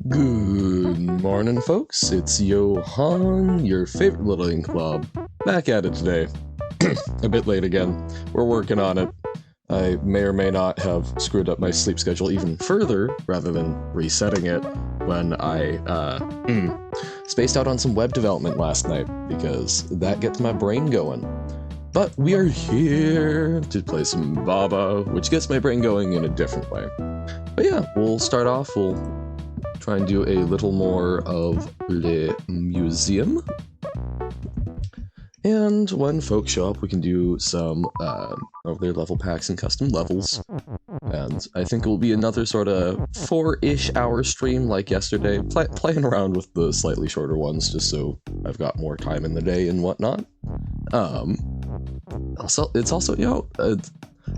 Good morning, folks. It's Johan, your favorite little ink blob, back at it today. A bit late again. We're working on it. I may or may not have screwed up my sleep schedule even further, rather than resetting it, when I spaced out on some web development last night, because that gets my brain going. But we are here to play some Baba, which gets my brain going in a different way. But yeah, we'll start off, we'll try and do a little more of Le Museum. And when folks show up, we can do some of their level packs and custom levels. And I think it will be another sort of 4-ish hour stream like yesterday, playing around with the slightly shorter ones just so I've got more time in the day and whatnot. Also, it's also, you know,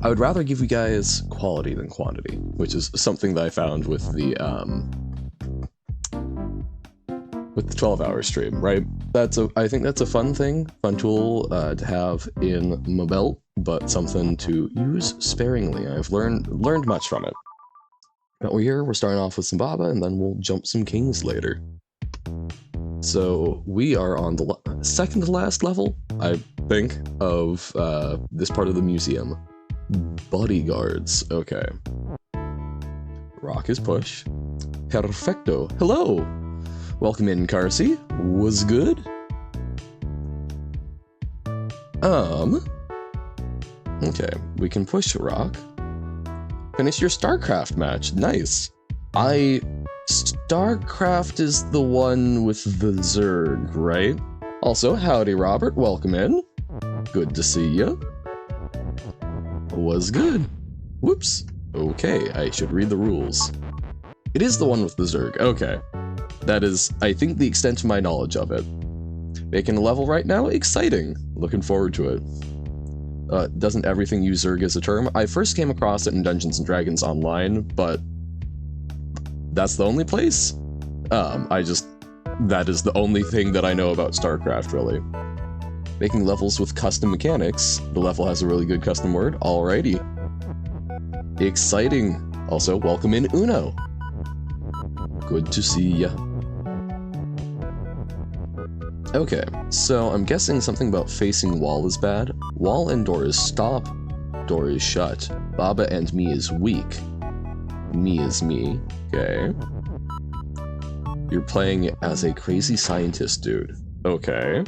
I would rather give you guys quality than quantity, which is something that I found with the 12-hour stream, right? I think that's a fun tool to have in Mobile, but something to use sparingly. I've learned much from it. But we're starting off with some Baba, and then we'll jump some Kings later. So we are on the second to last level, I think, of this part of the museum. Bodyguards. Okay. Rock is push. Perfecto. Hello! Welcome in, Carsey. Was good? Okay, we can push Rock. Finish your StarCraft match. Nice. StarCraft is the one with the Zerg, right? Also, howdy, Robert. Welcome in. Good to see ya. Was good. Whoops. Okay, I should read the rules. It is the one with the Zerg. Okay. That is, I think, the extent of my knowledge of it. Making a level right now? Exciting. Looking forward to it. Doesn't everything use Zerg as a term? I first came across it in Dungeons & Dragons Online, but that's the only place. That is the only thing that I know about StarCraft, really. Making levels with custom mechanics. The level has a really good custom word. Alrighty. Exciting. Also, welcome in, Uno. Good to see ya. Okay, so I'm guessing something about facing wall is bad. Wall and door is stop, door is shut. Baba and me is weak. Me is me. Okay. You're playing as a crazy scientist, dude. Okay.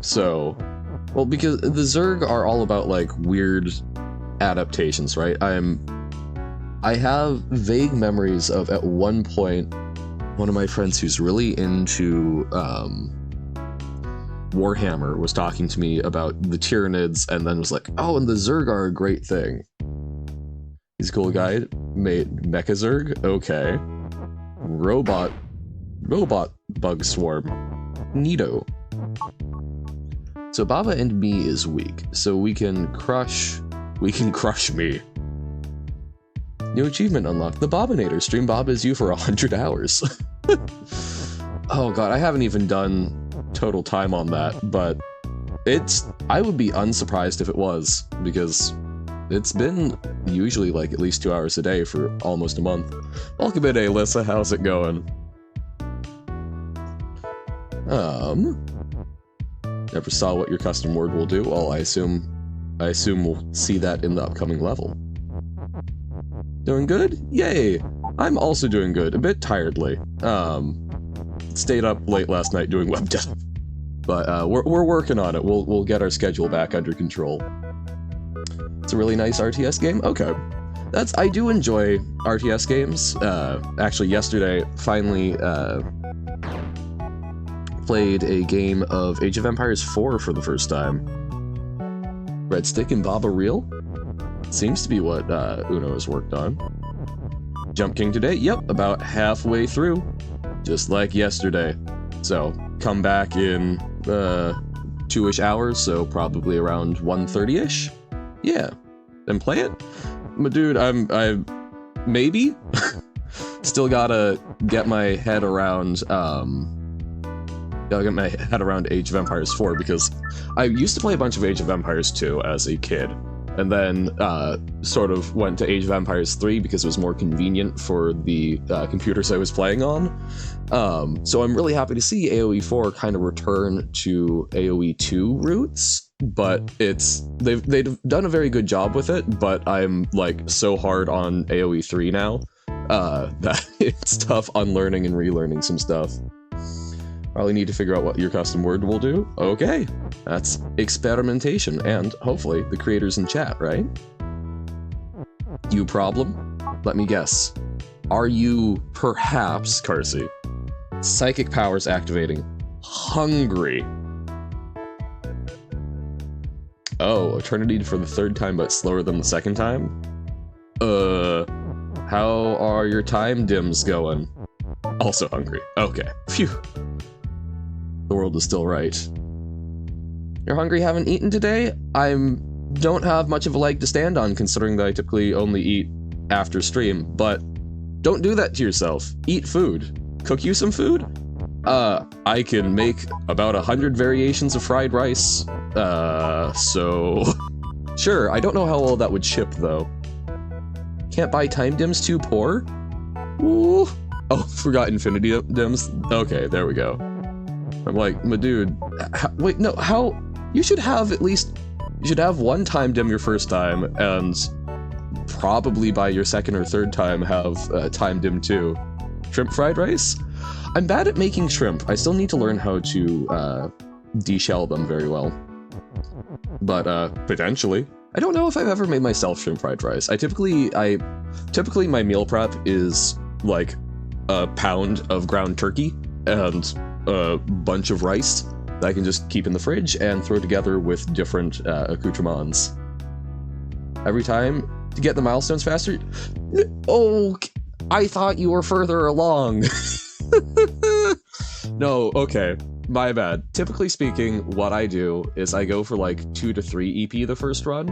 So, well, because the Zerg are all about, like, weird adaptations, right? I have vague memories of, at one point, one of my friends who's really into Warhammer was talking to me about the Tyranids, and then was like, oh, and the Zerg are a great thing. He's a cool guy. Made Mecha Zerg? Okay. Robot bug swarm. Neato. So Baba and me is weak, so we can crush me. New achievement unlocked. The Bobinator. Stream Baba is you for 100 hours. Oh god, I haven't even done total time on that, but I would be unsurprised if it was, because it's been usually like at least 2 hours a day for almost a month. Welcome in, Alyssa. How's it going? Never saw what your custom word will do. Well, I assume we'll see that in the upcoming level. Doing good? Yay! I'm also doing good, a bit tiredly. Stayed up late last night doing web dev. But we're working on it. We'll get our schedule back under control. It's a really nice RTS game? Okay. I do enjoy RTS games. Actually, yesterday, finally, played a game of Age of Empires 4 for the first time. Red Stick and Baba Real? Seems to be what Uno has worked on. Jump King today? Yep, about halfway through. Just like yesterday. So, come back in 2-ish hours, so probably around 1:30-ish? Yeah. Then play it? But dude, I maybe? Still gotta get my head around, Age of Empires 4, because I used to play a bunch of Age of Empires 2 as a kid, and then sort of went to Age of Empires 3 because it was more convenient for the computers I was playing on. So I'm really happy to see AoE 4 kind of return to AoE 2 roots, but they've done a very good job with it, but I'm like so hard on AoE 3 now that it's tough unlearning and relearning some stuff. Probably need to figure out what your custom word will do. Okay, that's experimentation, and hopefully the creators in chat, right? You problem? Let me guess. Are you perhaps, Carsey, psychic powers activating, hungry? Oh, eternity for the third time but slower than the second time? How are your time dims going? Also hungry. Okay, phew. The world is still right. You're hungry, haven't eaten today? Don't have much of a leg to stand on considering that I typically only eat after stream, but don't do that to yourself. Eat food. Cook you some food? I can make about 100 variations of fried rice. So... Sure, I don't know how well that would ship, though. Can't buy time dims too poor? Ooh. Oh, forgot infinity dims? Okay, there we go. I'm like, my dude, wait, no, how? You should have at least, you should have one time dim your first time, and probably by your second or third time have time dim too. Shrimp fried rice? I'm bad at making shrimp. I still need to learn how to deshell them very well. But potentially. I don't know if I've ever made myself shrimp fried rice. Typically my meal prep is like a pound of ground turkey and a bunch of rice that I can just keep in the fridge and throw together with different accoutrements. Every time to get the milestones faster? Oh, I thought you were further along. No, okay, my bad. Typically speaking, what I do is I go for like 2 to 3 EP the first run,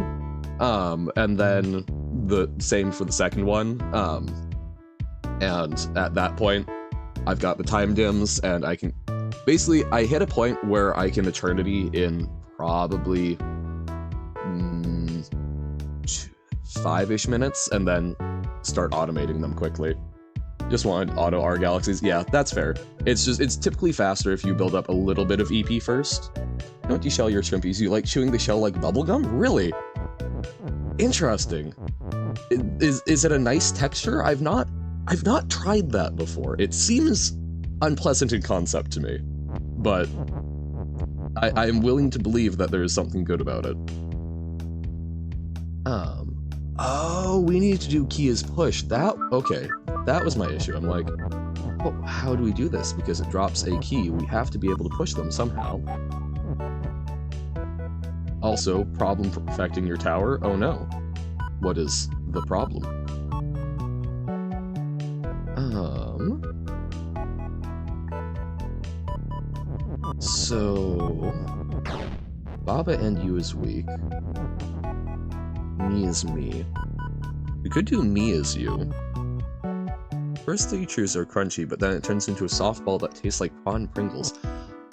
and then the same for the second one, and at that point, I've got the time dims, and I can... Basically, I hit a point where I can eternity in probably 5-ish minutes, and then start automating them quickly. Just want auto R galaxies. Yeah, that's fair. It's typically faster if you build up a little bit of EP first. Don't deshell your shrimpies. You like chewing the shell like bubblegum? Really? Interesting. Is it a nice texture? I've not tried that before. It seems unpleasant in concept to me, but I am willing to believe that there is something good about it. Oh, we need to do key is push. Okay, that was my issue. I'm like, oh, how do we do this? Because it drops a key. We have to be able to push them somehow. Also, problem perfecting your tower. Oh no. What is the problem? So... Baba and you is weak. Me is me. We could do me as you. First three chews are crunchy, but then it turns into a softball that tastes like prawn Pringles.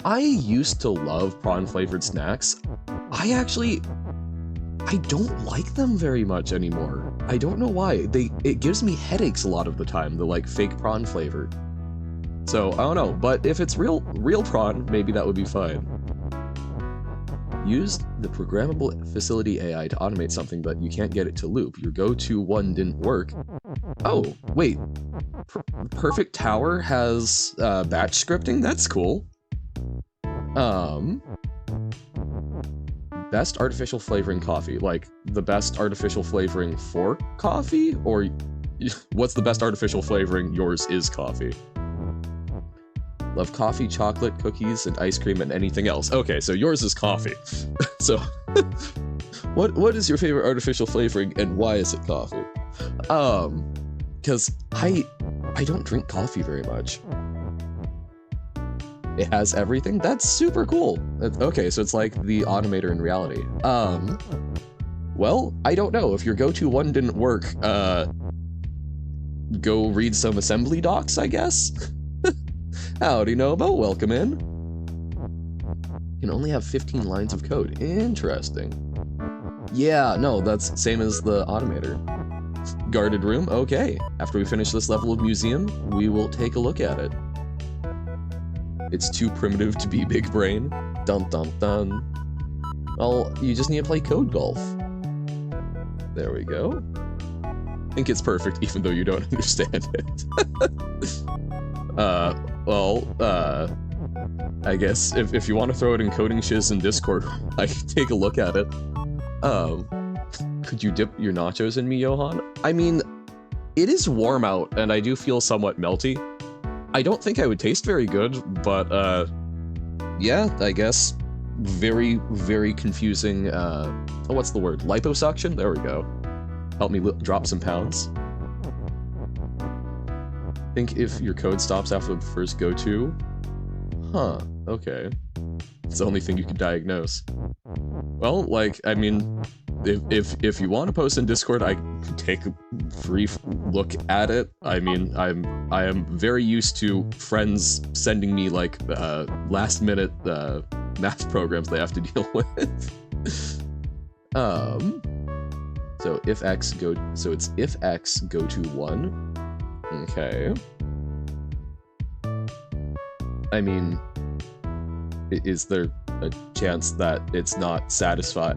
I used to love prawn-flavored snacks. I don't like them very much anymore. I don't know why. It gives me headaches a lot of the time, the like fake prawn flavor. So, I don't know, but if it's real prawn, maybe that would be fine. Use the programmable facility AI to automate something, but you can't get it to loop. Your go-to one didn't work. Oh, wait. Perfect Tower has batch scripting? That's cool. Best artificial flavoring coffee. Like, the best artificial flavoring for coffee? Or what's the best artificial flavoring? Yours is coffee. Love coffee, chocolate, cookies, and ice cream, and anything else. Okay, so yours is coffee. So, what is your favorite artificial flavoring, and why is it coffee? Because I don't drink coffee very much. It has everything? That's super cool. Okay, so it's like the automator in reality. Well, I don't know. If your go-to one didn't work, go read some assembly docs, I guess? Howdy, Nobo. Welcome in. You can only have 15 lines of code. Interesting. Yeah, no, that's same as the automator. Guarded room, okay. After we finish this level of museum, we will take a look at it. It's too primitive to be big brain. Dun dun dun. Well, you just need to play code golf. There we go. I think it's perfect even though you don't understand it. I guess if you want to throw it in coding shiz in Discord, I can take a look at it. Could you dip your nachos in me, Johan? I mean, it is warm out and I do feel somewhat melty. I don't think I would taste very good, but yeah, I guess very, very confusing, oh, what's the word? Liposuction? There we go. Help me drop some pounds. I think if your code stops after the first go-to, huh, okay. It's the only thing you can diagnose. Well, like, I mean, if you want to post in Discord, I can take a brief look at it. I mean, I am very used to friends sending me like last-minute math programs they have to deal with. So if x go, so it's if x go to 1. Okay. I mean, is there a chance that it's not satisfied?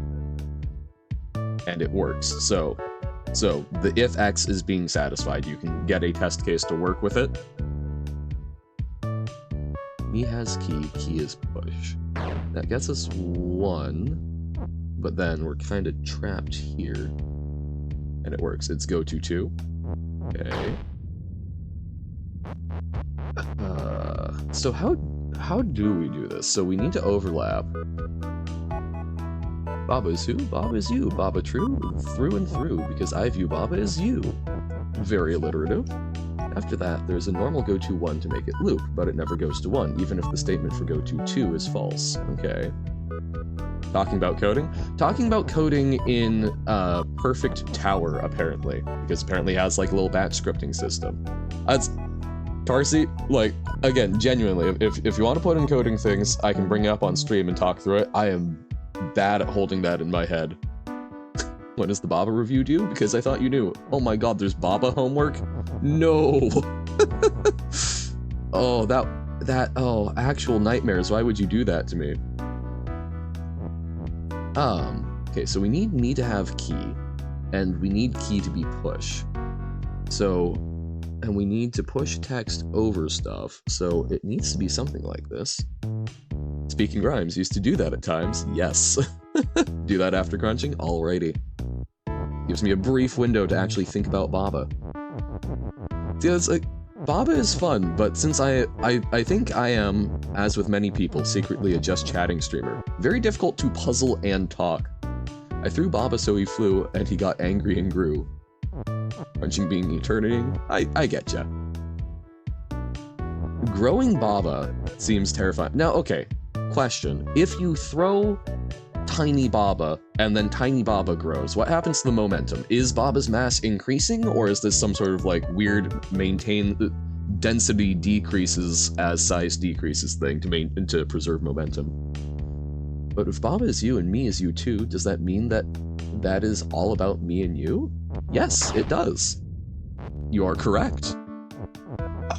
And it works. So the if x is being satisfied, you can get a test case to work with it. Me has key is push. That gets us 1, but then we're kind of trapped here. And it works. It's go to 2. Okay. So how do we do this? So we need to overlap. Baba is who? Baba is you. Baba true through and through, because I view Baba as you. Very alliterative. After that, there's a normal go to 1 to make it loop, but it never goes to 1, even if the statement for go to 2 is false. Okay. Talking about coding? Talking about coding in Perfect Tower, apparently, because apparently it has like a little batch scripting system. That's Tarsi, like, again, genuinely, if you want to put in coding things, I can bring it up on stream and talk through it. I am bad at holding that in my head. When is the Baba review due? Because I thought you knew. Oh my god, there's Baba homework? No! Oh, oh, actual nightmares. Why would you do that to me? Okay, so we need me to have key, and we need key to be push. So, and we need to push text over stuff, so it needs to be something like this. Speaking rhymes, used to do that at times, yes. Do that after crunching? Alrighty. Gives me a brief window to actually think about Baba. Yeah, it's like, Baba is fun, but since I think I am, as with many people, secretly a just chatting streamer, very difficult to puzzle and talk. I threw Baba so he flew, and he got angry and grew. Crunching being eternity, I get ya. Growing Baba seems terrifying. Now, okay, question. If you throw Tiny Baba, and then Tiny Baba grows, what happens to the momentum? Is Baba's mass increasing, or is this some sort of like weird density decreases as size decreases thing to preserve momentum? But if Baba is you and me is you too, does that mean that that is all about me and you? Yes, it does. You are correct.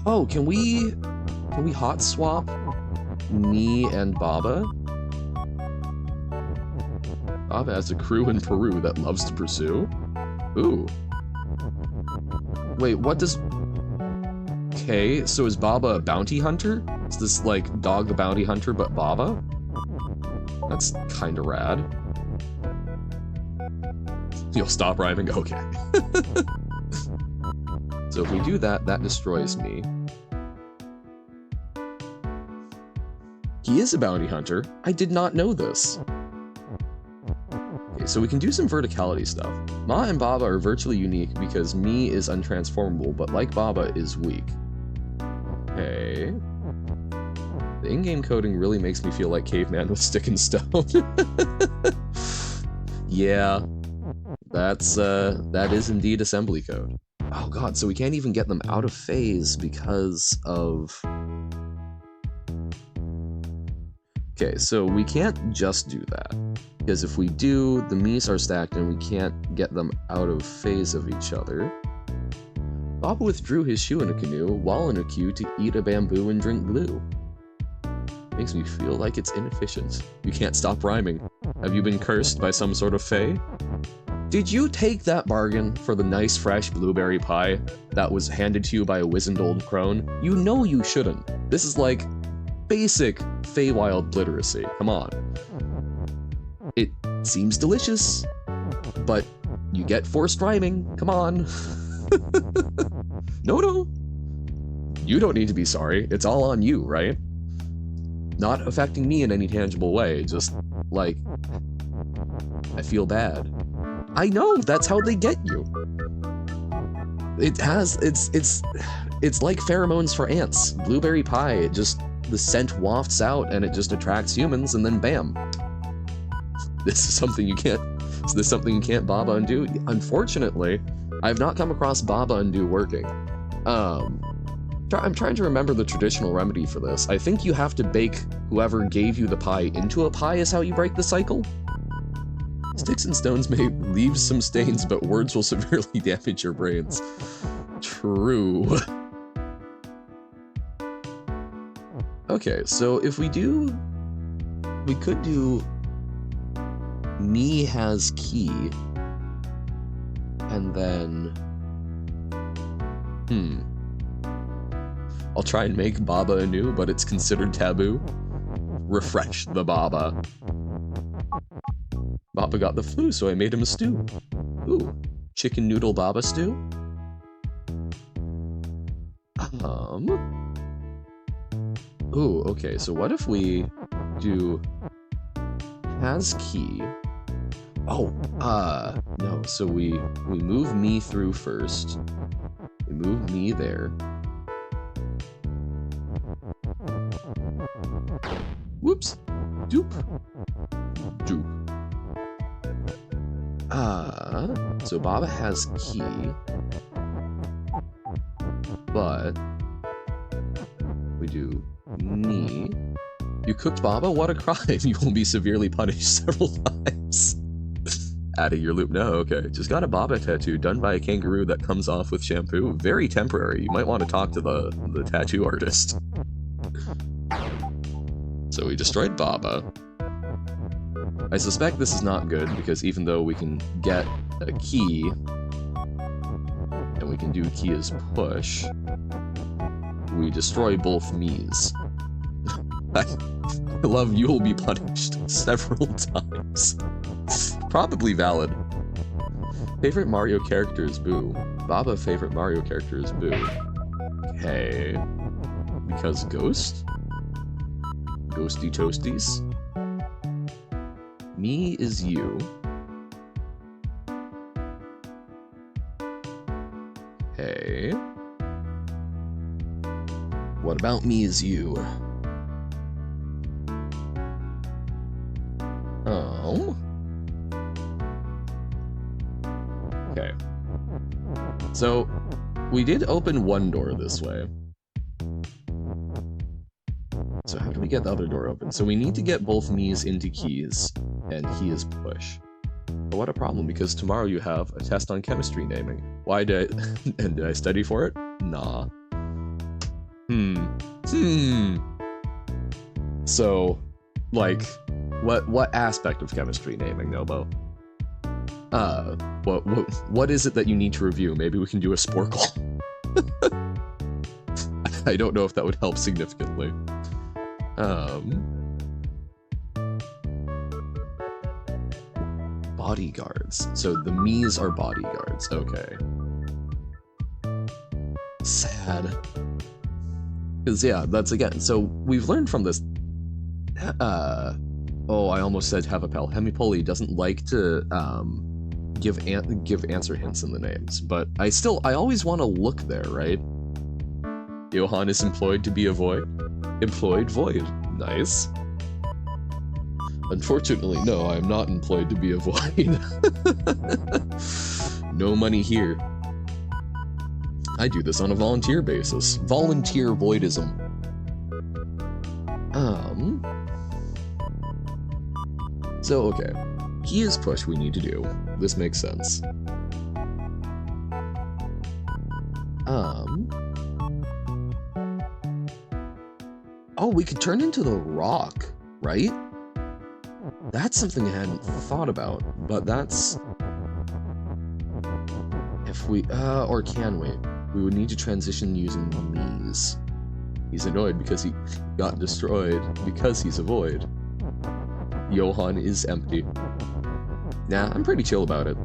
Oh, can we hot swap me and Baba? Baba has a crew in Peru that loves to pursue. Ooh. Wait, what does... Okay, so is Baba a bounty hunter? Is this like Dog the Bounty Hunter but Baba? That's kinda rad. You'll stop rhyming? Okay. So if we do that, that destroys me. He is a bounty hunter. I did not know this. Okay, so we can do some verticality stuff. Ma and Baba are virtually unique because me is untransformable, but like Baba is weak. Okay. The in-game coding really makes me feel like caveman with stick and stone. Yeah. That is indeed assembly code. Oh god, so we can't even get them out of phase because of... Okay, so we can't just do that. Because if we do, the Miis are stacked and we can't get them out of phase of each other. Baba withdrew his shoe in a canoe while in a queue to eat a bamboo and drink glue. Makes me feel like it's inefficient. You can't stop rhyming. Have you been cursed by some sort of fae? Did you take that bargain for the nice fresh blueberry pie that was handed to you by a wizened old crone? You know you shouldn't. This is like basic Feywild literacy. Come on. It seems delicious, but you get forced rhyming. Come on. No. You don't need to be sorry. It's all on you, right? Not affecting me in any tangible way. Just, like, I feel bad. I know, that's how they get you. It's like pheromones for ants. Blueberry pie, it just, the scent wafts out and it just attracts humans and then bam. This is something you can't Baba undo? Unfortunately, I've not come across Baba undo working. I'm trying to remember the traditional remedy for this. I think you have to bake whoever gave you the pie into a pie is how you break the cycle? Sticks and stones may leave some stains, but words will severely damage your brains. True. Okay, so if we could do me has key, and then, I'll try and make Baba anew, but it's considered taboo. Refresh the Baba. Baba got the flu, so I made him a stew. Ooh, chicken noodle Baba stew? Ooh, okay, so what if we do has key? Oh, no, so we move me through first. We move me there. Whoops. Doop. Doop. So Baba has key. But we do me. You cooked Baba? What a crime. You will be severely punished several times. Adding your loop. No, okay. Just got a Baba tattoo done by a kangaroo that comes off with shampoo. Very temporary. You might want to talk to the tattoo artist. So we destroyed Baba. I suspect this is not good, because even though we can get a key, and we can do key as push, we destroy both Miis. I love you will be punished several times. Probably valid. Favorite Mario character is Boo. Baba favorite Mario character is Boo. Okay. Because Ghost? Ghosty Toasties? Me is you. Okay. What about me is you? Oh. Okay. So, we did open one door this way. So how do we get the other door open? So we need to get both Miis into keys, and key is push. But what a problem, because tomorrow you have a test on chemistry naming. Why did and did I study for it? Nah. So, like, what aspect of chemistry naming, Nobo? What is it that you need to review? Maybe we can do a Sporkle. I don't know if that would help significantly. Bodyguards. So the Miis are bodyguards. Okay. Sad. Because, yeah, that's again. So we've learned from this. Oh, I almost said have a pal. Hemipoli doesn't like to give answer hints in the names, but I always want to look there, right? Johan is employed to be a void. Employed void. Nice. Unfortunately, no, I'm not employed to be a void. No money here. I do this on a volunteer basis. Volunteer voidism. So, okay. Key is push we need to do. This makes sense. Oh, we could turn into the rock, right? That's something I hadn't thought about, but that's... If we, or can we? We would need to transition using these. He's annoyed because he got destroyed because he's a void. Johann is empty. Nah, I'm pretty chill about it.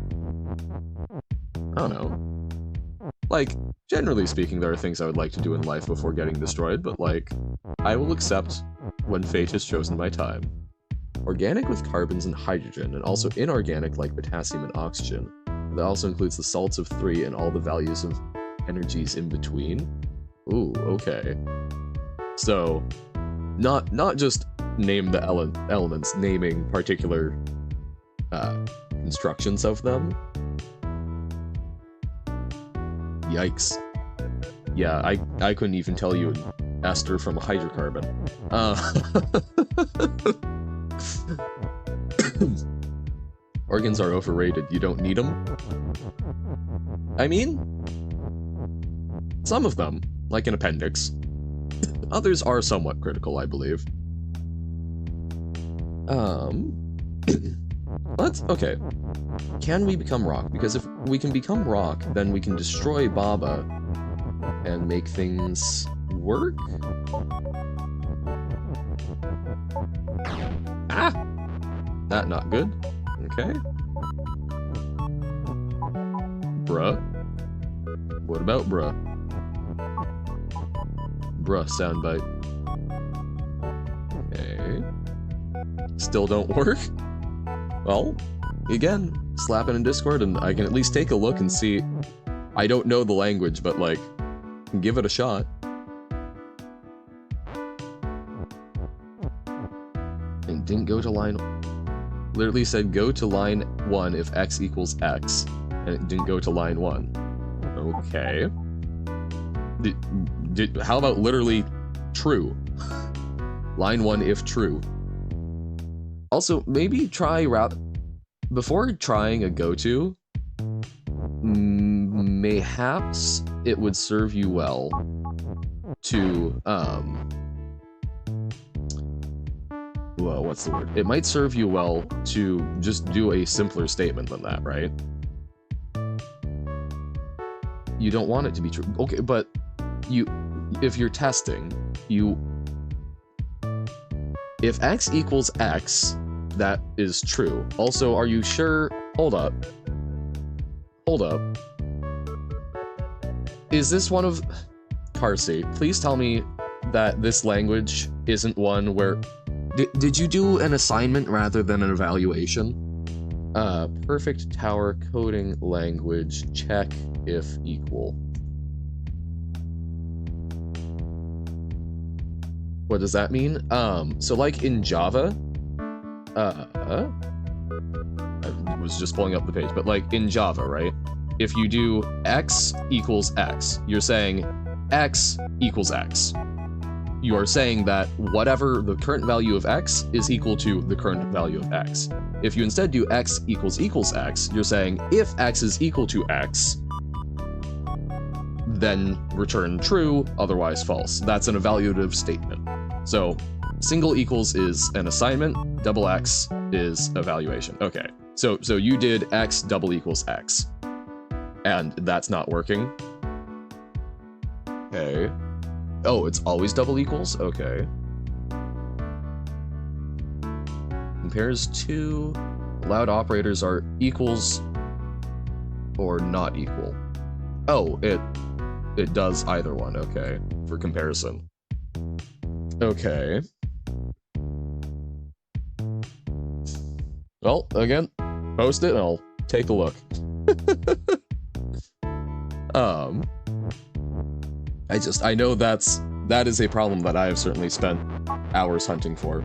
I don't know. Like, generally speaking, there are things I would like to do in life before getting destroyed, but like, I will accept when fate has chosen my time. Organic with carbons and hydrogen, and also inorganic like potassium and oxygen. That also includes the salts of 3 and all the values of energies in between. Ooh, okay. So, not just name the elements, naming particular constructions of them. Yikes. Yeah, I couldn't even tell you an ester from a hydrocarbon. Organs are overrated. You don't need them? I mean, some of them, like an appendix. Others are somewhat critical, I believe. Okay. Can we become rock? Because if we can become rock, then we can destroy Baba and make things work? Ah! That not good. Okay. Bruh. What about bruh? Bruh soundbite. Okay. Still don't work? Well, again, slap it in Discord and I can at least take a look and see. I don't know the language, but like, give it a shot. And didn't go to line... Literally said go to line 1 if x equals x, and it didn't go to line 1. Okay. How about literally true? Line 1 if true. Also, maybe try before trying a go-to, mayhaps it would serve you well to, well, what's the word? It might serve you well to just do a simpler statement than that, right? You don't want it to be true. Okay, but if you're testing, if x equals x, that is true. Also, are you sure? Hold up. Hold up. Is this one of... Carsey, please tell me that this language isn't one where... Did you do an assignment rather than an evaluation? Perfect tower coding language, check if equal. What does that mean? So like in Java, I was just pulling up the page, but like in Java, right? If you do x equals x, you're saying x equals x. You are saying that whatever the current value of x is equal to the current value of x. If you instead do x equals x, you're saying if x is equal to x, then return true, otherwise false. That's an evaluative statement. So single equals is an assignment, double x is evaluation. Okay, so you did x double equals x, and that's not working. Okay. Oh, it's always double equals? Okay. Compares to allowed operators are equals or not equal. Oh, it does either one, okay, for comparison. Okay. Well, again, post it and I'll take a look. I know that is a problem that I have certainly spent hours hunting for.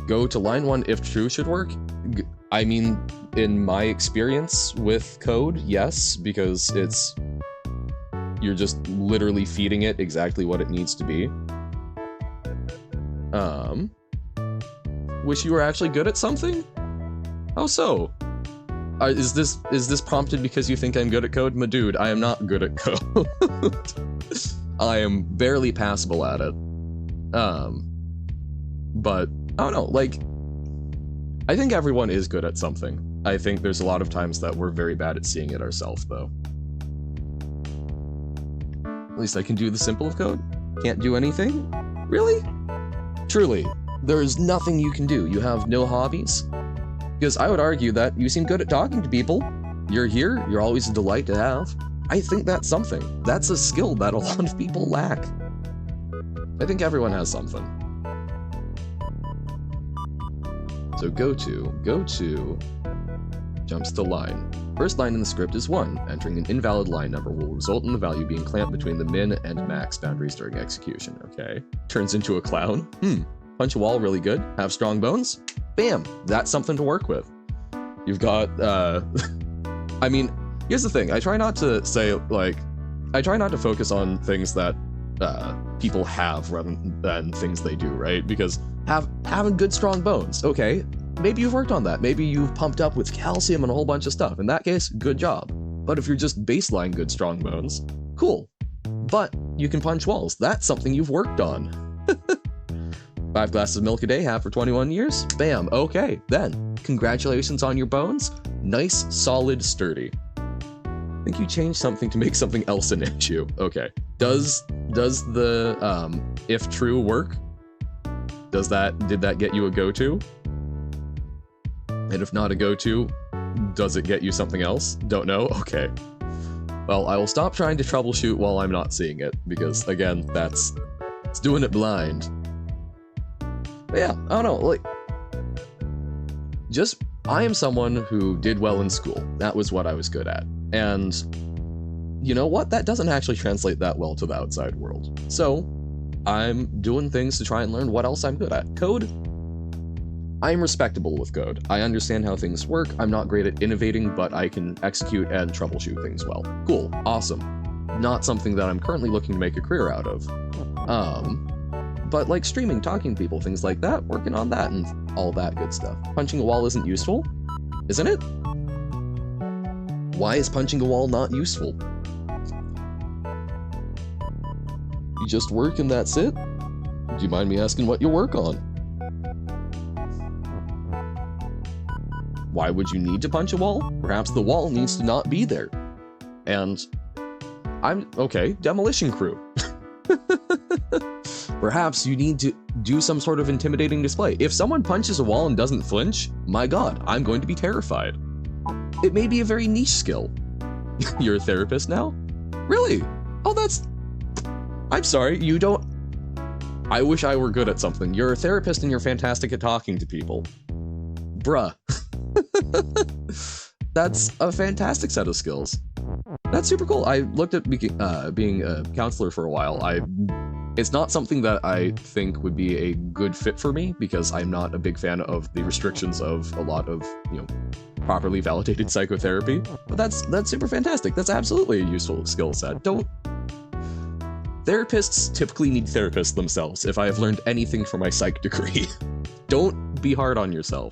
Go to line 1 if true should work? I mean, in my experience with code, yes, because you're just literally feeding it exactly what it needs to be. Wish you were actually good at something? How so? Is this prompted because you think I'm good at code? My dude, I am not good at code. I am barely passable at it. But I don't know, like, I think everyone is good at something. I think there's a lot of times that we're very bad at seeing it ourselves, though. At least I can do the simple of code. Can't do anything? Really? Truly, there's nothing you can do. You have no hobbies? Because I would argue that you seem good at talking to people. You're here, you're always a delight to have. I think that's something. That's a skill that a lot of people lack. I think everyone has something. So go to, jumps to line. First line in the script is 1. Entering an invalid line number will result in the value being clamped between the min and max boundaries during execution. Okay. Turns into a clown. Punch a wall really good. Have strong bones. Bam! That's something to work with. You've got, I mean, here's the thing. I try not to say, like, I try not to focus on things that people have rather than things they do, right? Because having good, strong bones, okay, maybe you've worked on that. Maybe you've pumped up with calcium and a whole bunch of stuff. In that case, good job. But if you're just baseline good, strong bones, cool. But you can punch walls. That's something you've worked on. 5 glasses of milk a day, have for 21 years? Bam, okay, then. Congratulations on your bones. Nice, solid, sturdy. I think you changed something to make something else an issue. Okay. Does the if true work? Did that get you a go-to? And if not a go-to, does it get you something else? Don't know? Okay. Well, I will stop trying to troubleshoot while I'm not seeing it, because again, it's doing it blind. But yeah, I don't know, like, I am someone who did well in school. That was what I was good at. And you know what? That doesn't actually translate that well to the outside world. So I'm doing things to try and learn what else I'm good at. Code? I'm respectable with code. I understand how things work. I'm not great at innovating, but I can execute and troubleshoot things well. Cool. Awesome. Not something that I'm currently looking to make a career out of. But like streaming, talking to people, things like that, working on that and all that good stuff. Punching a wall isn't useful, isn't it? Why is punching a wall not useful? You just work and that's it? Do you mind me asking what you work on? Why would you need to punch a wall? Perhaps the wall needs to not be there. And okay, demolition crew. Perhaps you need to do some sort of intimidating display. If someone punches a wall and doesn't flinch, my god, I'm going to be terrified. It may be a very niche skill. You're a therapist now? Really? Oh, I'm sorry, you don't... I wish I were good at something. You're a therapist and you're fantastic at talking to people. Bruh. That's a fantastic set of skills. That's super cool. I looked at being a counselor for a while. It's not something that I think would be a good fit for me because I'm not a big fan of the restrictions of a lot of, properly validated psychotherapy. But that's super fantastic. That's absolutely a useful skill set. Therapists typically need therapists themselves, if I have learned anything from my psych degree. Don't be hard on yourself.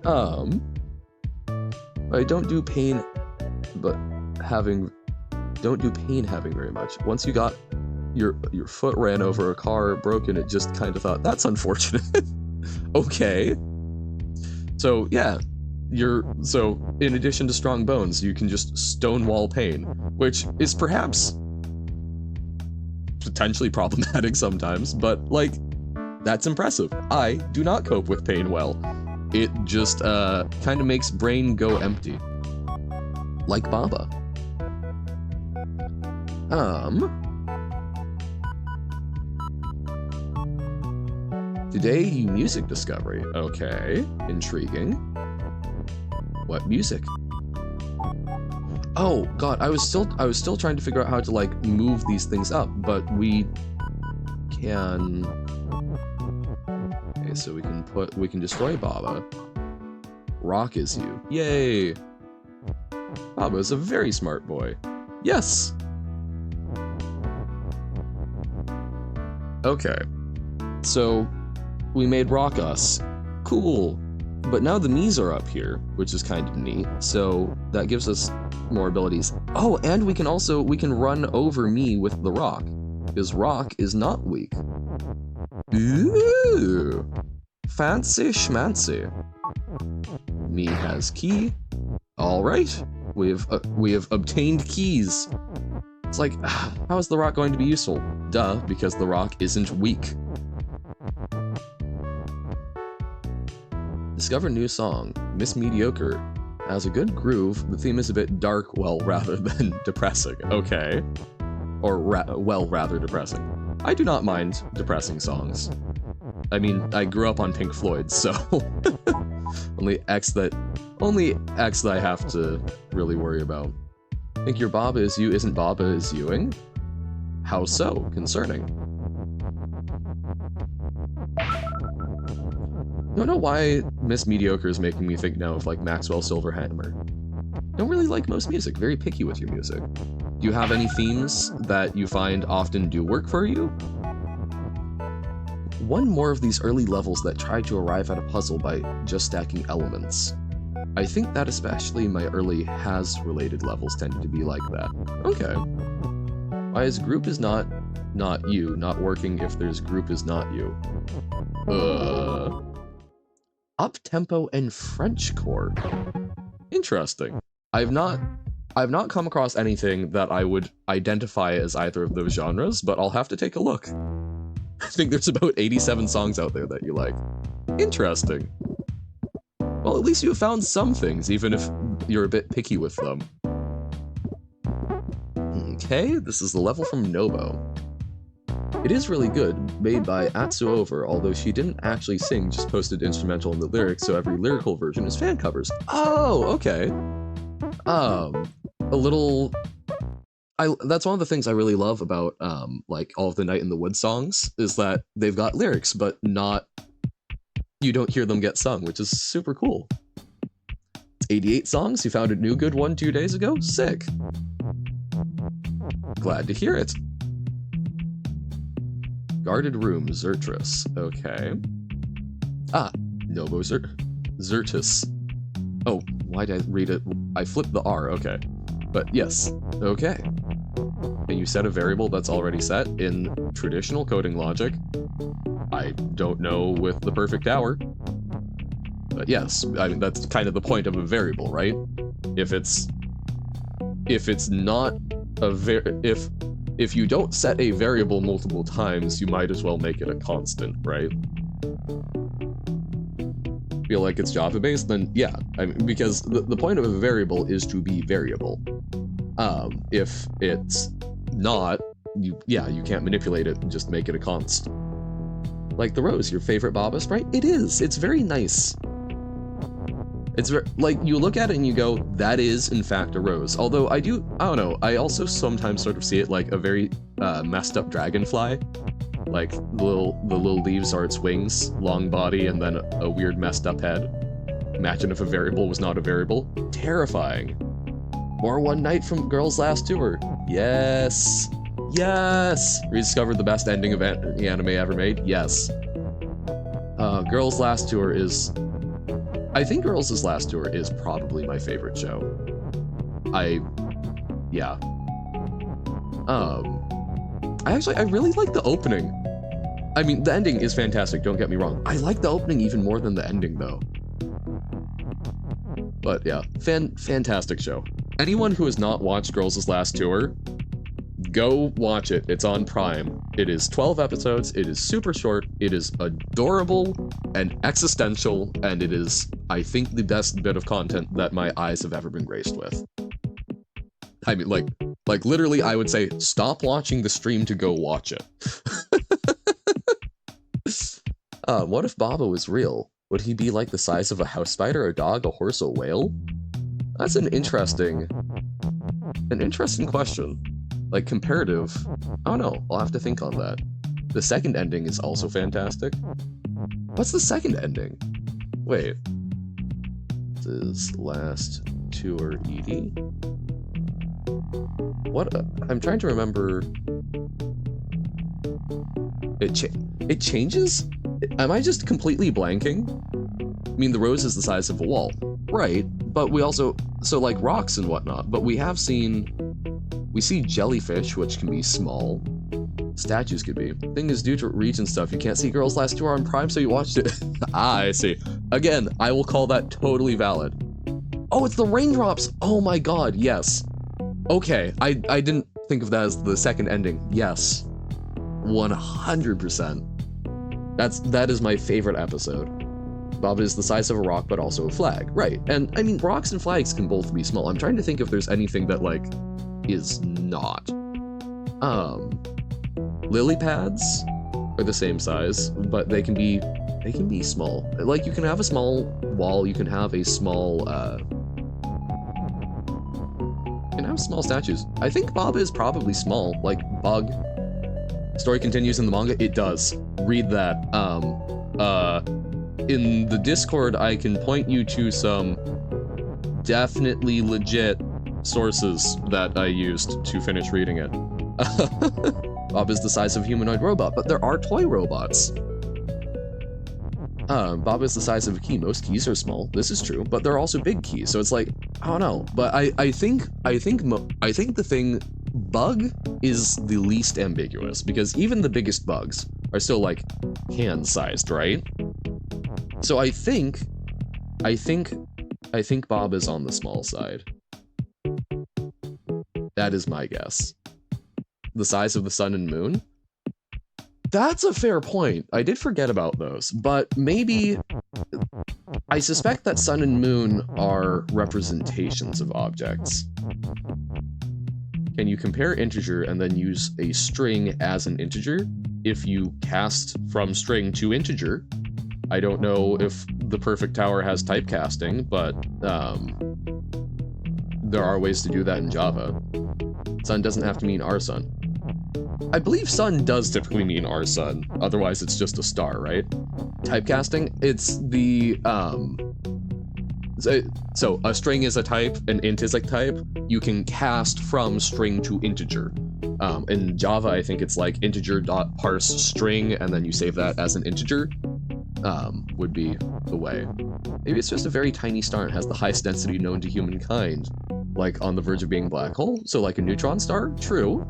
I don't do pain having very much. Once you got your foot ran over a car broken, it just kind of thought, that's unfortunate. Okay. So yeah, in addition to strong bones, you can just stonewall pain, which is perhaps potentially problematic sometimes, but like, that's impressive. I do not cope with pain well. It just kind of makes brain go empty. Like Baba. Today, music discovery. Okay, intriguing. What music? Oh god, I was still trying to figure out how to like move these things up, but we can. Okay, so we can destroy Baba. Rock is you. Yay! Baba is a very smart boy. Yes! Okay. So, we made Rock Us. Cool. But now the Mii's are up here, which is kind of neat. So that gives us more abilities. Oh, and we can run over Mii with the rock, because rock is not weak. Ooh, fancy schmancy. Mii has key. All right, we have obtained keys. It's like, how is the rock going to be useful? Duh, because the rock isn't weak. Discover new song. Miss Mediocre has a good groove. The theme is a bit dark, well, rather than depressing. Okay. Or, rather depressing. I do not mind depressing songs. I mean, I grew up on Pink Floyd, so... only X that I have to really worry about. Think your Baba is you isn't Baba is Ewing? How so? Concerning. Don't know why Miss Mediocre is making me think now of like Maxwell Silverhammer. Don't really like most music, very picky with your music. Do you have any themes that you find often do work for you? One more of these early levels that try to arrive at a puzzle by just stacking elements. I think that especially my early has-related levels tended to be like that. Okay. Why is group is not you, not working if there's group is not you? Up-tempo and Frenchcore. Interesting. I've not come across anything that I would identify as either of those genres, but I'll have to take a look. I think there's about 87 songs out there that you like. Interesting. Well, at least you have found some things, even if you're a bit picky with them. Okay, this is the level from Nobo. It is really good, made by Atsuover, although she didn't actually sing, just posted instrumental in the lyrics, so every lyrical version is fan covers. Oh, okay. That's one of the things I really love about, like, all of the Night in the Woods songs, is that they've got lyrics, but you don't hear them get sung, which is super cool. It's 88 songs, you found a new good one 2 days ago? Sick. Glad to hear it. Guarded Room, Zertrus. Okay. Nobo Zertus. Oh, why did I read it? I flipped the R, okay. But yes, okay. And you set a variable that's already set in traditional coding logic. I don't know with the perfect hour. But yes, I mean, that's kind of the point of a variable, right? If you don't set a variable multiple times, you might as well make it a constant, right? Feel like it's Java-based, then yeah. I mean, because the point of a variable is to be variable. If it's not, you can't manipulate it and just make it a const. Like the rose, your favorite Baba sprite? It is! It's very nice. It's like, you look at it and you go, that is, in fact, a rose. Although I don't know, I also sometimes sort of see it like a very messed up dragonfly. Like, the little leaves are its wings, long body, and then a weird messed up head. Imagine if a variable was not a variable. Terrifying. More One Night from Girls' Last Tour. Yes! Yes! Rediscovered the best ending of the anime ever made? Yes. Girls' Last Tour is... I think Girls' Last Tour is probably my favorite show. Yeah. I really like the opening. I mean, the ending is fantastic, don't get me wrong. I like the opening even more than the ending, though. But yeah, fantastic show. Anyone who has not watched Girls' Last Tour, go watch it. It's on Prime. It is 12 episodes, it is super short, it is adorable and existential, and it is, I think, the best bit of content that my eyes have ever been graced with. I mean, like literally, I would say, stop watching the stream to go watch it. What if Baba was real? Would he be like the size of a house spider, a dog, a horse, a whale? That's an interesting question. Like, comparative. I don't know, I'll have to think on that. The second ending is also fantastic. What's the second ending? Wait. This is Last Tour ED? What? I'm trying to remember. It changes? Am I just completely blanking? I mean, the rose is the size of a wall. Right, but we also, so like rocks and whatnot, but we see jellyfish, which can be small. Statues could be. Thing is, due to reach and stuff, you can't see Girls Last Tour on Prime, so you watched it. Ah, I see. Again, I will call that totally valid. Oh, it's the raindrops! Oh my god, yes. Okay, I didn't think of that as the second ending. Yes. 100%. That is my favorite episode. Bob is the size of a rock, but also a flag. Right, and I mean, rocks and flags can both be small. I'm trying to think if there's anything that, like, is not. Lily pads are the same size, but they can be small. Like, you can have a small wall, you can have a small, you can have small statues. I think Bob is probably small, like bug. Story continues in the manga? It does. Read that. In the Discord, I can point you to some definitely legit sources that I used to finish reading it. Bob is the size of a humanoid robot, but there are toy robots. Bob is the size of a key. Most keys are small. This is true, but there are also big keys. So it's like, I don't know. But I think the thing, bug is the least ambiguous, because even the biggest bugs are still like hand-sized, right? So I think Bob is on the small side. That is my guess. The size of the sun and moon? That's a fair point. I did forget about those, but maybe I suspect that sun and moon are representations of objects. Can you compare integer and then use a string as an integer? If you cast from string to integer, I don't know if the perfect tower has typecasting, but there are ways to do that in Java. Sun doesn't have to mean our sun. I believe sun does typically mean our sun, otherwise it's just a star, right? Typecasting, it's the, so a string is a type, an int is a type, you can cast from string to integer. In Java, I think it's like integer.parse string, and then you save that as an integer, would be the way. Maybe it's just a very tiny star and has the highest density known to humankind, like on the verge of being a black hole, so like a neutron star? True.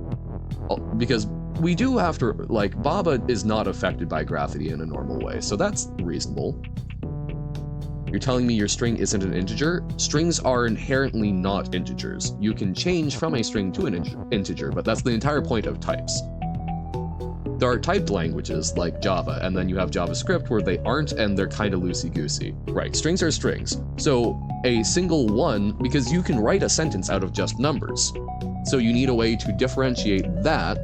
Because we do have to, like, Baba is not affected by gravity in a normal way, so that's reasonable. You're telling me your string isn't an integer? Strings are inherently not integers. You can change from a string to an integer, but that's the entire point of types. There are typed languages like Java, and then you have JavaScript where they aren't, and they're kind of loosey-goosey. Right, strings are strings. So a single one, because you can write a sentence out of just numbers. So you need a way to differentiate that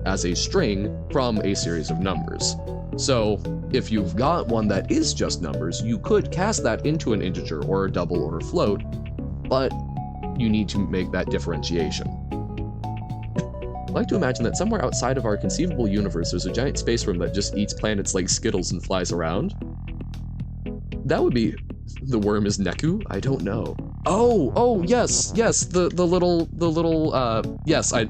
as a string from a series of numbers. So if you've got one that is just numbers, you could cast that into an integer or a double or a float, but you need to make that differentiation. I like to imagine that somewhere outside of our conceivable universe, there's a giant space worm that just eats planets like Skittles and flies around. That would be... The worm is Neku? I don't know. Oh, yes, the little, yes, I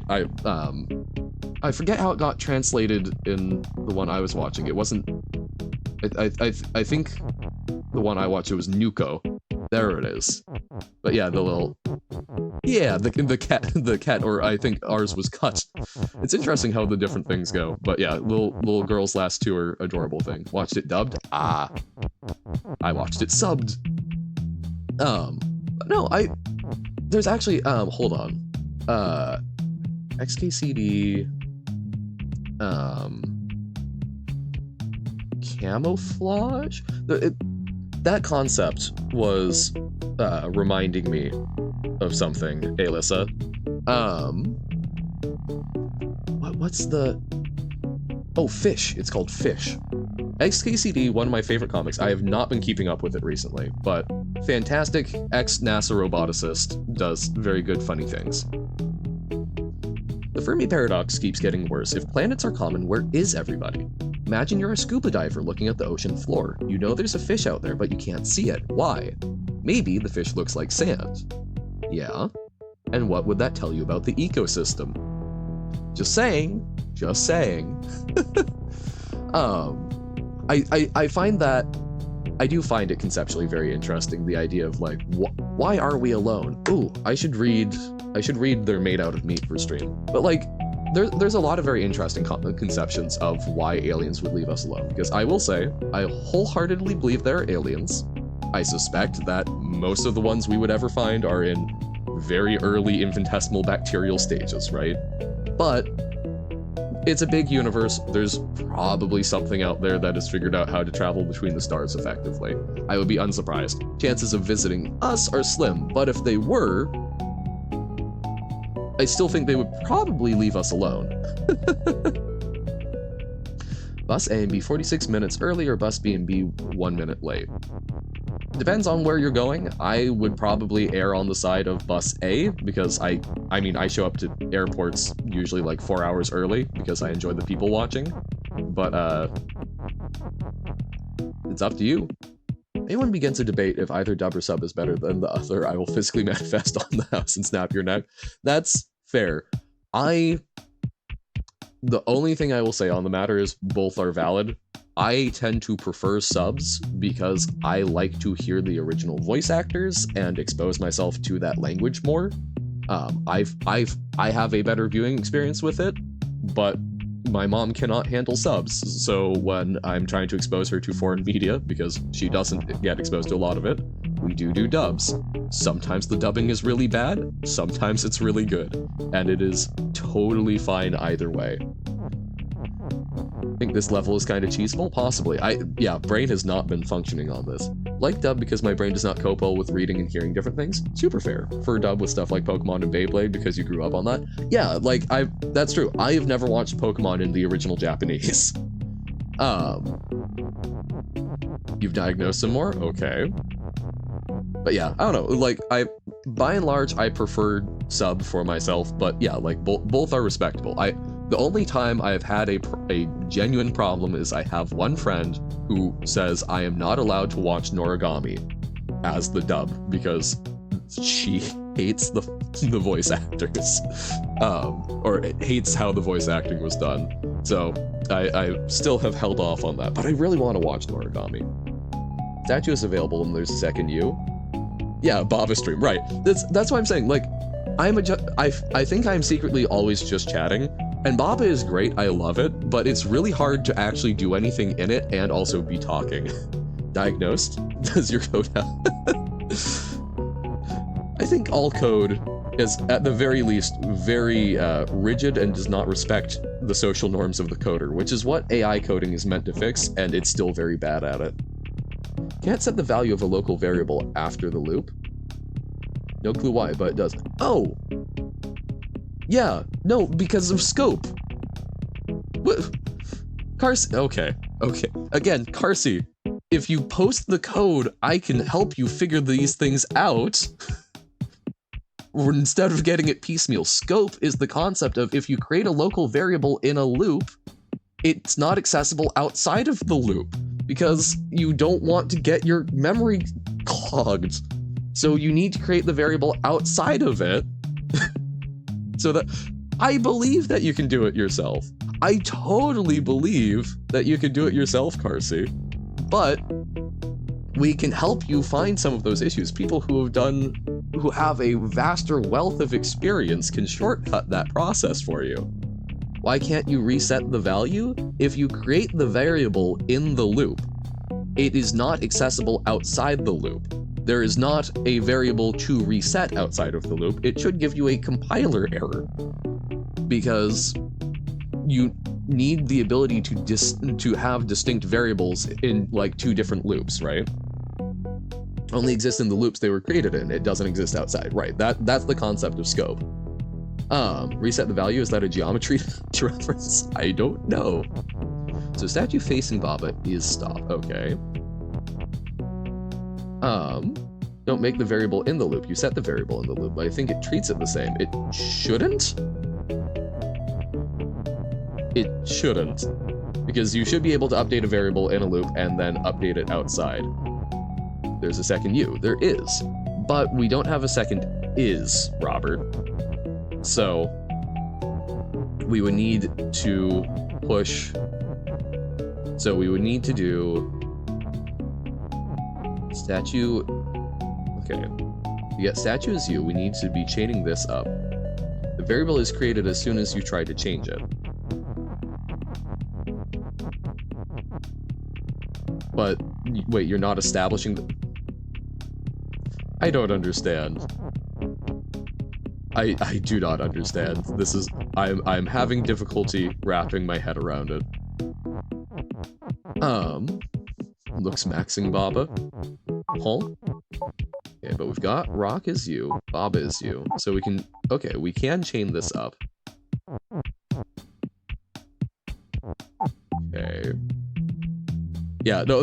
forget how it got translated in the one I was watching. It wasn't, I think the one I watched, it was Nuko. There it is. But yeah, the little, yeah, the cat, or I think ours was Cut. It's interesting how the different things go. But yeah, little Girls Last Tour, adorable thing. Watched it dubbed? Ah. I watched it subbed. No, there's actually, hold on. XKCD, camouflage? That concept was, reminding me of something, Alyssa. What's the... Oh, Fish. It's called Fish. XKCD, one of my favorite comics. I have not been keeping up with it recently, but fantastic ex-NASA roboticist does very good funny things. The Fermi paradox keeps getting worse. If planets are common, where is everybody? Imagine you're a scuba diver looking at the ocean floor. You know there's a fish out there, but you can't see it. Why? Maybe the fish looks like sand. Yeah? And what would that tell you about the ecosystem? Just saying. Just saying. I find that, I do find it conceptually very interesting, the idea of like, why are we alone? Ooh, I should read They're Made Out of Meat for stream. But like, there's a lot of very interesting conceptions of why aliens would leave us alone. Because I will say, I wholeheartedly believe there are aliens. I suspect that most of the ones we would ever find are in very early infinitesimal bacterial stages, right? But it's a big universe. There's probably something out there that has figured out how to travel between the stars effectively. I would be unsurprised. Chances of visiting us are slim, but if they were, I still think they would probably leave us alone. Bus A and B 46 minutes early, or bus B and B 1 minute late. Depends on where you're going. I would probably err on the side of bus A, because I mean, I show up to airports usually like 4 hours early because I enjoy the people watching. But it's up to you. Anyone begins a debate if either dub or sub is better than the other, I will physically manifest on the house and snap your neck. That's fair. The only thing I will say on the matter is both are valid. I tend to prefer subs because I like to hear the original voice actors and expose myself to that language more. I have a better viewing experience with it, but my mom cannot handle subs, so when I'm trying to expose her to foreign media, because she doesn't get exposed to a lot of it, we do dubs. Sometimes the dubbing is really bad, sometimes it's really good, and it is totally fine either way. I think this level is kind of cheeseful? Possibly. Yeah, brain has not been functioning on this. Like dub because my brain does not cope well with reading and hearing different things. Super fair. For dub with stuff like Pokemon and Beyblade because you grew up on that. Yeah, like, that's true. I have never watched Pokemon in the original Japanese. You've diagnosed some more? Okay. But yeah, I don't know, like, by and large, I prefer sub for myself, but yeah, like, both are respectable. The only time I've had a genuine problem is I have one friend who says I am not allowed to watch Noragami as the dub because she hates the voice actors, or hates how the voice acting was done. So I still have held off on that, but I really want to watch Noragami. Statue is available and there's a second U. Yeah, Baba stream, right. That's why I'm saying, like, I think I'm secretly always just chatting. And Baba is great, I love it, but it's really hard to actually do anything in it and also be talking. Diagnosed? Does your code have... I think all code is, at the very least, very rigid and does not respect the social norms of the coder, which is what AI coding is meant to fix, and it's still very bad at it. Can't set the value of a local variable after the loop. No clue why, but it does. Oh! Yeah, no, because of scope. What? Carsey, okay. Again, Carsey, if you post the code, I can help you figure these things out. Or instead of getting it piecemeal, scope is the concept of if you create a local variable in a loop, it's not accessible outside of the loop, because you don't want to get your memory clogged. So you need to create the variable outside of it. So that, I believe that you can do it yourself. I totally believe that you can do it yourself, Carsey. But we can help you find some of those issues. People who have a vaster wealth of experience can shortcut that process for you. Why can't you reset the value? If you create the variable in the loop, it is not accessible outside the loop. There is not a variable to reset outside of the loop. It should give you a compiler error because you need the ability to have distinct variables in like 2 different loops, right? Only exists in the loops they were created in. It doesn't exist outside, right? That's the concept of scope. Reset the value, is that a geometry reference? I don't know. So statue facing Baba is stop, okay. Don't make the variable in the loop. You set the variable in the loop, but I think it treats it the same. It shouldn't? It shouldn't. Because you should be able to update a variable in a loop and then update it outside. There's a second U. There is. But we don't have a second is, Robert. So we would need to push So we would need to do statue. Okay. To get statue as you, we need to be chaining this up. The variable is created as soon as you try to change it. But wait, you're not establishing the... I don't understand. I do not understand. This is... I'm having difficulty wrapping my head around it. Looks maxing Baba. Huh? Okay, but we've got Rock is you, Baba is you. So we can... Okay, we can chain this up. Okay. Yeah, no,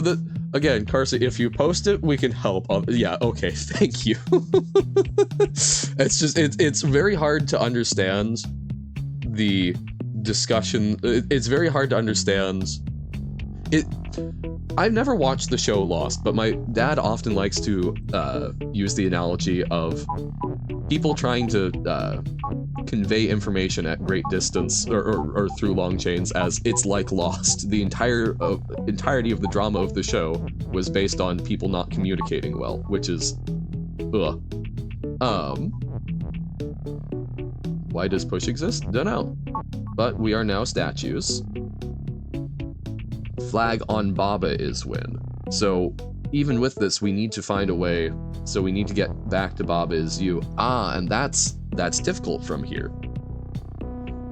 again, Carsey, if you post it, we can help. Yeah, okay, thank you. It's just, it's very hard to understand the discussion. It's very hard to understand it. I've never watched the show Lost, but my dad often likes to use the analogy of people trying to convey information at great distance or through long chains as it's like Lost. The entirety of the drama of the show was based on people not communicating well, which is ugh. Why does push exist? Dunno. But we are now statues. Flag on Baba is win. So even with this, we need to find a way. So we need to get back to Baba is you. And that's difficult from here.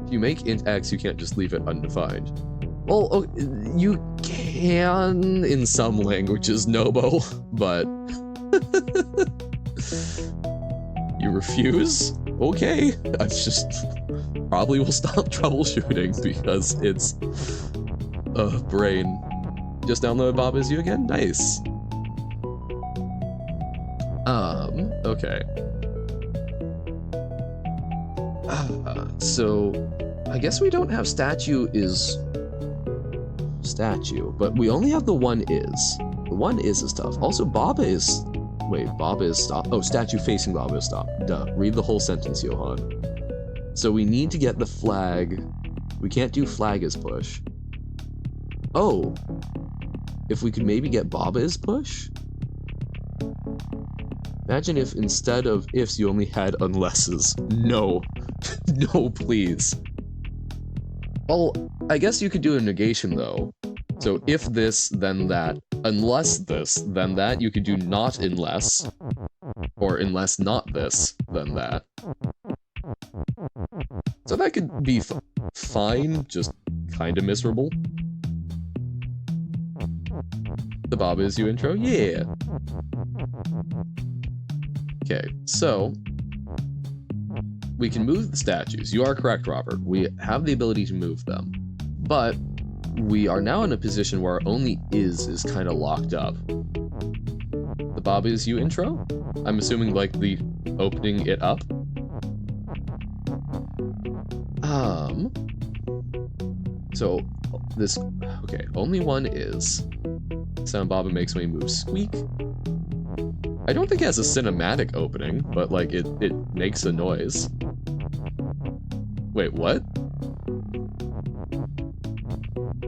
If you make int x, you can't just leave it undefined. Well, you can in some languages, Nobo, but you refuse? Okay, I just probably will stop troubleshooting because it's brain. Just download Baba is you again? Nice. Okay. So, I guess we don't have statue is statue, but we only have the one is. The one is tough. Also, Baba is... Wait, Baba is stop. Oh, statue facing Baba is stop. Duh. Read the whole sentence, Johan. So we need to get the flag. We can't do flag as push. Oh. If we could maybe get Baba as push? Imagine if instead of ifs you only had unlesses. No. No, please. Well, I guess you could do a negation though. So if this, then that. Unless this, then that. You could do not unless. Or unless not this, then that. So that could be fine, just kinda miserable. The Baba is you intro? Yeah! Okay, so we can move the statues. You are correct, Robert. We have the ability to move them. But we are now in a position where only is kind of locked up. The Baba is you intro? I'm assuming like the opening it up. So this, okay, only one is. Sound Baba makes me move squeak. I don't think it has a cinematic opening, but like it makes a noise. Wait, what?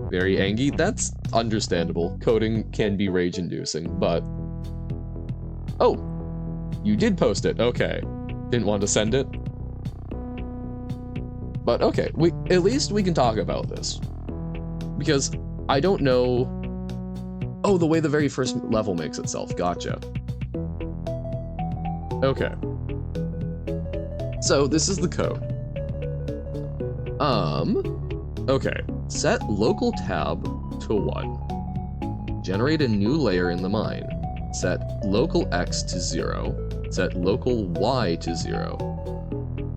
Very angry? That's understandable. Coding can be rage-inducing, but... Oh! You did post it, okay. Didn't want to send it? But okay, at least we can talk about this. Because I don't know... Oh, the way the very first level makes itself, gotcha. Okay. So, this is the code. Okay. Set local tab to 1. Generate a new layer in the mine. Set local x to 0. Set local y to 0.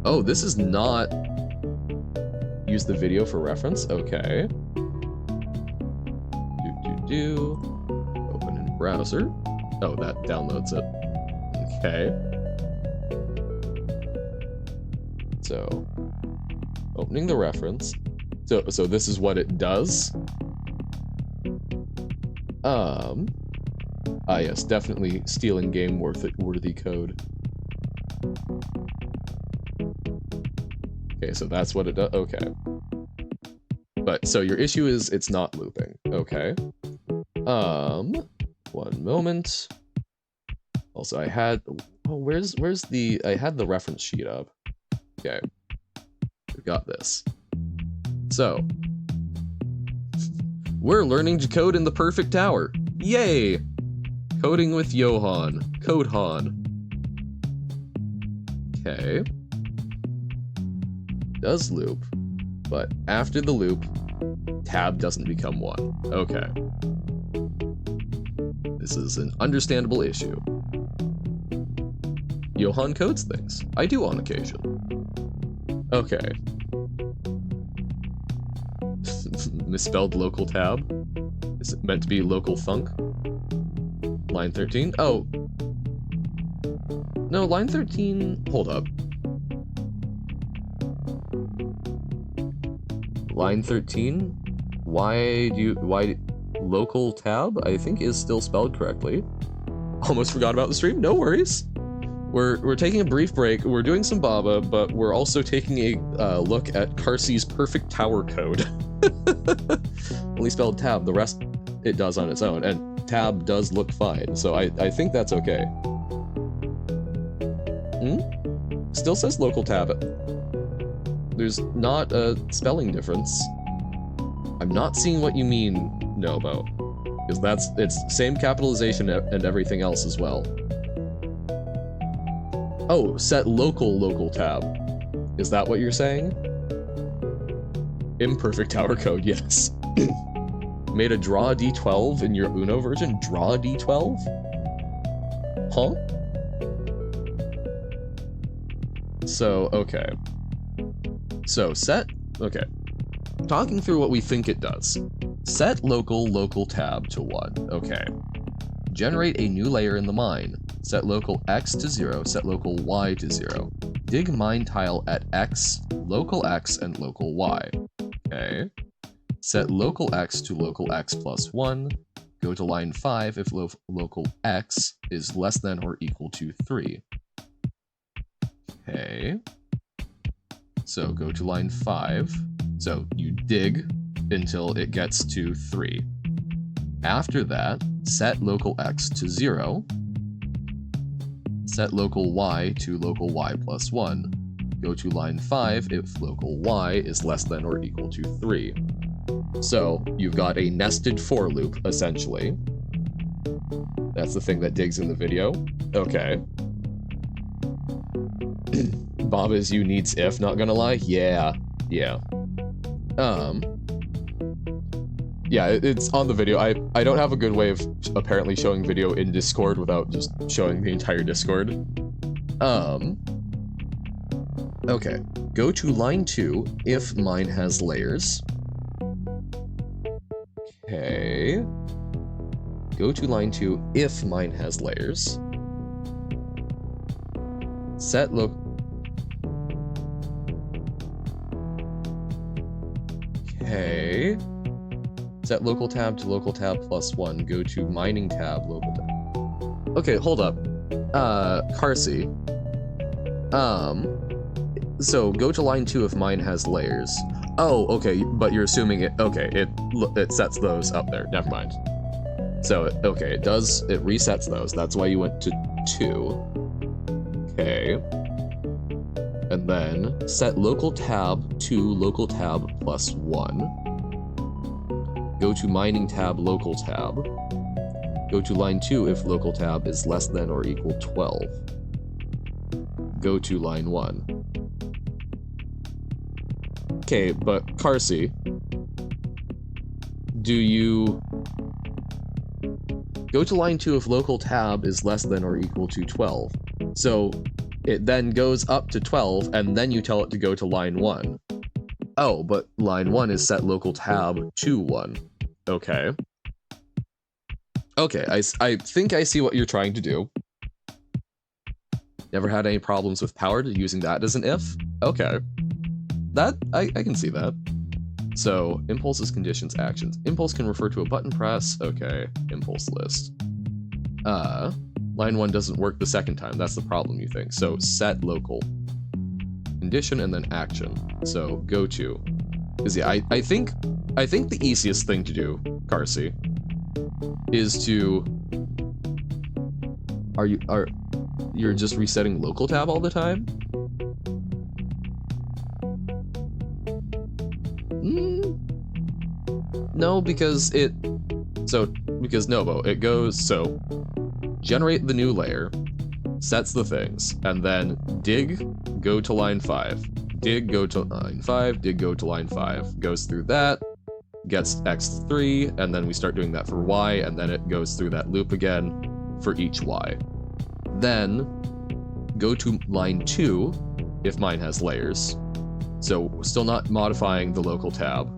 Oh, this is not... Use the video for reference? Okay. Open in browser. Oh, that downloads it. Okay. So, opening the reference. So this is what it does. Yes, definitely stealing game worthy code. Okay, so that's what it does. Okay. But so your issue is it's not looping. Okay. One moment. Also, I had... Oh, where's the... I had the reference sheet up. Okay. We've got this. So. We're learning to code in the perfect tower. Yay! Coding with Johan. Codehan. Okay. Does loop. But after the loop, tab doesn't become 1. Okay. This is an understandable issue. Johan codes things. I do on occasion. Okay. Misspelled local tab? Is it meant to be local thunk? Line 13? Oh. No, line 13... Hold up. Line 13? Why local tab, I think, is still spelled correctly. Almost forgot about the stream, no worries. We're taking a brief break, we're doing some Baba, but we're also taking a look at Carsey's perfect tower code. Only spelled tab, the rest it does on its own, and tab does look fine, so I think that's okay. Still says local tab. There's not a spelling difference. I'm not seeing what you mean, Nobo. Because it's same capitalization and everything else as well. Oh, set local tab. Is that what you're saying? Imperfect tower code, yes. Made a draw D12 in your Uno version? Draw D12? Huh? So, okay. So, set... Okay. Talking through what we think it does. Set local tab to 1. Okay. Generate a new layer in the mine. Set local x to 0, set local y to 0. Dig mine tile at x, local x, and local y. Okay. Set local x to local x plus 1. Go to line 5 if local x is less than or equal to 3. Okay. So go to line 5. So you dig until it gets to 3. After that, set local x to 0. Set local y to local y plus 1. Go to line 5 if local y is less than or equal to 3. So you've got a nested for loop, essentially. That's the thing that digs in the video. Okay. Bob is you needs if, not gonna lie? Yeah. Yeah. Yeah, it's on the video. I don't have a good way of apparently showing video in Discord without just showing the entire Discord. Okay. Go to line 2 if mine has layers. Okay. Go to line 2 if mine has layers. Set look. Okay. Set local tab to local tab plus 1. Go to mining tab, local tab. Okay, hold up. Carsey. So go to line 2 if mine has layers. Oh, okay, but you're assuming it, okay, it sets those up there, never mind. So, okay, it resets those, that's why you went to 2. Okay. And then, set local tab to local tab plus 1. Go to mining tab, local tab. Go to line 2 if local tab is less than or equal 12. Go to line 1. Okay, but Carsey, do you... Go to line 2 if local tab is less than or equal to 12. So it then goes up to 12, and then you tell it to go to line 1. Oh, but line 1 is set local tab to 1. Okay. Okay, I think I see what you're trying to do. Never had any problems with powered using that as an if? Okay. That, I can see that. So, impulses, conditions, actions. Impulse can refer to a button press. Okay, impulse list. Line 1 doesn't work the second time. That's the problem, you think. So, set local. Condition and then action. So, go to. Because yeah, I think the easiest thing to do, Carsey, is to you're just resetting local tab all the time? No, because Novo, it goes, so generate the new layer, sets the things, and then dig, go to line 5, dig, go to line 5, dig, go to line 5, goes through that, gets x3, and then we start doing that for y, and then it goes through that loop again for each y. Then go to line 2 if mine has layers. So we're still not modifying the local tab.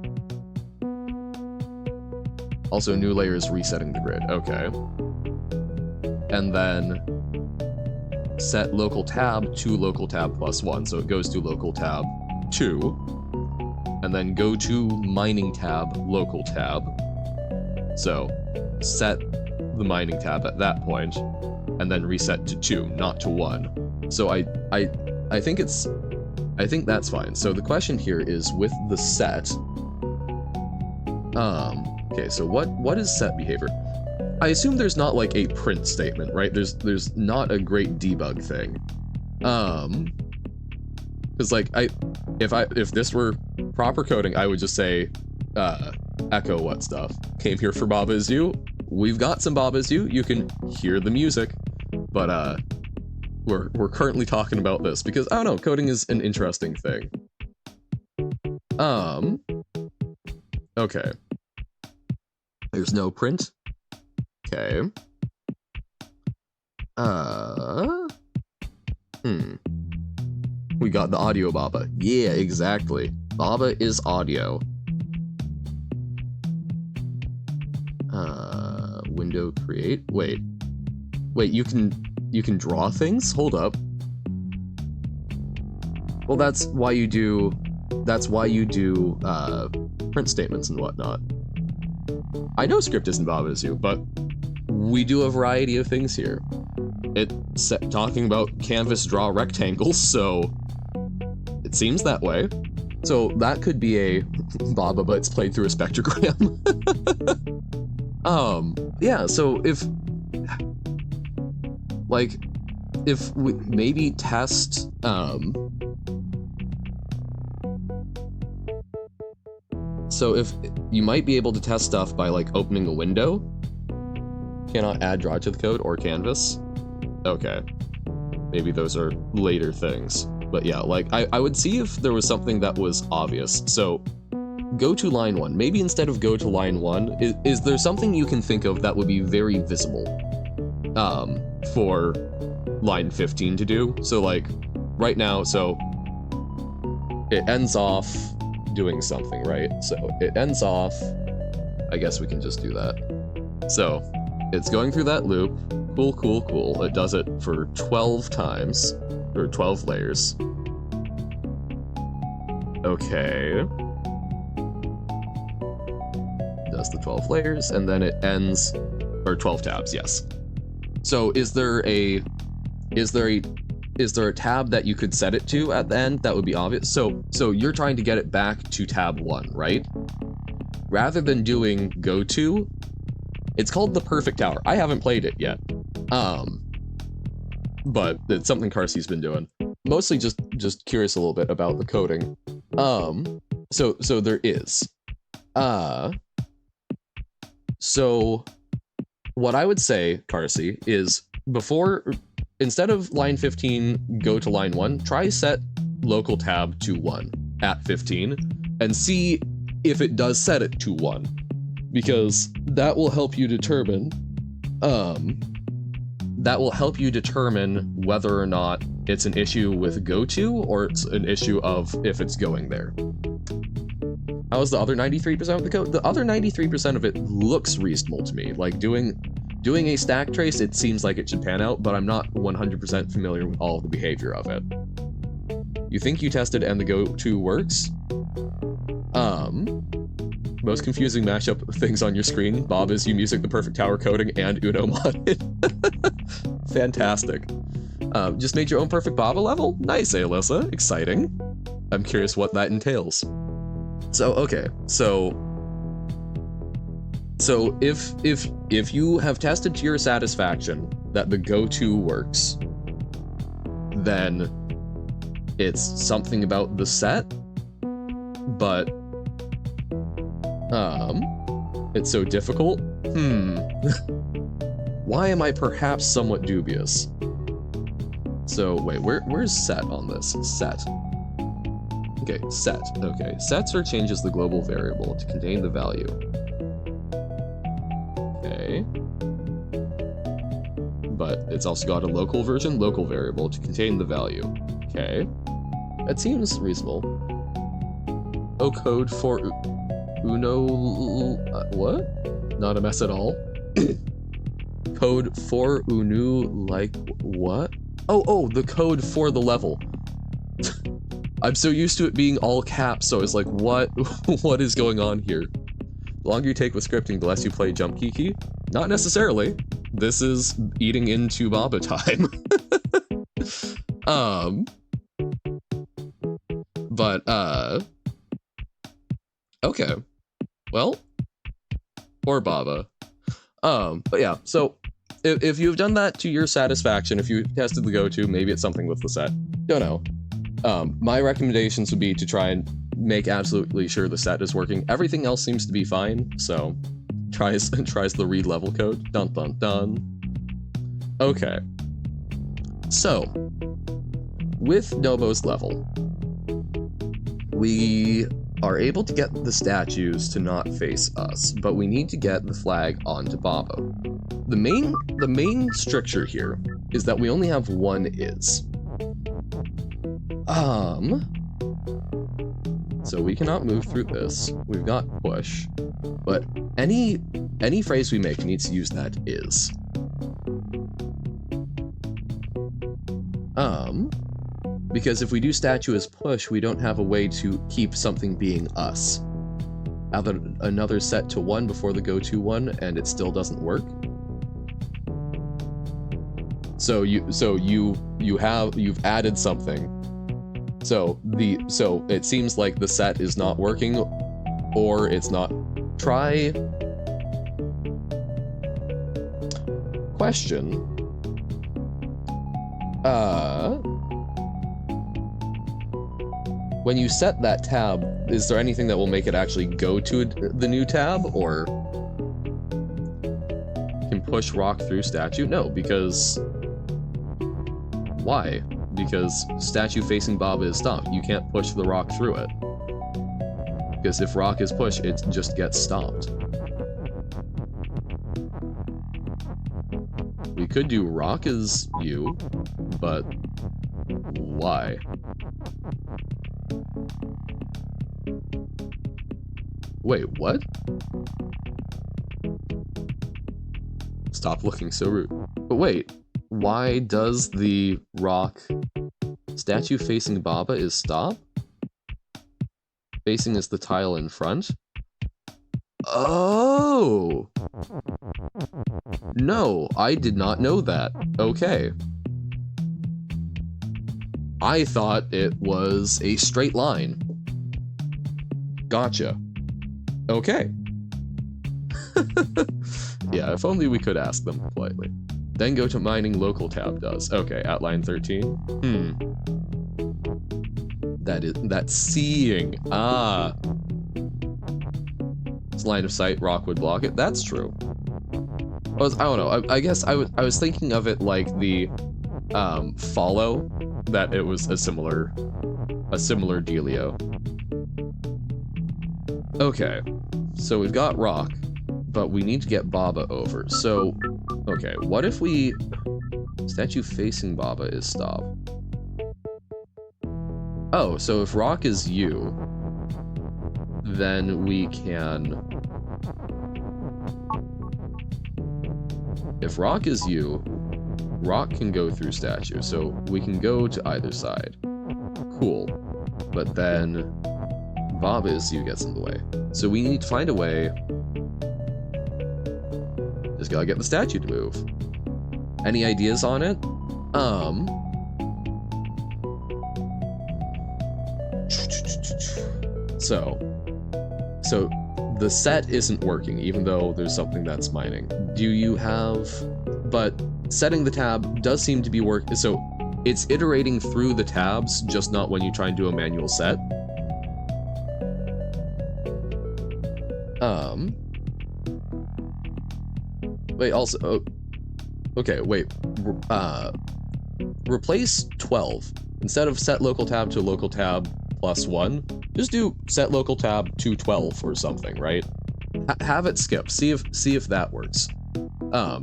Also, new layer is resetting the grid. Okay. And then set local tab to local tab +1. So it goes to local tab 2. And then go to mining tab, local tab. So set the mining tab at that point, and then reset to 2, not to 1. So I think that's fine. So the question here is with the set. Okay, so what is set behavior? I assume there's not like a print statement, right? There's not a great debug thing. Because like if this were proper coding, I would just say echo what stuff. Came here for Baba Is You. We've got some Baba Is You. You can hear the music, but we're currently talking about this because I don't know, coding is an interesting thing. Okay. There's no print. Okay. We got the audio Baba. Yeah, exactly. Baba is audio. Window create. Wait, you can draw things? Hold up. Well, that's why you do print statements and whatnot. I know script isn't Baba Is You, but we do a variety of things here. It's talking about canvas draw rectangles, so it seems that way. So that could be a Baba, but it's played through a spectrogram. Yeah, so if we maybe test, so if you might be able to test stuff by like opening a window. Cannot add draw to the code or canvas. Okay. Maybe those are later things. But yeah, like I would see if there was something that was obvious. So go to line 1. Maybe instead of go to line 1, is there something you can think of that would be very visible for line 15 to do? So like right now, so it ends off doing something, right? So it ends off, I guess we can just do that. So it's going through that loop. Cool. It does it for 12 times, or 12 layers. Okay. Does the 12 layers, and then it ends, or 12 tabs, yes. So is there a tab that you could set it to at the end that would be obvious? So you're trying to get it back to tab 1, right? Rather than doing go to, it's called the perfect tower. I haven't played it yet. But it's something Carsey's been doing. Mostly just curious a little bit about the coding. So there is. So what I would say, Carsey, is instead of line 15, go to line 1, try set local tab to 1 at 15 and see if it does set it to 1. Because that will help you determine whether or not it's an issue with go-to or it's an issue of if it's going there. How is the other 93% of the code? The other 93% of it looks reasonable to me. Like doing a stack trace, it seems like it should pan out, but I'm not 100% familiar with all of the behavior of it. You think you tested and the go-to works? Most confusing mashup of things on your screen. Baba Is You music, the perfect tower coding, and Uno modded. Fantastic. Just made your own perfect Baba level? Nice, Alyssa. Exciting. I'm curious what that entails. okay, so if you have tested to your satisfaction that the go-to works, then it's something about the set, but it's so difficult. Why am I perhaps somewhat dubious? So wait, where's set on this? Set. Okay, set. Okay, set or changes the global variable to contain the value. Okay. But it's also got a local version, local variable to contain the value. Okay. That seems reasonable. Oh, code for Uno... what? Not a mess at all. Code for Unu, like, what? Oh, the code for the level. I'm so used to it being all caps, so I was like, what? What is going on here? The longer you take with scripting, the less you play Jump Kiki? Not necessarily. This is eating into Baba time. Okay. Well, poor Baba. But yeah, so if you've done that to your satisfaction, if you tested the go-to, maybe it's something with the set. Don't know. My recommendations would be to try and make absolutely sure the set is working. Everything else seems to be fine, so tries the read level code. Dun dun dun. Okay. So, with Nobo's level, we are able to get the statues to not face us, but we need to get the flag onto Baba. The main stricture here is that we only have one is. So we cannot move through this. We've got push, but any phrase we make needs to use that is. Because if we do statue as push, we don't have a way to keep something being us. Add another set to 1 before the go-to one, and it still doesn't work. So you've added something. So it seems like the set is not working, or it's not. Try question. When you set that tab, is there anything that will make it actually go to the new tab, or can push rock through statue? No, because why? Because statue facing Baba is stopped. You can't push the rock through it. Because if rock is pushed, it just gets stopped. We could do rock as you, but why? Wait, what? Stop looking so rude. But wait, why does the rock statue facing Baba is stop? Facing is the tile in front? Oh! No, I did not know that. Okay. I thought it was a straight line. Gotcha. Okay. Yeah, if only we could ask them politely. Then go to mining local tab does. Okay, at line 13. That's seeing. Ah. It's line of sight, rock would block it. That's true. I don't know. I guess I was thinking of it like the follow, that it was a similar dealio. Okay, so we've got rock, but we need to get Baba over. So, okay, what if we statue facing Baba is stop? Oh, so if rock is you, then we can. If rock is you, rock can go through statue, so we can go to either side. Cool. But then Baba is you gets in the way. So we need to find a way. Just gotta get the statue to move. Any ideas on it? So So the set isn't working, even though there's something that's mining. Do you have... But setting the tab does seem to be working. So it's iterating through the tabs, just not when you try and do a manual set. Wait, also... Oh, okay, wait. Replace 12. Instead of set local tab to local tab +1, just do set local tab to 12 or something, right? Have it skip. See if that works.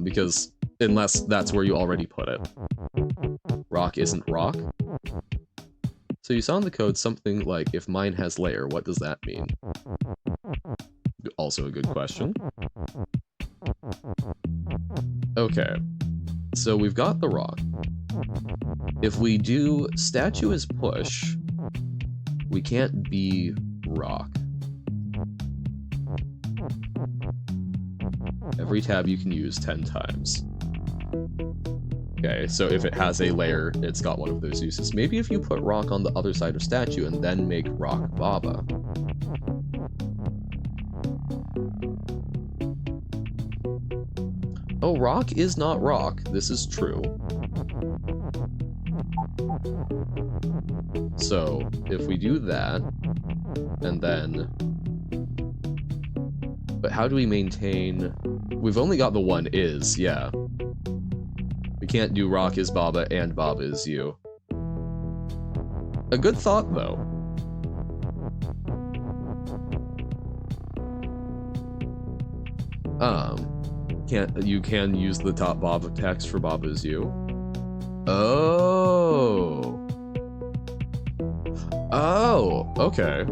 Because unless that's where you already put it. Rock isn't rock. So you saw in the code something like, if mine has layer, what does that mean? Also a good question. Okay. So we've got the rock. If we do statue as push, we can't be rock. Every tab you can use 10 times. Okay, so if it has a layer, it's got one of those uses. Maybe if you put rock on the other side of statue and then make rock Baba. Oh, rock is not rock. This is true. So, if we do that, and then... But how do we maintain... We've only got the one is, yeah. We can't do rock is Baba and Baba is you. A good thought, though. You can use the top Baba text for Baba is you. Oh. Oh, okay.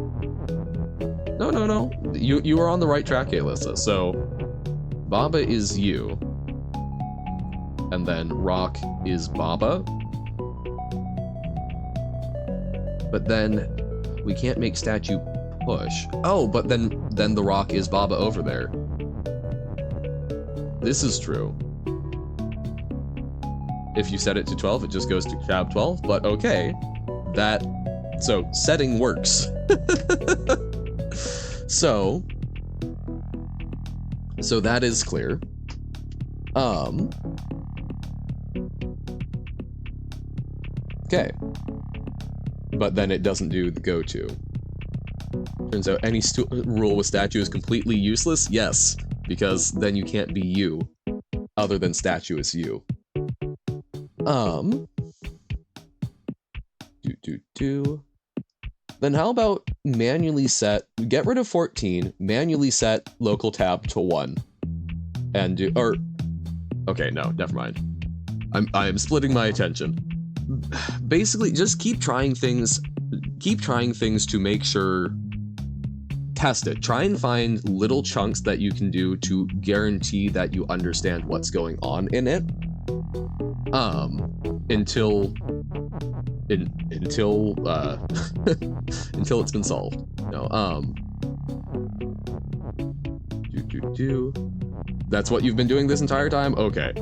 No. You are on the right track, Alyssa. So, Baba is you. And then rock is Baba. But then we can't make statue push. Oh, but then the rock is Baba over there. This is true. If you set it to 12, it just goes to tab 12, but okay. So setting works. So that is clear. Okay. But then it doesn't do the go-to. Turns out any rule with statue is completely useless? Yes, because then you can't be you, other than statue is you. Then how about manually set, get rid of 14, manually set local tab to 1. And do, or, okay, no, never mind. I'm splitting my attention. Basically, just keep trying things to make sure, test it. Try and find little chunks that you can do to guarantee that you understand what's going on in it. Until it's been solved. No, That's what you've been doing this entire time? Okay.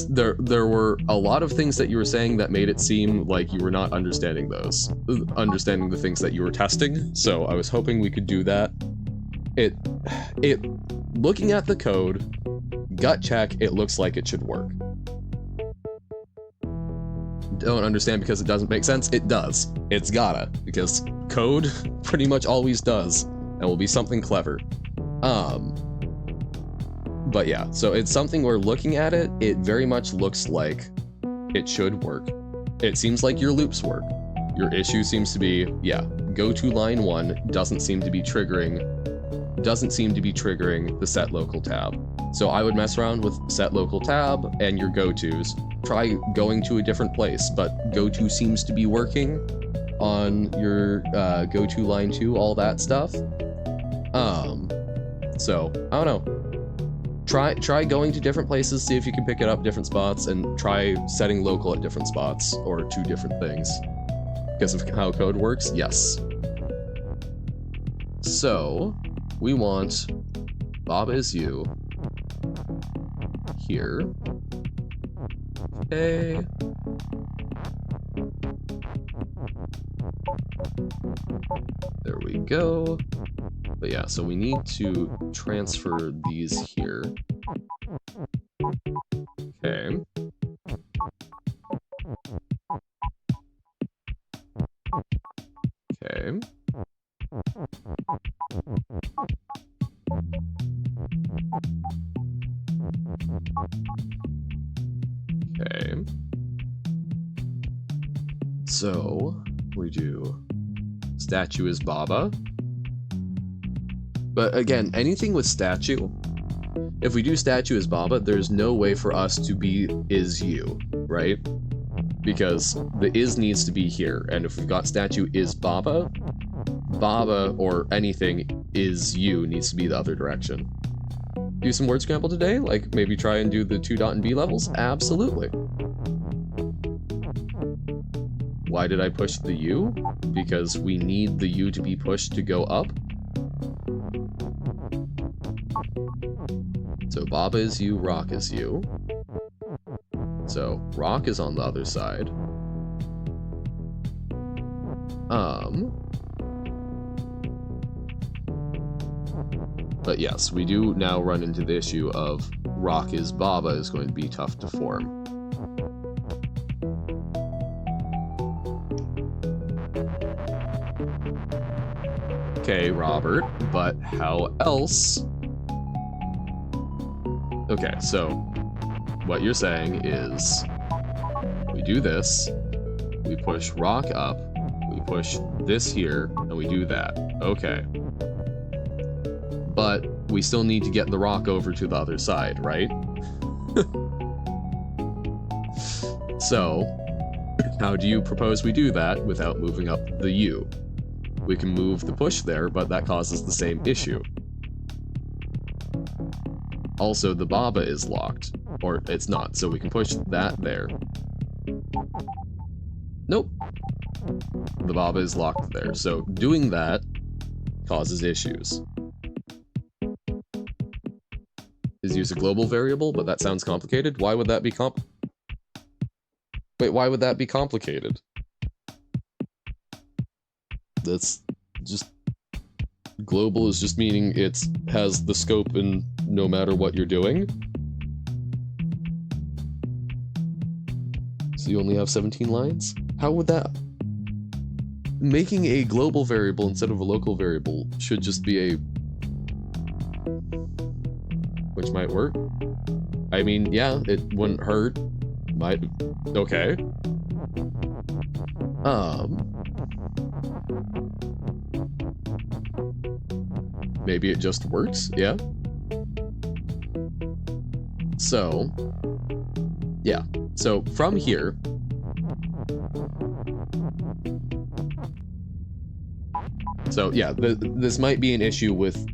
There were a lot of things that you were saying that made it seem like you were not understanding understanding the things that you were testing, so I was hoping we could do that. Looking at the code, gut check, it looks like it should work. Don't understand because it doesn't make sense? It does. It's gotta, because code pretty much always does, and will be something clever. But yeah, so it's something we're looking at it. It very much looks like it should work. It seems like your loops work. Your issue seems to be, yeah, go to line 1 doesn't seem to be triggering the set local tab. So I would mess around with set local tab and your go-tos. Try going to a different place, but go-to seems to be working on your go-to line 2, all that stuff. So I don't know. Try going to different places, see if you can pick it up different spots, and try setting local at different spots, or 2 different things. Because of how code works, yes. So, we want Baba is you here. Okay. There we go. But yeah, so we need to transfer these here. Okay. Okay. Okay. So we do statue is Baba. But again, anything with statue, if we do statue is Baba, there's no way for us to be is you, right? Because the is needs to be here, and if we've got statue is Baba, Baba or anything is you needs to be the other direction. Do some word scramble today? Like maybe try and do the 2 dot and B levels? Absolutely. Why did I push the U? Because we need the U to be pushed to go up. So Baba is you, Rock is you. So Rock is on the other side. But yes, we do now run into the issue of Rock is Baba is going to be tough to form. Okay, Robert, but how else? Okay, so what you're saying is we do this, we push Rock up, we push this here, and we do that. Okay. But we still need to get the Rock over to the other side, right? So, how do you propose we do that without moving up the U? We can move the push there, but that causes the same issue. Also, the Baba is locked. Or it's not, so we can push that there. Nope. The Baba is locked there, so doing that causes issues. Is use a global variable, but that sounds complicated. Why would that be Wait, why would that be complicated? That's just... Global is just meaning it has the scope and no matter what you're doing. So you only have 17 lines? How would that... Making a global variable instead of a local variable should just be a... Which might work. I mean, yeah, it wouldn't hurt. Might... Okay. Maybe it just works, yeah. So, yeah. So, from here... So, yeah, this might be an issue with...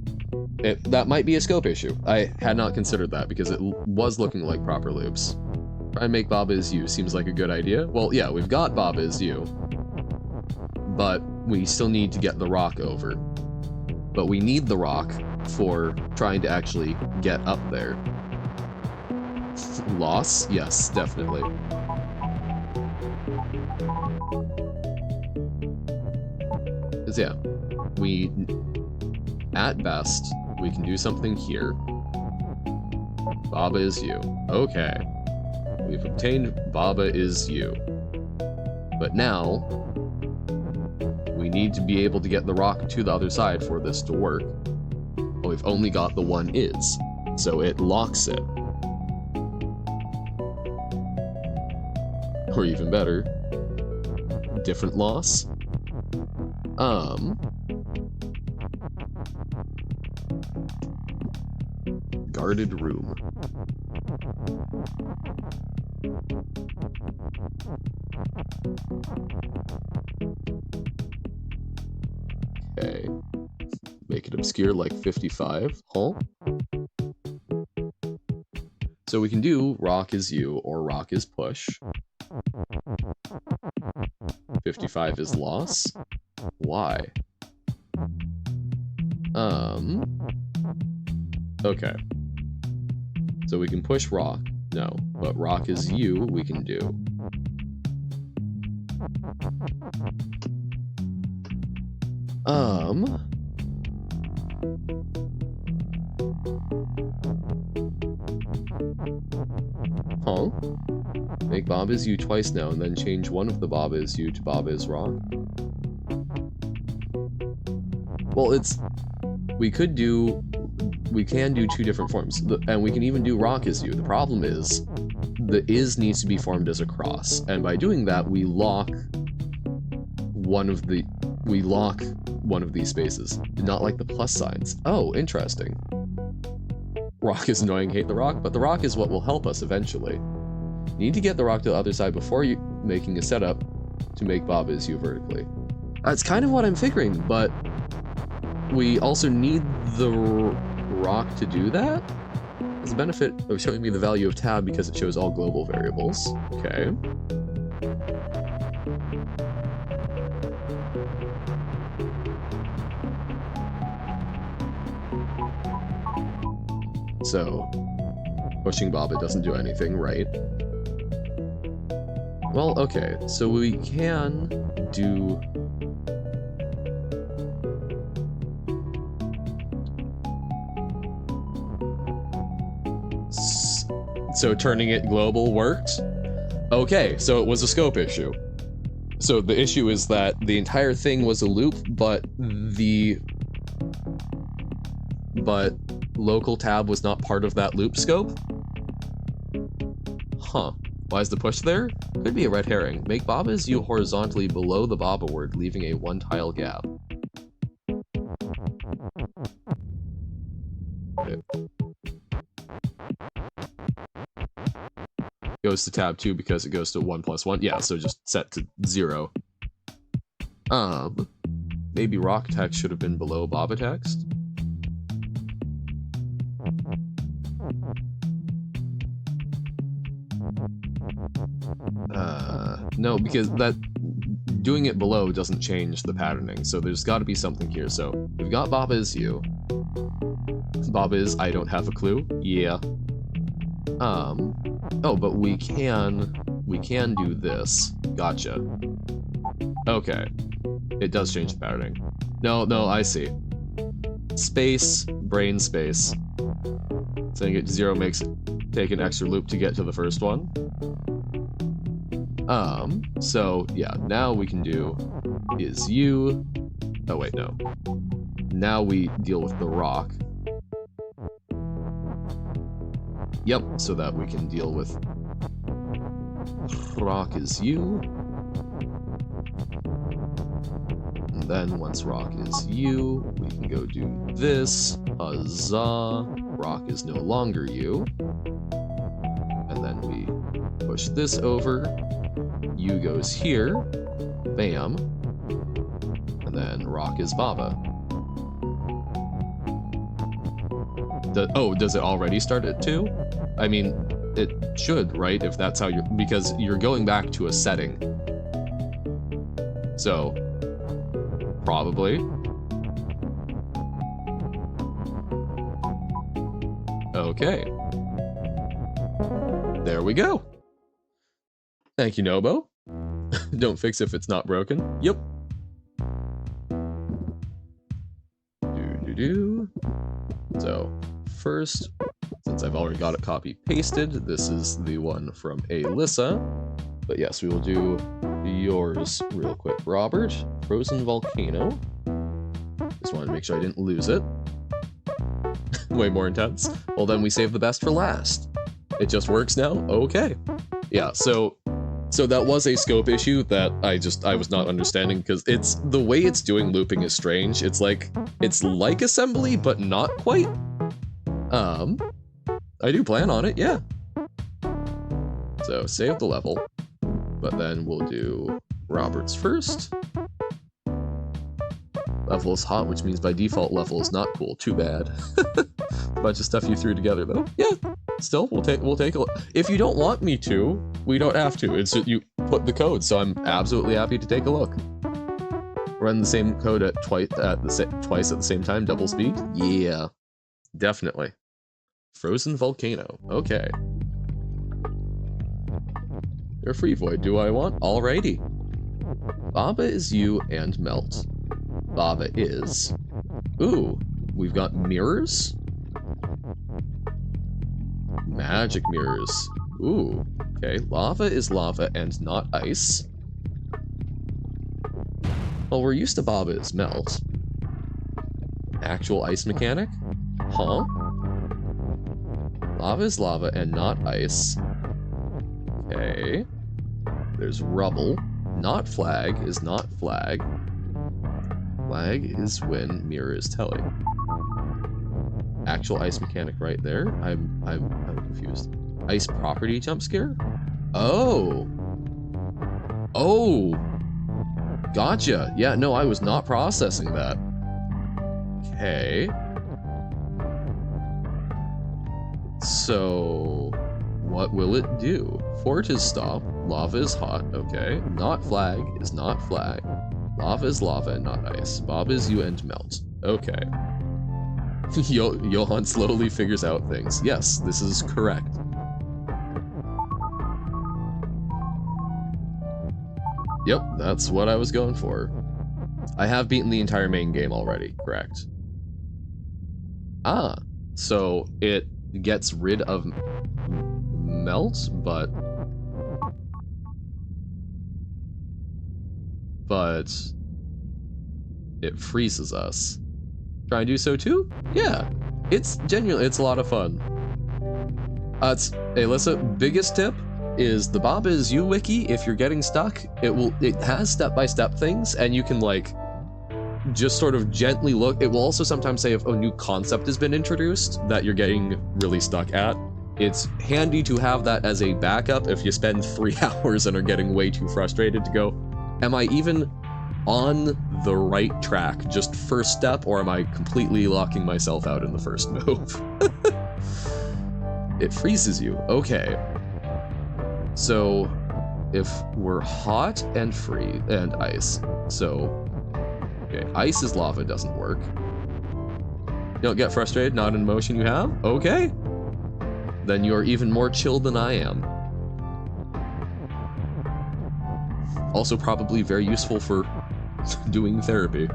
that might be a scope issue. I had not considered that because it was looking like proper loops. Try and make Baba is you seems like a good idea. Well, yeah, we've got Baba is you. But we still need to get the Rock over. But we need the Rock for trying to actually get up there. Loss? Yes, definitely. Because, yeah, we... At best, we can do something here. Baba is you. Okay. We've obtained Baba is you. But now, we need to be able to get the Rock to the other side for this to work. But we've only got the one is, so it locks it. Or even better, different loss. Guarded room. Okay. Make it obscure like 55. Huh? So we can do Rock is you or Rock is push. 55 is loss. Why? Okay. So we can push Rock. No. But Rock is you, we can do. Huh? Make Bob is you twice now, and then change one of the Bob is you to Bob is rock. Well, we can do 2 different forms, and we can even do rock is you. The problem is, the is needs to be formed as a cross, and by doing that, we lock one of these spaces. Not like the plus signs. Oh, interesting. Rock is annoying, hate the rock, but the rock is what will help us eventually. You need to get the rock to the other side before you making a setup to make Bob is you vertically. That's kind of what I'm figuring, but we also need the rock to do that? There's a benefit of showing me the value of tab because it shows all global variables. Okay. So, pushing Bob, it doesn't do anything, right? Well, okay, so we can do... So turning it global worked? Okay, so it was a scope issue. So the issue is that the entire thing was a loop, but local tab was not part of that loop scope? Huh. Why is the push there? Could be a red herring. Make Bob is you horizontally below the Baba word, leaving a 1-tile gap. Okay. Goes to tab 2 because it goes to 1 plus 1. Yeah, so just set to 0. Maybe rock text should have been below Baba text. No, because doing it below doesn't change the patterning, so there's got to be something here. So we've got Bob is you. Bob is I don't have a clue. Yeah. Oh, but we can do this. Gotcha. Okay. It does change the patterning. No, I see. Space, brain space. Saying it to 0 makes it take an extra loop to get to the first one. So yeah, now we can do is you. Oh wait, no. Now we deal with the rock. Yep, so that we can deal with rock is you. And then once rock is you, we can go do this. Huzzah! Rock is no longer you. And then we push this over. U goes here. Bam. And then rock is Baba. Does it already start at 2? I mean, it should, right? If that's how you're... Because you're going back to a setting. So, probably. Okay. There we go. Thank you, Nobo. Don't fix if it's not broken. Yep. So, first, since I've already got it copy-pasted, this is the one from Alyssa. But yes, we will do yours real quick. Robert, Frozen Volcano. Just wanted to make sure I didn't lose it. Way more intense. Well, then we save the best for last. It just works now? Okay. Yeah, so that was a scope issue that I was not understanding, because the way it's doing looping is strange. It's like assembly, but not quite. I do plan on it, yeah. So save the level, but then we'll do Robert's first. Level is hot, which means by default level is not cool. Too bad. Bunch of stuff you threw together though. Yeah. Still, we'll take a look. If you don't want me to, we don't have to. It's just you put the code, so I'm absolutely happy to take a look. Run the same code at twice at the same time, double speed. Yeah, definitely. Frozen Volcano. Okay. You're free void. Do I want? Alrighty. Baba is you and melt. Baba is. Ooh, we've got mirrors. Magic mirrors. Ooh, okay. Lava is lava and not ice. Well, we're used to Baba is melt. Actual ice mechanic? Huh? Lava is lava and not ice. Okay. There's rubble. Not flag is not flag. Flag is when mirror is telling. Actual ice mechanic right there. I'm confused. Ice property jump scare? Oh. Oh. Gotcha. Yeah, no, I was not processing that. Okay. So, what will it do? Fort is stop. Lava is hot. Okay. Not flag is not flag. Lava is lava and not ice. Bob is you and melt. Okay. Johan slowly figures out things. Yes, this is correct. Yep, that's what I was going for. I have beaten the entire main game already, correct. Ah, so it gets rid of melt, but it freezes us. Try and do so too? Yeah, it's genuinely, it's a lot of fun. Hey, listen, biggest tip is the Bob is You wiki. If you're getting stuck, it has step-by-step things, and you can like just sort of gently look. It will also sometimes say if a new concept has been introduced that you're getting really stuck at. It's handy to have that as a backup if you spend 3 hours and are getting way too frustrated to go, am I even on the right track, just first step, or am I completely locking myself out in the first move? It freezes you. Okay. So, if we're hot and free, and ice, so, okay, ice is lava, doesn't work. You don't get frustrated, not an emotion you have? Okay. Then you're even more chill than I am. Also probably very useful for doing therapy.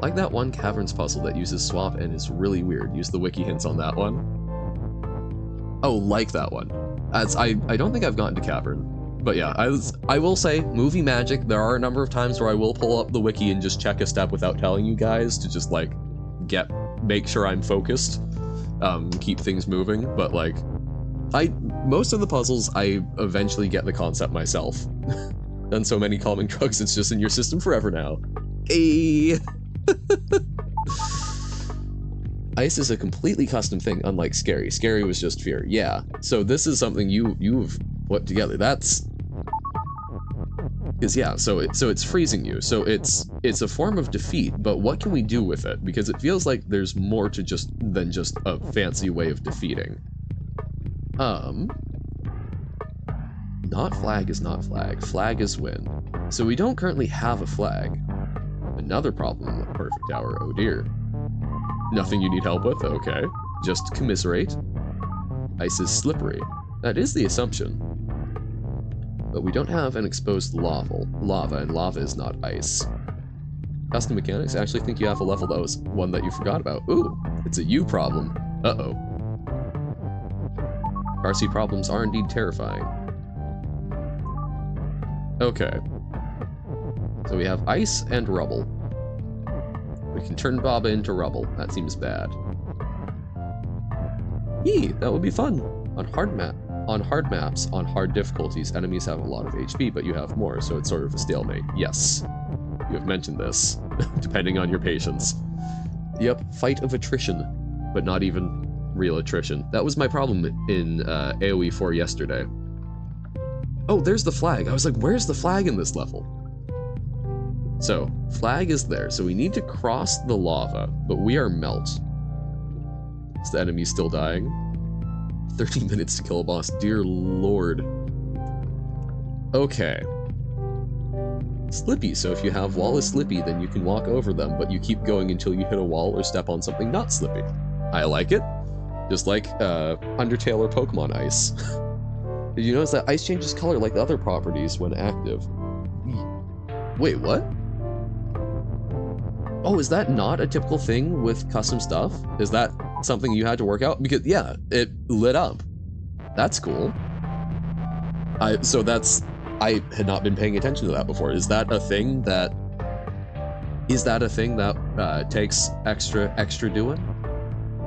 Like that one caverns puzzle that uses swap and is really weird. Use the wiki hints on that one. Oh, like that one. I don't think I've gotten to cavern. But yeah, I will say, movie magic, there are a number of times where I will pull up the wiki and just check a step without telling you guys to just like make sure I'm focused. Keep things moving, but like most of the puzzles I eventually get the concept myself. Done so many calming drugs, it's just in your system forever now. Hey. Ice is a completely custom thing, unlike Scary. Scary was just fear. Yeah. So this is something you've put together. That's yeah, so it's freezing you. So it's a form of defeat, but what can we do with it? Because it feels like there's more to than just a fancy way of defeating. Not flag is not flag. Flag is win. So we don't currently have a flag. Another problem with Perfect Tower, oh dear. Nothing you need help with? Okay. Just commiserate. Ice is slippery. That is the assumption. But we don't have an exposed lava, and lava is not ice. Custom mechanics, I actually think you have a level that was one that you forgot about. Ooh, it's a you problem. Uh-oh. RC problems are indeed terrifying. Okay. So we have ice and rubble. We can turn Baba into rubble. That seems bad. Yee, that would be fun. On hard maps, on hard difficulties, enemies have a lot of HP, but you have more, so it's sort of a stalemate. Yes. You have mentioned this, depending on your patience. Yep, fight of attrition, but not even real attrition. That was my problem in AoE 4 yesterday. Oh, there's the flag. I was like, where's the flag in this level? So, flag is there, so we need to cross the lava, but we are melt. Is the enemy still dying? 30 minutes to kill a boss, dear lord. Okay. Slippy, so if you have wall is slippy, then you can walk over them, but you keep going until you hit a wall or step on something not slippy. I like it. Just like Undertale or Pokemon Ice. Did you notice that ice changes color like the other properties when active? Wait, what? Oh, is that not a typical thing with custom stuff? Is that something you had to work out? Because, yeah, it lit up. That's cool. I had not been paying attention to that before. Is that a thing that takes extra doing?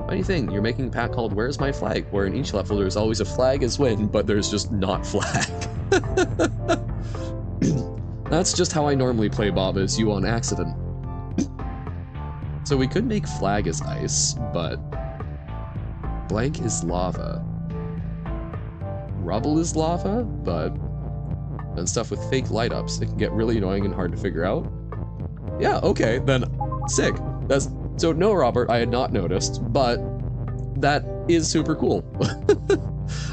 Funny thing, you're making a pack called Where's My Flag? Where in each level there's always a flag as win, but there's just not flag. That's just how I normally play Bob as you on accident. So we could make flag as ice, but blank is lava. Rubble is lava, but and stuff with fake light ups, it can get really annoying and hard to figure out. Yeah, okay, then sick. So no, Robert, I had not noticed, but that is super cool.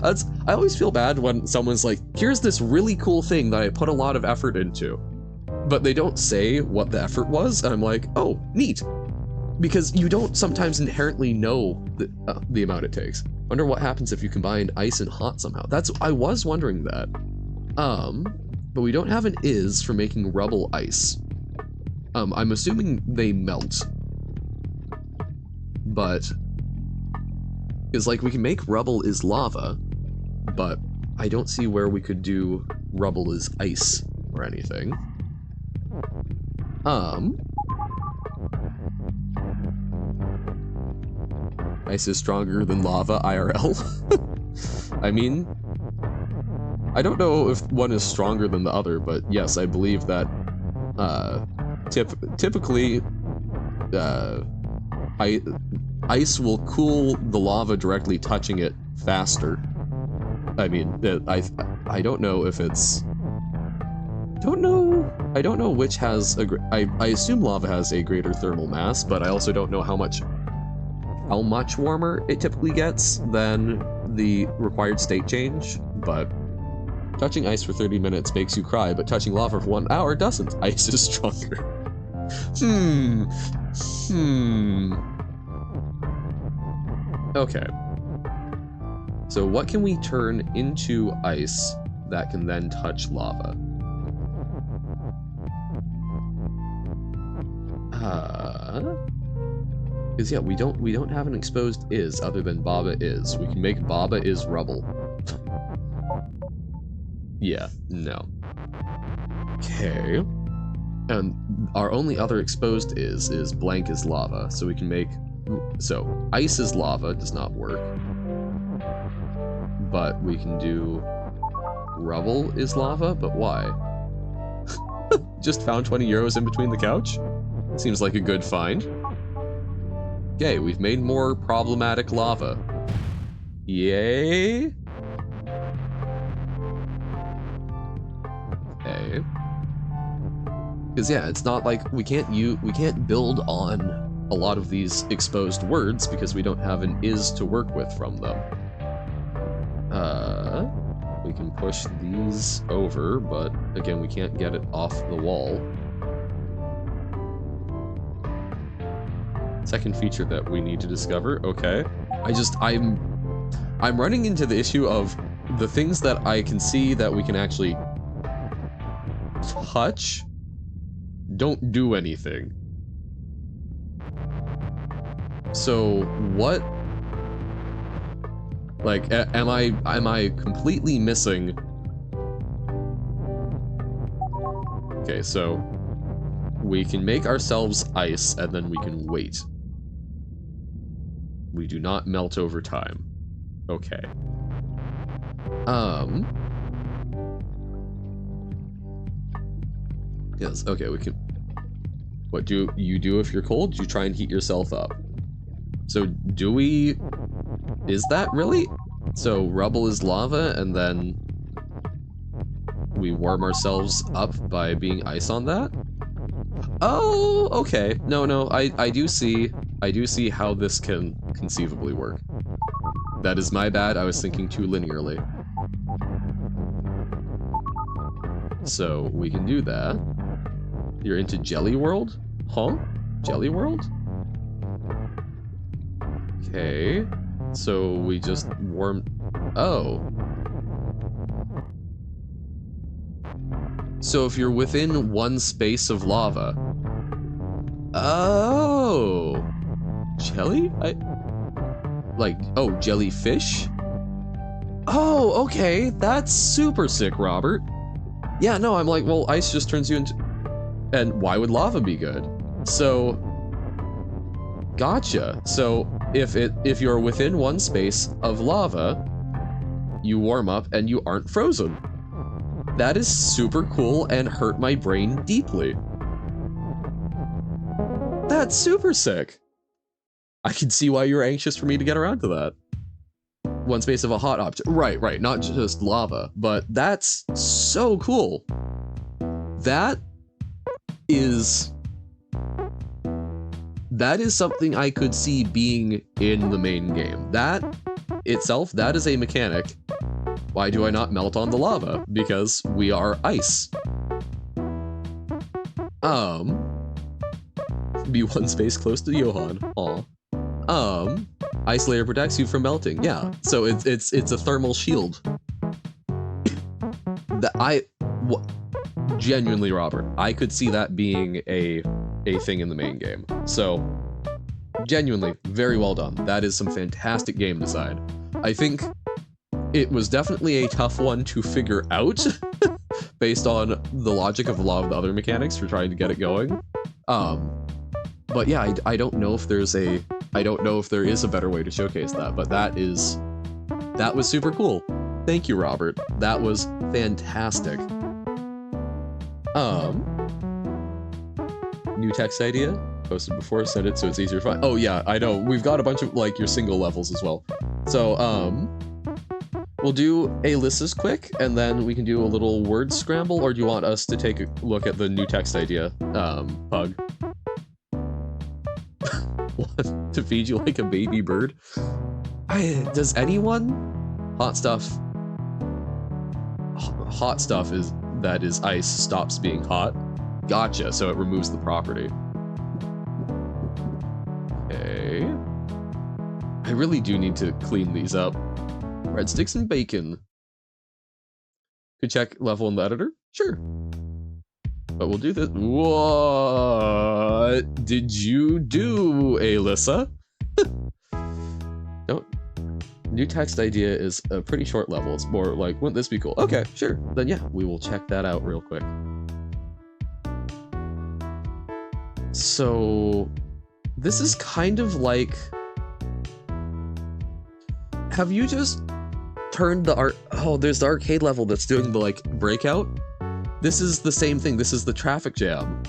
I always feel bad when someone's like, here's this really cool thing that I put a lot of effort into, but they don't say what the effort was, and I'm like, oh, neat. Because you don't sometimes inherently know the amount it takes. Wonder what happens if you combine ice and hot somehow. I was wondering that. But we don't have an is for making rubble ice. I'm assuming they melt. But, because like we can make rubble is lava, but I don't see where we could do rubble is ice or anything. Ice is stronger than lava IRL. I mean, I don't know if one is stronger than the other, but yes, I believe that typically ice will cool the lava directly touching it faster. I mean, I don't know if it's... I don't know which has I assume lava has a greater thermal mass, but I also don't know how much warmer it typically gets than the required state change, but touching ice for 30 minutes makes you cry, but touching lava for 1 hour doesn't. Ice is stronger. Okay. So what can we turn into ice that can then touch lava? Because yeah, we don't have an exposed is other than Baba is. We can make Baba is rubble. Yeah, no. Okay. And our only other exposed is blank is lava, so we can make... So, ice is lava does not work. But we can do... Rubble is lava, but why? Just found 20 euros in between the couch? Seems like a good find. Okay, we've made more problematic lava. Yay! Okay. Because yeah, it's not like we can't build on a lot of these exposed words because we don't have an is to work with from them. We can push these over, but again, we can't get it off the wall. Second feature that we need to discover, okay. I'm running into the issue of the things that I can see that we can actually touch don't do anything. So what, like, am I completely missing? Okay, so we can make ourselves ice and then we can wait. We do not melt over time. Okay. Yes, okay, we can... What do you do if you're cold? You try and heat yourself up. So do we... Is that really? So rubble is lava and then we warm ourselves up by being ice on that? Oh, okay. No, I do see how this can conceivably work. That is my bad, I was thinking too linearly. So, we can do that. You're into Jelly World? Huh? Jelly World? Okay. So, we just warm... Oh. So if you're within one space of lava, Oh, jelly? Oh, jellyfish? Oh, okay, that's super sick, Robert. Yeah, no, I'm like, well, ice just turns you into... And why would lava be good? So, gotcha. So, if you're within one space of lava, you warm up and you aren't frozen. That is super cool and hurt my brain deeply. That's super sick. I can see why you're anxious for me to get around to that. One space of a hot object. Right, not just lava, but that's so cool. That is something I could see being in the main game. That itself, that is a mechanic. Why do I not melt on the lava? Because we are ice. Be one space close to Johan. Aw. Ice layer protects you from melting. Yeah. So it's a thermal shield. Genuinely, Robert, I could see that being a thing in the main game. So, genuinely, very well done. That is some fantastic game design. I think it was definitely a tough one to figure out based on the logic of a lot of the other mechanics for trying to get it going. But yeah, I don't know if there is a better way to showcase that, but that was super cool. Thank you, Robert. That was fantastic. New text idea, posted before, said it so it's easier to find. Oh yeah, I know. We've got a bunch of like your single levels as well. So we'll do Alyssa's quick, and then we can do a little word scramble, or do you want us to take a look at the new text idea, Pug? What? To feed you like a baby bird? Does anyone? Hot stuff is that is ice stops being hot. Gotcha, so it removes the property. Okay. I really do need to clean these up. Breadsticks and bacon. Could check level in the editor? Sure. But we'll do this. What did you do, Alyssa? No. New text idea is a pretty short level. It's more like, wouldn't this be cool? Okay, sure. Then yeah, we will check that out real quick. So, this is kind of like... Have you just turned the Oh, there's the arcade level that's doing the, like, breakout? This is the same thing. This is the traffic jam.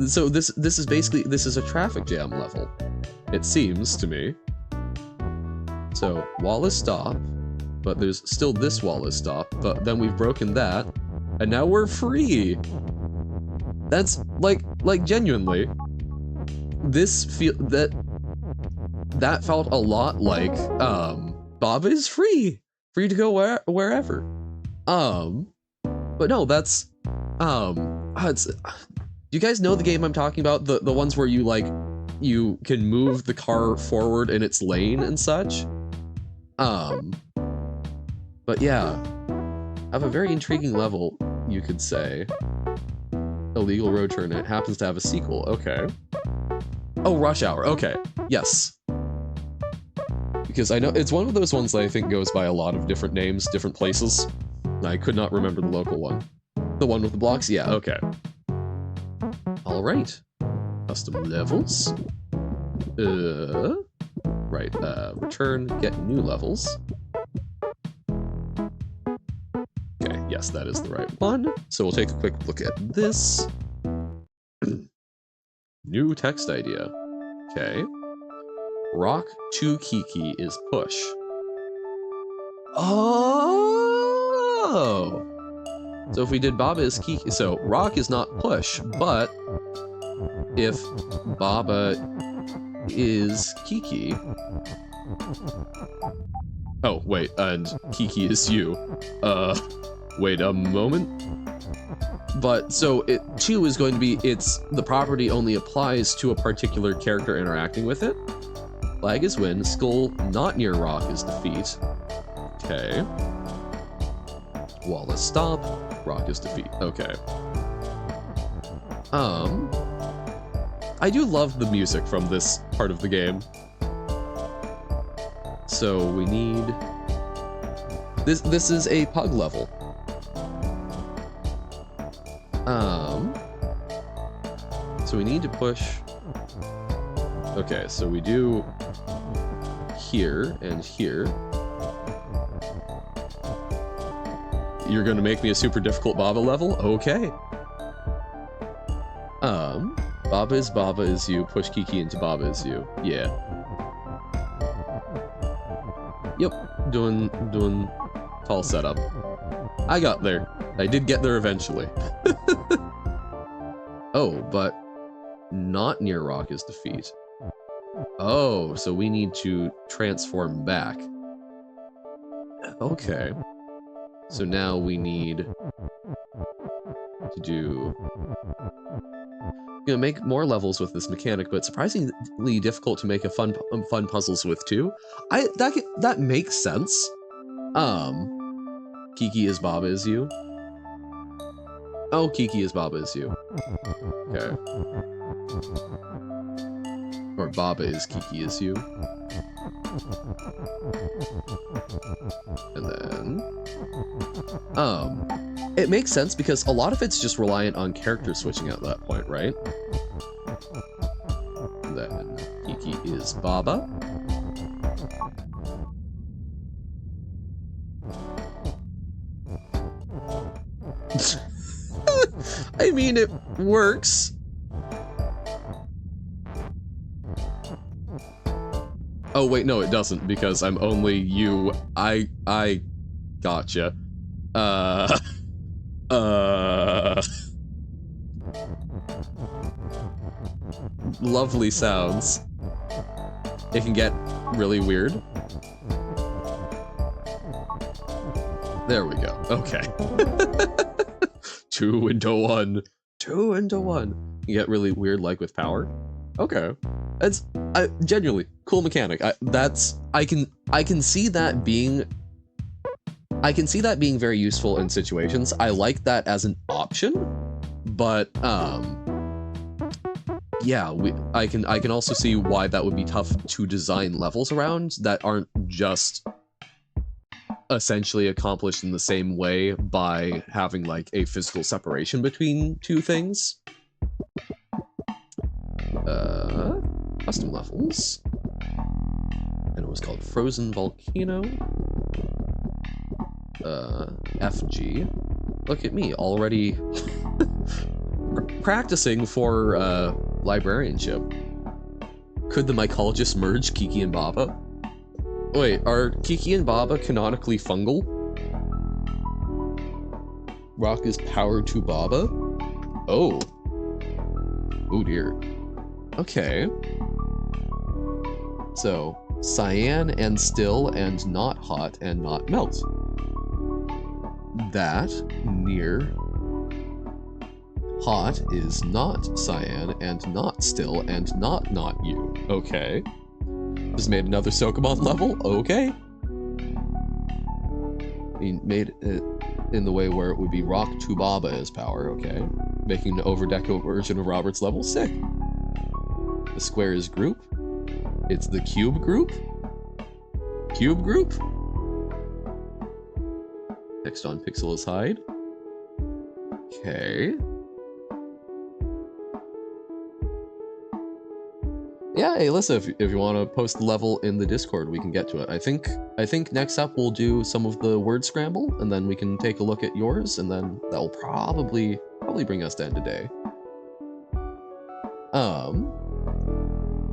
So this is basically, this is a traffic jam level. It seems to me. So, wall is stop, but there's still this wall is stop, but then we've broken that, and now we're free! That's, like genuinely, that felt a lot like, Baba is free! Free to go wherever. But no, that's, do you guys know the game I'm talking about? The ones where you, like, you can move the car forward in its lane and such? But yeah, I have a very intriguing level, you could say. Illegal road turn, and it happens to have a sequel, okay. Oh, Rush Hour, okay, yes. Because I know, it's one of those ones that I think goes by a lot of different names, different places. I could not remember the local one. The one with the blocks? Yeah, okay. Alright. Custom levels. Right, return, get new levels. Okay, yes, that is the right one. So we'll take a quick look at this. New text idea. Okay. Rock to Kiki is push. Oh! So if we did Baba is Kiki, so rock is not push, but if Baba is Kiki. Oh, wait, and Kiki is you. Wait a moment. But, so, 2 is going to be, the property only applies to a particular character interacting with it. Flag is win, skull not near rock is defeat. Okay. Wall is stop, rock is defeat. Okay. Um, I do love the music from this part of the game. So we need... This is a pug level. So we need to push... Okay, so we do here and here. You're gonna make me a super difficult Baba level? Okay. Baba is you, push Kiki into Baba is you. Yeah. Yep, doing tall setup. I got there. I did get there eventually. Oh, but not near rock is defeat. Oh, so we need to transform back. Okay. So now we need to do... You know, make more levels with this mechanic, but surprisingly difficult to make a fun puzzles with too. That makes sense. Kiki is Baba is you. Oh, Kiki is Baba is you. Okay. Or Baba is Kiki is you. And then... it makes sense because a lot of it's just reliant on character switching at that point, right? And then Kiki is Baba. I mean, it works. Oh wait, no it doesn't, because I'm only you. I gotcha. Lovely sounds. It can get really weird. There we go. Okay. 2 into 1. 2 into 1. You get really weird, like with power. Okay. It's genuinely cool mechanic. I can see that being very useful in situations. I like that as an option, but yeah, I can also see why that would be tough to design levels around that aren't just essentially accomplished in the same way by having like a physical separation between two things. Custom levels. And it was called Frozen Volcano. FG. Look at me, already practicing for librarianship. Could the mycologist merge Kiki and Baba? Wait, are Kiki and Baba canonically fungal? Rock is powered to Baba? Oh. Oh dear. Okay. So, cyan and still and not hot and not melt. That near hot is not cyan and not still and not you. Okay. Just made another Sokomon level? Okay. He made it in the way where it would be rock to Baba as power, okay. Making an over-deco version of Robert's level, sick. The square is group. It's the cube group? Cube group? Next on Pixel is hide. Okay. Yeah, hey, Alyssa, if you want to post the level in the Discord, we can get to it. I think next up we'll do some of the word scramble, and then we can take a look at yours, and then that'll probably bring us to end today.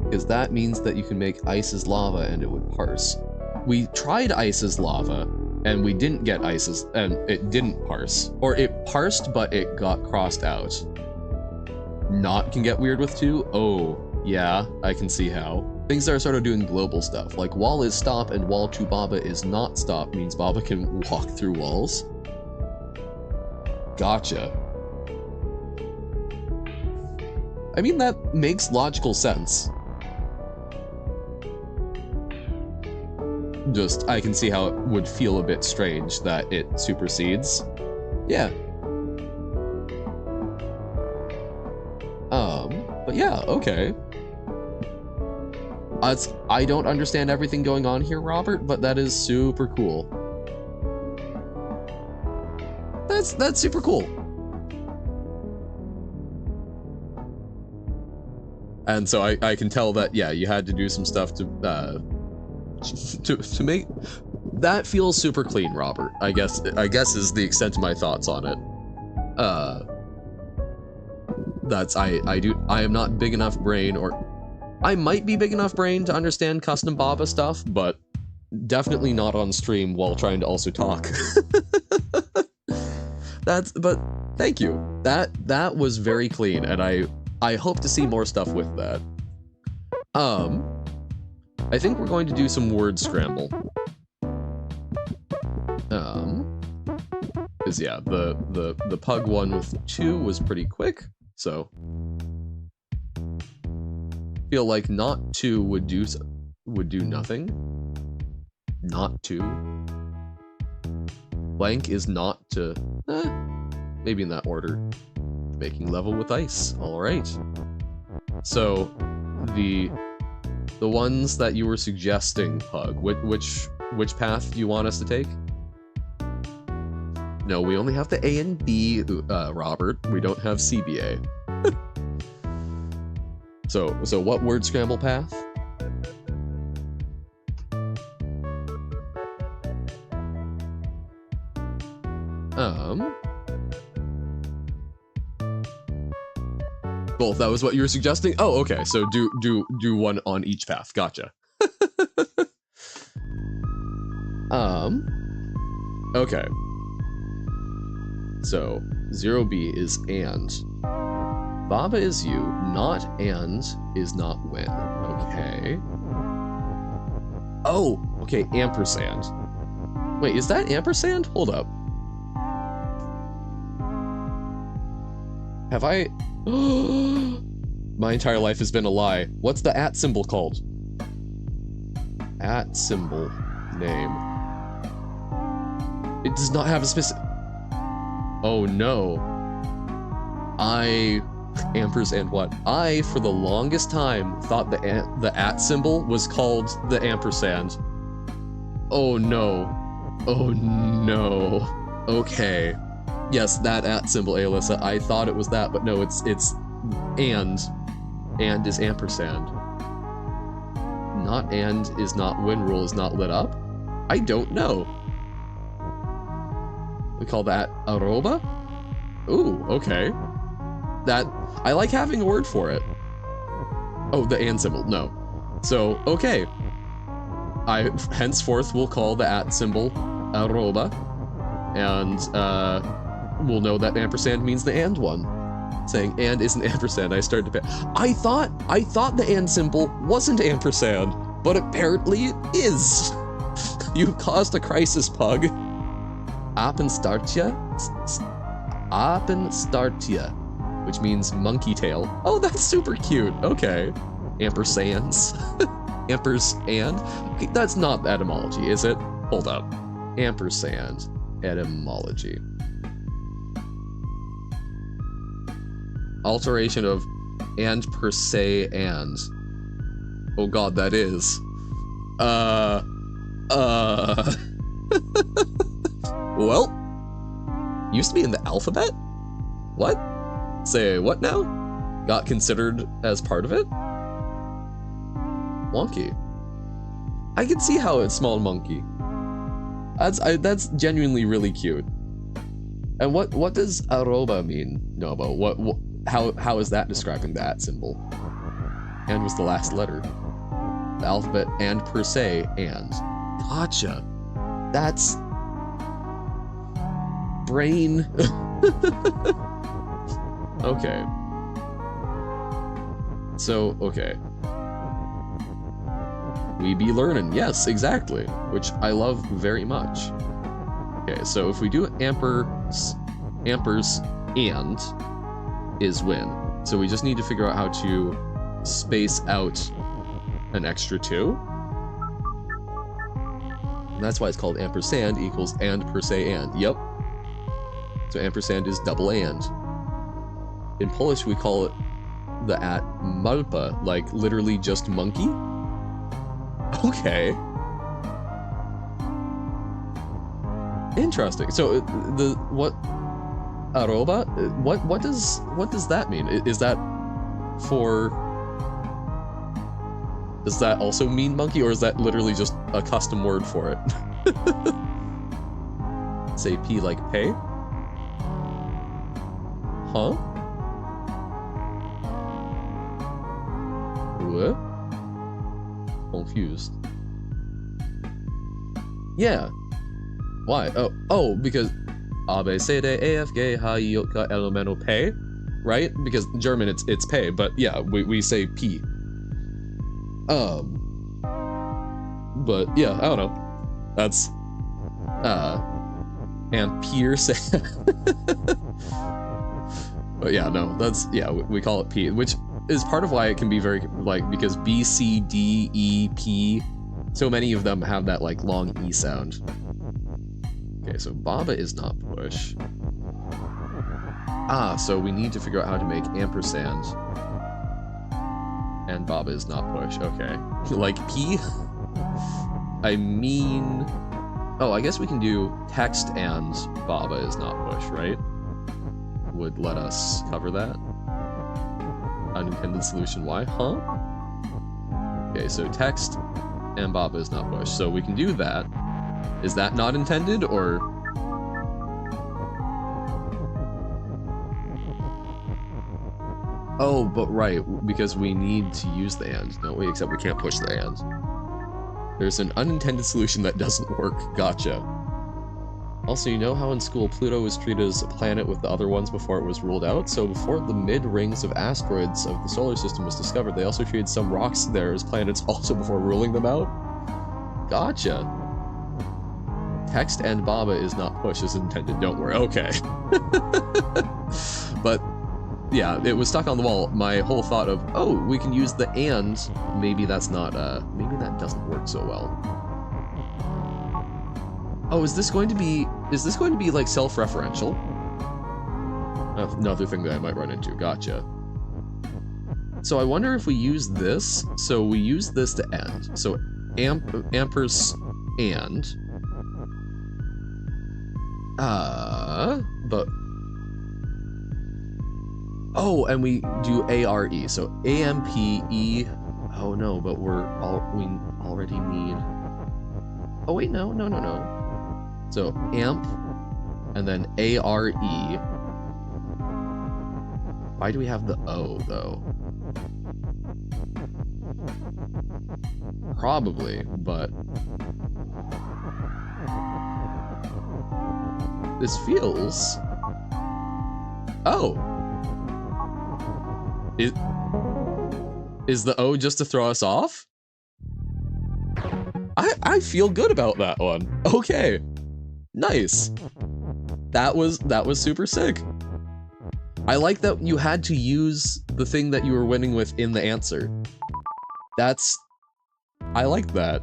Because that means that you can make ice as lava and it would parse. We tried ice as lava, and we didn't get ice as, and it didn't parse. Or it parsed, but it got crossed out. Not can get weird with 2? Oh. Yeah, I can see how. Things that are sort of doing global stuff, like wall is stop and wall to Baba is not stop means Baba can walk through walls. Gotcha. I mean, that makes logical sense. Just, I can see how it would feel a bit strange that it supersedes. Yeah. But yeah, okay. I don't understand everything going on here, Robert, but that is super cool. That's super cool. And so I can tell that, yeah, you had to do some stuff to make that feels super clean, Robert. I guess is the extent of my thoughts on it. I am not big enough brain, or I might be big enough brain to understand custom Baba stuff, but definitely not on stream while trying to also talk. But thank you. That was very clean, and I hope to see more stuff with that. I think we're going to do some word scramble. Cause yeah, the pug one with 2 was pretty quick, so feel like not 2 would do nothing. Not 2. Blank is not to, maybe in that order. Making level with ice. All right. So the ones that you were suggesting, Pug, which path do you want us to take? No, we only have the A and B, Robert. We don't have CBA. So what word scramble path? Both. That was what you were suggesting? Oh, okay. So do one on each path. Gotcha. Okay. So 0B is and. Baba is you, not and is not when. Okay. Oh, okay, ampersand. Wait, is that ampersand? Hold up. Have I... My entire life has been a lie. What's the @ symbol called? @ symbol name. It does not have a specific... Oh no. Ampersand what? I, for the longest time, thought the @ symbol was called the ampersand. Oh no. Oh no. Okay. Yes, that @ symbol, Alyssa. I thought it was that, but no, it's and. And is ampersand. Not and is not when rule is not lit up? I don't know. We call that arroba? Ooh, okay. That, I like having a word for it. Oh, the and symbol, no. So, okay. I henceforth will call the @ symbol arroba, and we'll know that ampersand means the and one. Saying and isn't ampersand, I started to pay. I thought the and symbol wasn't ampersand, but apparently it is. You caused a crisis, Pug. Apenstartia? Apenstartia, which means monkey tail. Oh, that's super cute. Okay. Ampersands. Ampersand? Okay, that's not etymology, is it? Hold up. Ampersand. Etymology. Alteration of and per se and. Oh god, that is. Well, used to be in the alphabet? What? Say what now? Got considered as part of it? Wonky. I can see how it's small monkey. That's genuinely really cute. And what does arroba mean, Nobo? How is that describing the @ symbol? And was the last letter. The alphabet and per se and. Gotcha. That's brain. Okay. So, okay. We be learning. Yes, exactly. Which I love very much. Okay, so if we do ampers and is when. So we just need to figure out how to space out an extra 2. And that's why it's called ampersand equals and per se and. Yep. So ampersand is double and. In Polish we call it the at Malpa, like literally just monkey? Okay. Interesting. So what arroba? What does that mean? Is that for? Does that also mean monkey, or is that literally just a custom word for it? Say P like pay? Huh? What? Confused. Yeah. Why? Oh, because A, B, C, D, E, F, G, H, I, J, K, L, M, N, O, P, right? Because in German it's pay, but yeah, we say P. But yeah, I don't know. That's Ampere say. But yeah, no, that's, yeah, we call it P, which is part of why it can be very, like, because B, C, D, E, P, so many of them have that, like, long E sound. Okay, so Baba is not push. Ah, so we need to figure out how to make ampersand. And Baba is not push, okay. Like P? I mean... Oh, I guess we can do text and Baba is not push, right? Would let us cover that. Unintended solution, why? Huh? Okay, so text and Baba is not push. So we can do that. Is that not intended, or? Oh, but right, because we need to use the and, don't we? Except we can't push the and. There's an unintended solution that doesn't work. Gotcha. Also, you know how in school Pluto was treated as a planet with the other ones before it was ruled out? So before the mid-rings of asteroids of the solar system was discovered, they also treated some rocks there as planets also before ruling them out? Gotcha. Text and Baba is not push as intended, don't worry. Okay. But, yeah, it was stuck on the wall. My whole thought of, oh, we can use the and, maybe that's not, maybe that doesn't work so well. Oh, is this going to be like self-referential? Another thing that I might run into, gotcha. So I wonder if we use this, so we use this to end. So ampers and, but, oh, and we do ARE, so AMPE, oh no, but we already need, oh wait, no. So amp, and then ARE. Why do we have the O, though? Probably, but... This feels... Oh! Is the O just to throw us off? I feel good about that one. Okay. Nice. That was super sick. I like that you had to use the thing that you were winning with in the answer. I like that.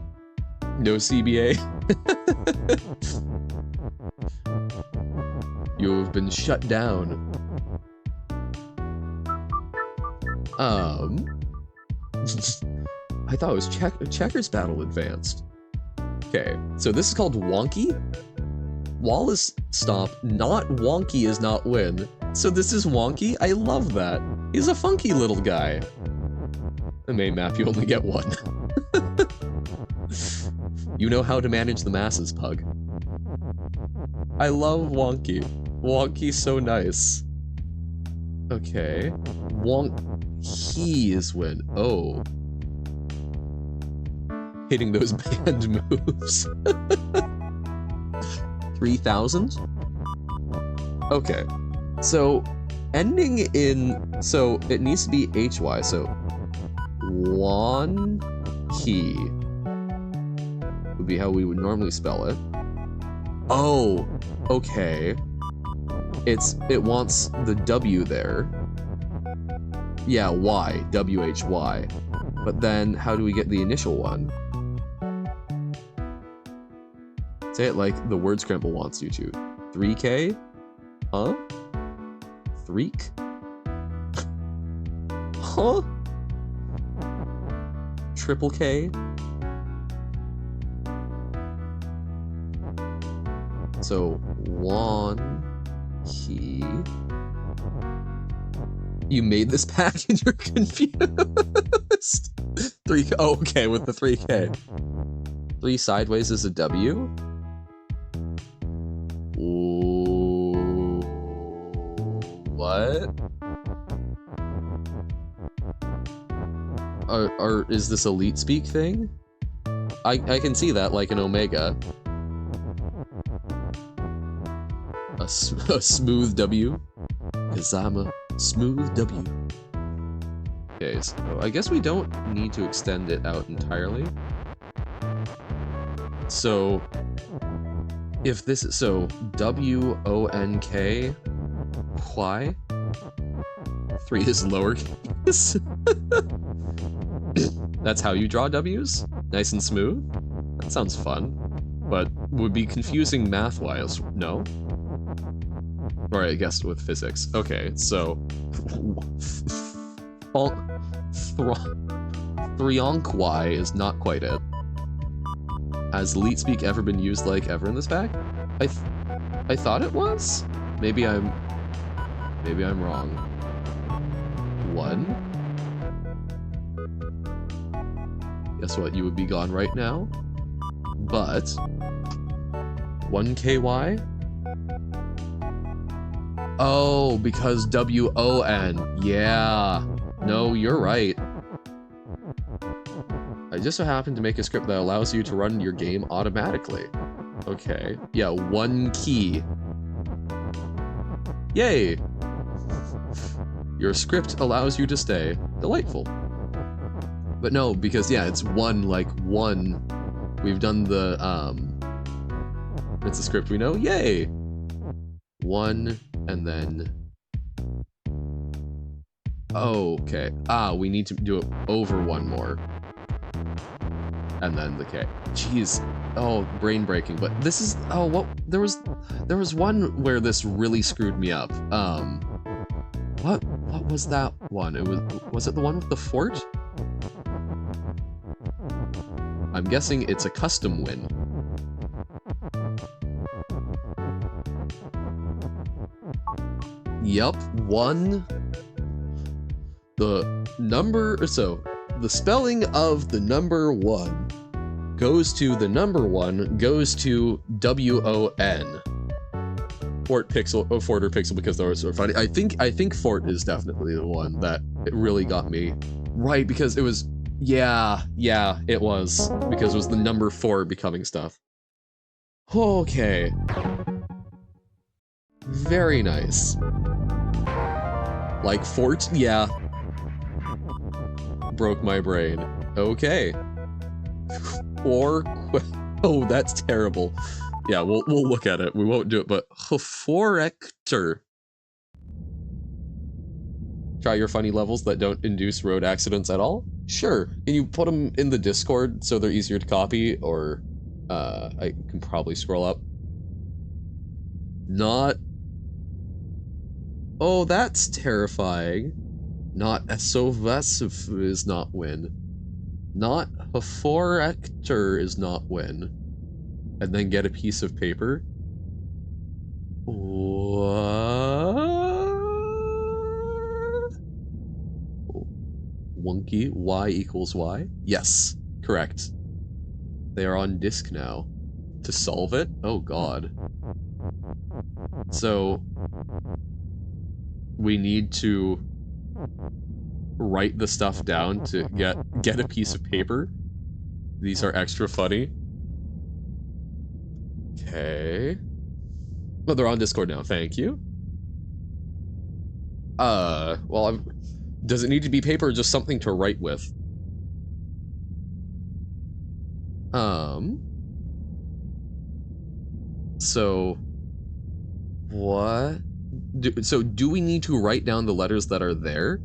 No CBA. You have been shut down. I thought it was Checkers Battle Advanced. Okay, so this is called Wonky. Wall is stop, not wonky is not win. So this is Wonky? I love that. He's a funky little guy. The main map, you only get one. You know how to manage the masses, Pug. I love Wonky. Wonky's so nice. Okay. He is win. Oh. Hitting those band moves. 3,000? Okay. So, ending in... So, it needs to be HY, so... Wonky would be how we would normally spell it. Oh, okay. It wants the W there. Yeah, Y. W-H-Y. But then, how do we get the initial one? Say it like the word scramble wants you to. 3K? Huh? Threek? Huh? Triple K? So, one key. You made this pack and you're confused. 3K. Oh, okay, with the 3K. 3 sideways is a W? Ooh. What? Is this elite speak thing? I can see that like an omega. A smooth W? Cause I'm a smooth W. Okay, so I guess we don't need to extend it out entirely. So, if this is, so, W-O-N-K, Y? 3 is lowercase? That's how you draw W's? Nice and smooth? That sounds fun. But would be confusing math-wise, no? Or I guess with physics. Okay, so... Thrionk is not quite it. Has elite speak ever been used like ever in this pack? I thought it was? Maybe I'm wrong. 1? Guess what? You would be gone right now. But 1KY? Oh, because WON. Yeah. No, you're right. I just so happened to make a script that allows you to run your game automatically. Okay. Yeah, 1 key. Yay! Your script allows you to stay. Delightful. But no, because yeah, it's 1 like 1. We've done the, it's a script we know. Yay! 1, and then... Oh, okay. Ah, we need to do it over 1 more. And then the K. Jeez. Oh, brain breaking. But this is, oh, what, there was one where this really screwed me up. What was that one? Was it the one with the fort? I'm guessing it's a custom win. Yup, 1. The number, so, the spelling of the number 1 goes to the number 1 goes to WON. Fort pixel, oh, fort or pixel, because those are so funny. I think fort is definitely the one that it really got me. Right, because it was, yeah, it was. Because it was the number 4 becoming stuff. Okay. Very nice. Like fort? Yeah. Broke my brain. Okay. Or, oh, that's terrible. Yeah, we'll look at it. We won't do it, but Hoforector. Try your funny levels that don't induce road accidents at all? Sure. Can you put them in the Discord so they're easier to copy, or I can probably scroll up. Not. Oh, that's terrifying. Not Esovesiv is not win. Not Hoforector is not win. And then get a piece of paper. What? Wonky, Y equals Y? Yes, correct. They are on disk now. To solve it? Oh god. So, we need to write the stuff down to get a piece of paper. These are extra funny. Okay. Oh, they're on Discord now. Thank you. Well, does it need to be paper or just something to write with? So, what? So do we need to write down the letters that are there?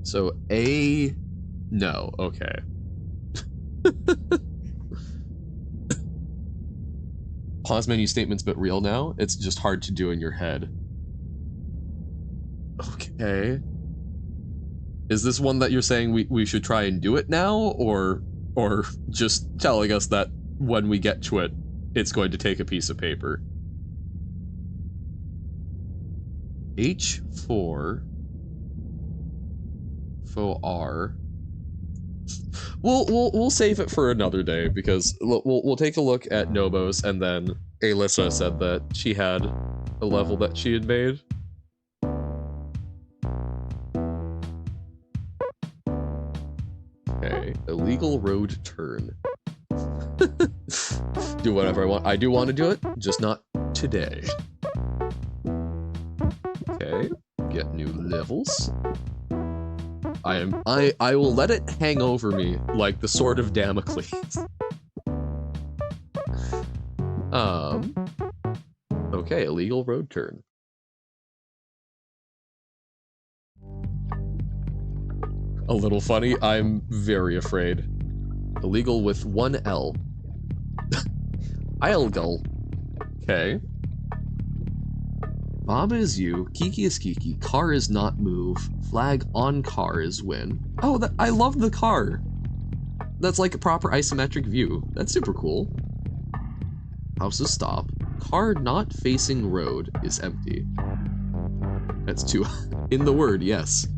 So A, no, okay. Pause menu statements but real now? It's just hard to do in your head. Okay. Is this one that you're saying we should try and do it now, or just telling us that when we get to it, it's going to take a piece of paper? H4 faux R. We'll save it for another day, because we'll take a look at Nobos, and then Alyssa said that she had a level that she had made. Okay, illegal road turn. Do whatever I want. I do want to do it, just not today. Okay, get new levels. I will let it hang over me like the sword of Damocles. Okay, illegal road turn. A little funny, I'm very afraid. Illegal with one L. Illegal. Okay. Bob is you, Kiki is Kiki, car is not move, flag on car is win. Oh, I love the car. That's like a proper isometric view. That's super cool. House is stop. Car not facing road is empty. That's two. In the word, yes.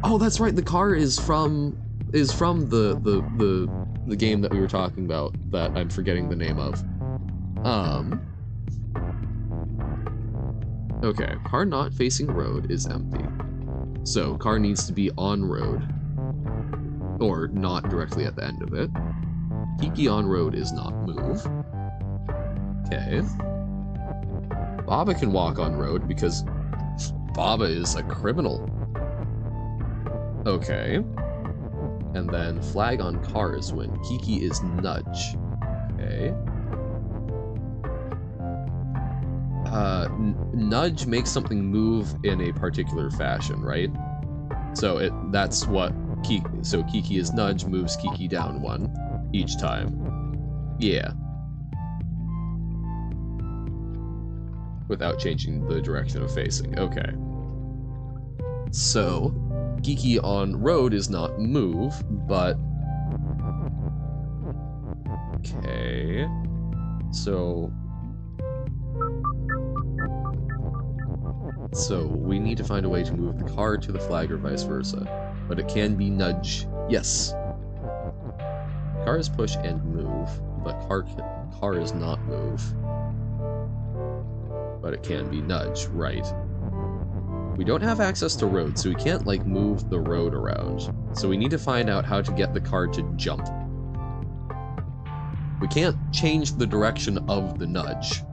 Oh, that's right. The car is from the game that we were talking about that I'm forgetting the name of. Okay, car not facing road is empty. So, car needs to be on road. Or not directly at the end of it. Kiki on road is not move. Okay. Baba can walk on road because Baba is a criminal. Okay. And then flag on car is win. Kiki is nudge. Okay. Nudge makes something move in a particular fashion, right? So that's what Kiki. So Kiki is nudge, moves Kiki down one each time. Yeah. Without changing the direction of facing. Okay. So Kiki on road is not move, but okay. So we need to find a way to move the car to the flag or vice versa. But it can be nudge. Yes. Car is push and move, but car is not move. But it can be nudge, right. We don't have access to road, so we can't, like, move the road around. So we need to find out how to get the car to jump. We can't change the direction of the nudge.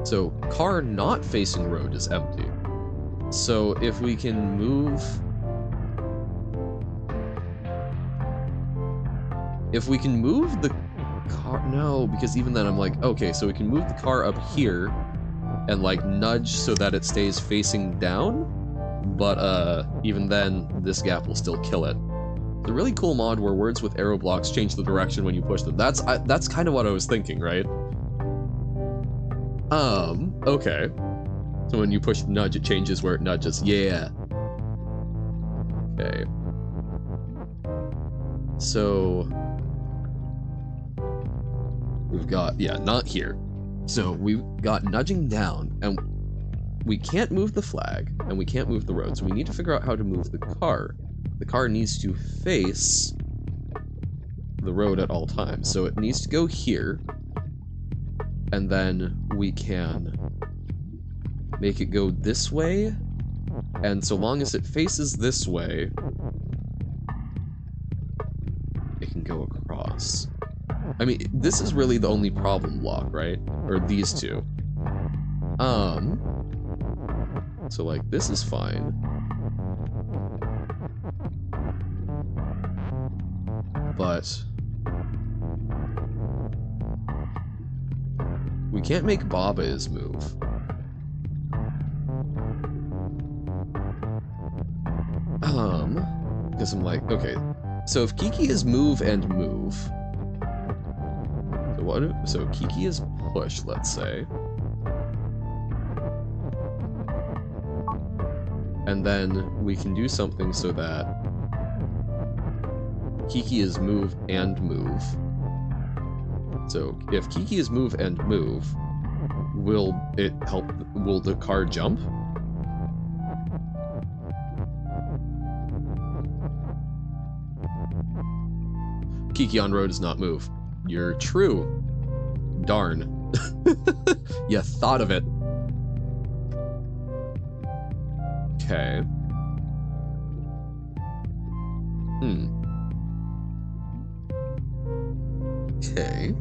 So, car not facing road is empty. So, if we can move... If we can move the car... No, because even then I'm like, okay, so we can move the car up here and, like, nudge so that it stays facing down. But, even then, this gap will still kill it. It's a really cool mod where words with arrow blocks change the direction when you push them. That's kind of what I was thinking, right? Okay. So when you push the nudge, it changes where it nudges. Yeah. Okay. So... we've got, yeah, not here. So we've got nudging down, and we can't move the flag, and we can't move the road, so we need to figure out how to move the car. The car needs to face the road at all times, so it needs to go here, and then we can make it go this way, and so long as it faces this way, it can go across. I mean, this is really the only problem block, right? Or these two. So, like, this is fine. But... we can't make Baba's move. Because I'm like, okay, so if Kiki is move and move, so what? So Kiki is push, let's say, and then we can do something so that Kiki is move and move. So if Kiki is move and move, will it help? Will the car jump? Kiki on road does not move. You're true. Darn. You thought of it. Okay. Okay.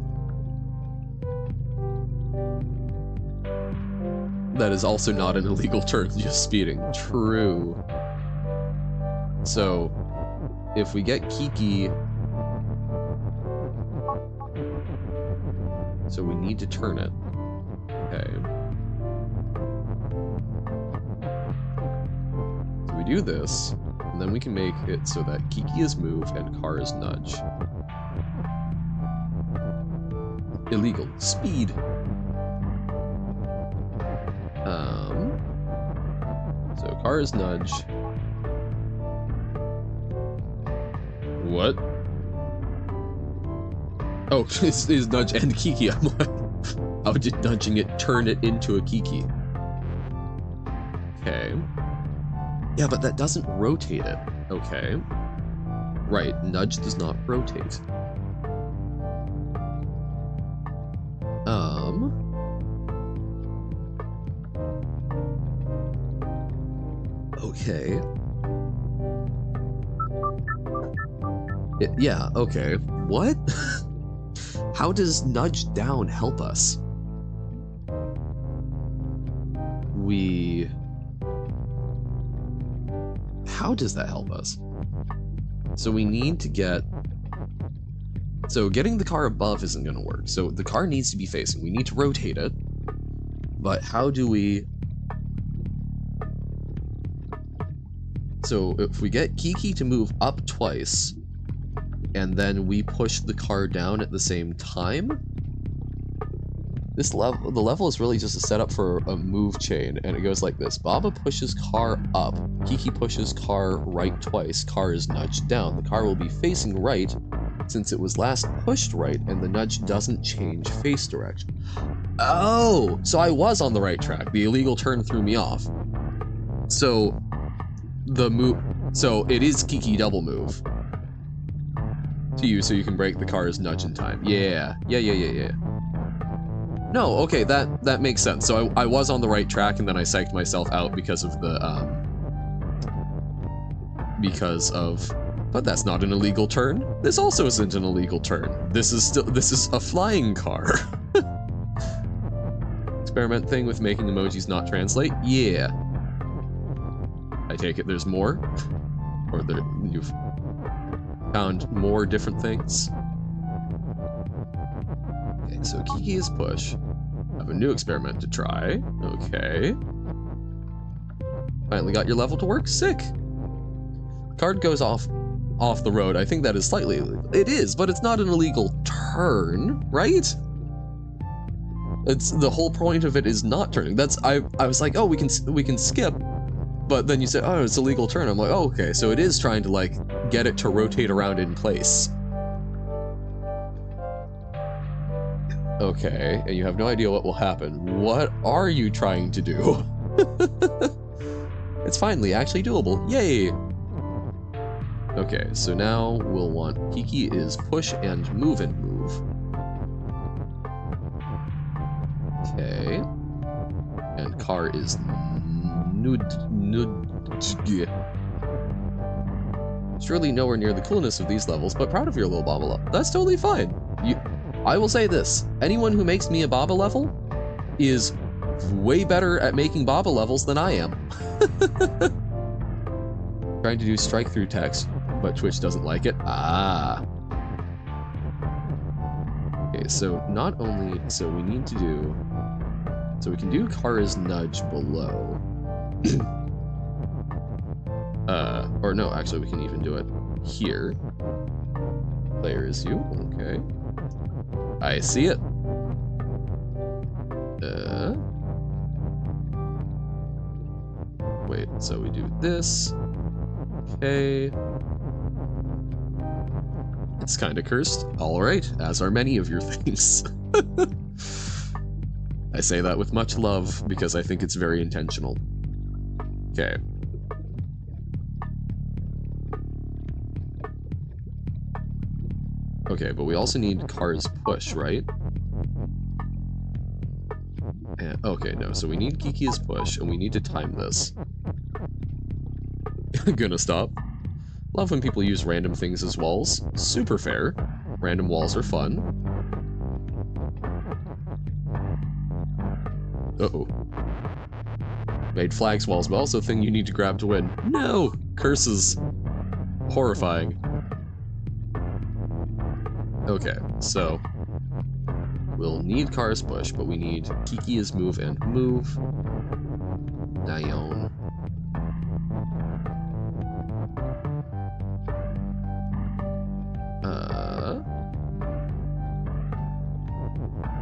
That is also not an illegal turn, just speeding. True. So, if we get Kiki... So we need to turn it. Okay. So we do this, and then we can make it so that Kiki is move and car is nudge. Illegal. Speed. So car is nudge. What? Oh, it's nudge and Kiki. I'm like, how did nudging it turn it into a Kiki? Okay. Yeah, but that doesn't rotate it. Okay. Right, nudge does not rotate. Okay. Yeah, okay. What? How does nudge down help us? How does that help us? So we need to get... So getting the car above isn't going to work. So the car needs to be facing. We need to rotate it. But how do we... So if we get Kiki to move up twice, and then we push the car down at the same time, the level is really just a setup for a move chain, and it goes like this. Baba pushes car up, Kiki pushes car right twice, car is nudged down. The car will be facing right since it was last pushed right, and the nudge doesn't change face direction. Oh, so I was on the right track. The illegal turn threw me off. So it is Kiki double move to you, so you can break the car's nudge in time. Yeah. No, okay, that makes sense. So I was on the right track, and then I psyched myself out because of the but that's not an illegal turn. This also isn't an illegal turn. This is a flying car. Experiment thing with making emojis not translate? Yeah. I take it there's more? Or you've found more different things? Okay, so Kiki is push. I have a new experiment to try. Okay. Finally got your level to work? Sick! Card goes off the road. I think that is slightly illegal. It is, but it's not an illegal turn, right? It's the whole point of it is not turning. I was like, oh, we can skip. But then you said, oh, it's a legal turn. I'm like, oh, okay, so it is trying to, like, get it to rotate around in place. Okay, and you have no idea what will happen. What are you trying to do? It's finally actually doable. Yay! Okay, so now we'll want Kiki is push and move and move. Okay. And car is surely nowhere near the coolness of these levels, but proud of your little Baba level. That's totally fine. I will say this, anyone who makes me a Baba level is way better at making Baba levels than I am. Trying to do strike through text, but Twitch doesn't like it. Ah. Okay, so not only, so we need to do, so we can do car is nudge below. Or no, actually we can even do it here. Player is you, okay. I see it. Wait, so we do this. Okay. It's kind of cursed. Alright, as are many of your things. I say that with much love because I think it's very intentional. Okay. Okay, but we also need cars push, right? And, okay, no, so we need Kiki's push, and we need to time this. Gonna stop. Love when people use random things as walls. Super fair. Random walls are fun. Uh-oh. Made flags walls, but also a thing you need to grab to win. No! Curses. Horrifying. Okay, so we'll need cars push, but we need Kiki is move and move. Nayon.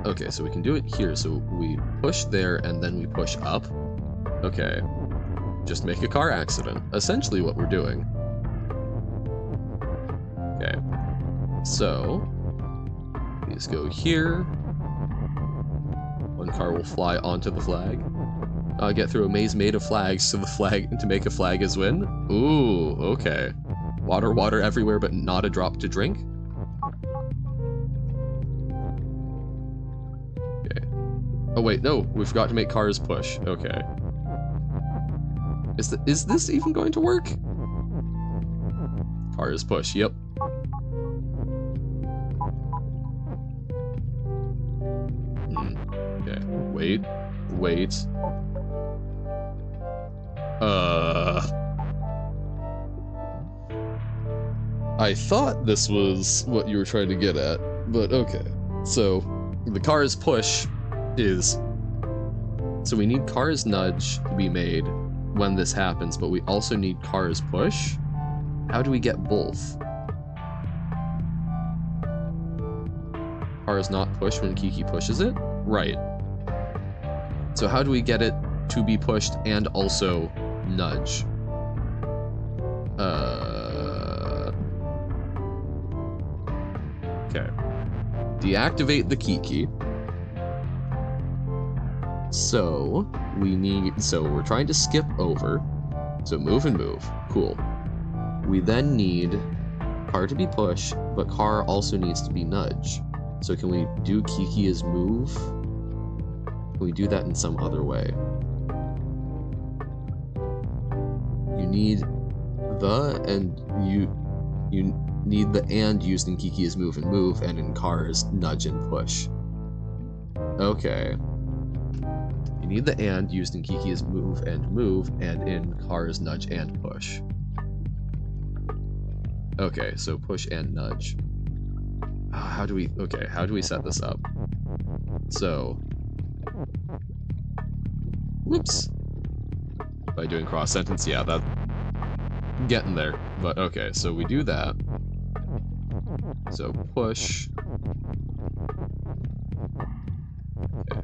Okay, so we can do it here. So we push there and then we push up. Okay. Just make a car accident. Essentially what we're doing. Okay. So please go here. One car will fly onto the flag. Get through a maze made of flags to the flag to make a flag is win. Ooh, okay. Water everywhere, but not a drop to drink. Okay. Oh wait, no, we forgot to make cars push. Okay. Is this even going to work? Cars push. Yep. Okay. Wait. I thought this was what you were trying to get at, but okay. So, the cars push is... So we need cars nudge to be made when this happens, but we also need cars push? How do we get both? Cars not push when Kiki pushes it? Right. So how do we get it to be pushed and also nudge? Okay. Deactivate the Kiki. So we're trying to skip over. So move and move. Cool. We then need car to be push, but car also needs to be nudge. So can we do Kiki as move? Can we do that in some other way? You need the and you need the and used in Kiki as move, and in cars nudge and push. Okay. You need the and used in Kiki as move, and in cars nudge and push. Okay, so push and nudge. How do we set this up? So, whoops. By doing cross sentence, yeah, that getting there. But okay, so we do that. So push. Okay.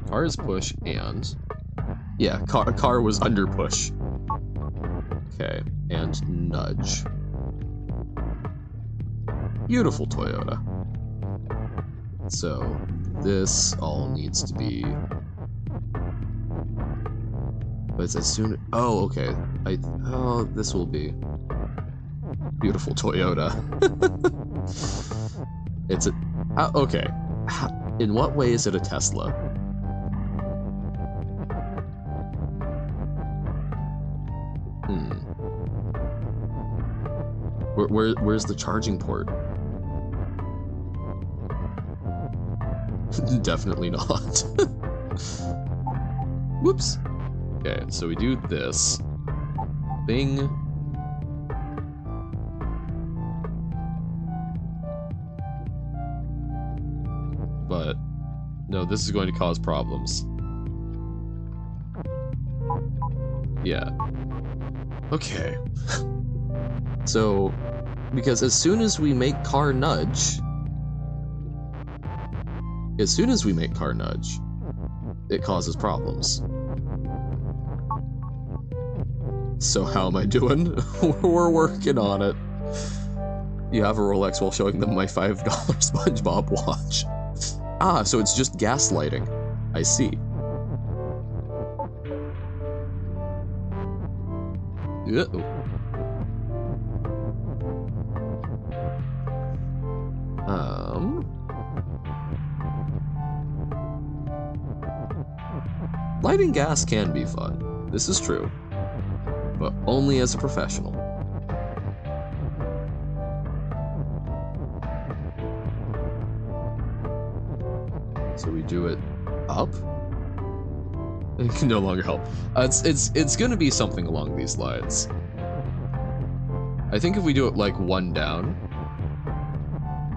Car is push and yeah, car was under push. Okay, and nudge. Beautiful Toyota. So this all needs to be. But it's as soon. Oh, okay. This will be beautiful Toyota. It's a. Okay. In what way is it a Tesla? Where's the charging port? Definitely not. Whoops. Okay, so we do this. Bing. But, no, this is going to cause problems. Yeah. Okay. So, because as soon as we make car nudge, it causes problems. So how am I doing? We're working on it. You have a Rolex while showing them my $5 SpongeBob watch. Ah, so it's just gaslighting. I see. Uh-oh. Lighting gas can be fun. This is true. But only as a professional. So we do it up? It can no longer help. It's gonna be something along these lines. I think if we do it like one down,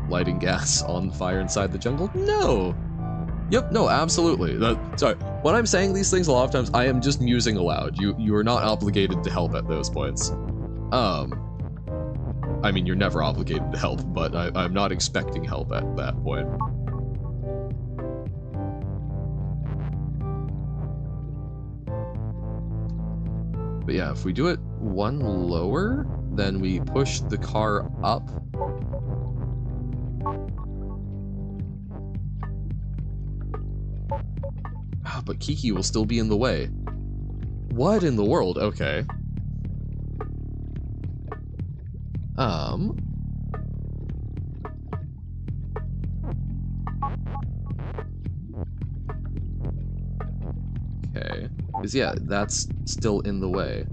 lighting gas on fire inside the jungle? No! Yep, no, absolutely. Sorry, when I'm saying these things a lot of times, I am just musing aloud. You are not obligated to help at those points. I mean, you're never obligated to help, but I'm not expecting help at that point. But yeah, if we do it one lower, then we push the car up. But Kiki will still be in the way. What in the world? Okay. Okay. Because yeah, that's still in the way.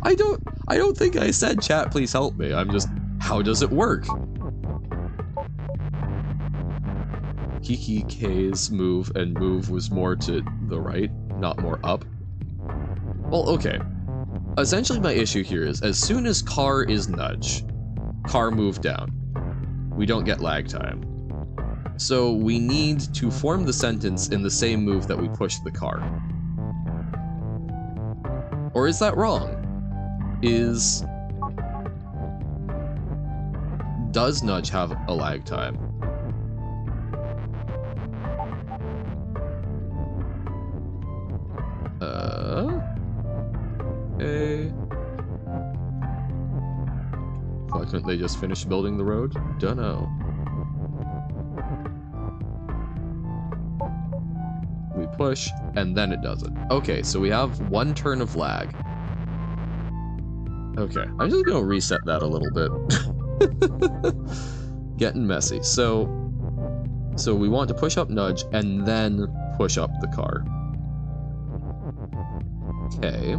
I don't think I said, chat, please help me. I'm just, how does it work? Kiki K's move, and move was more to the right, not more up. Well, okay. Essentially my issue here is, as soon as car is nudge, car move down. We don't get lag time. So we need to form the sentence in the same move that we push the car. Or is that wrong? Does nudge have a lag time? Okay. Why couldn't they just finish building the road? Dunno. We push, and then it does it. Okay, so we have one turn of lag. Okay, I'm just gonna reset that a little bit. Getting messy. So we want to push up nudge, and then push up the car. Okay.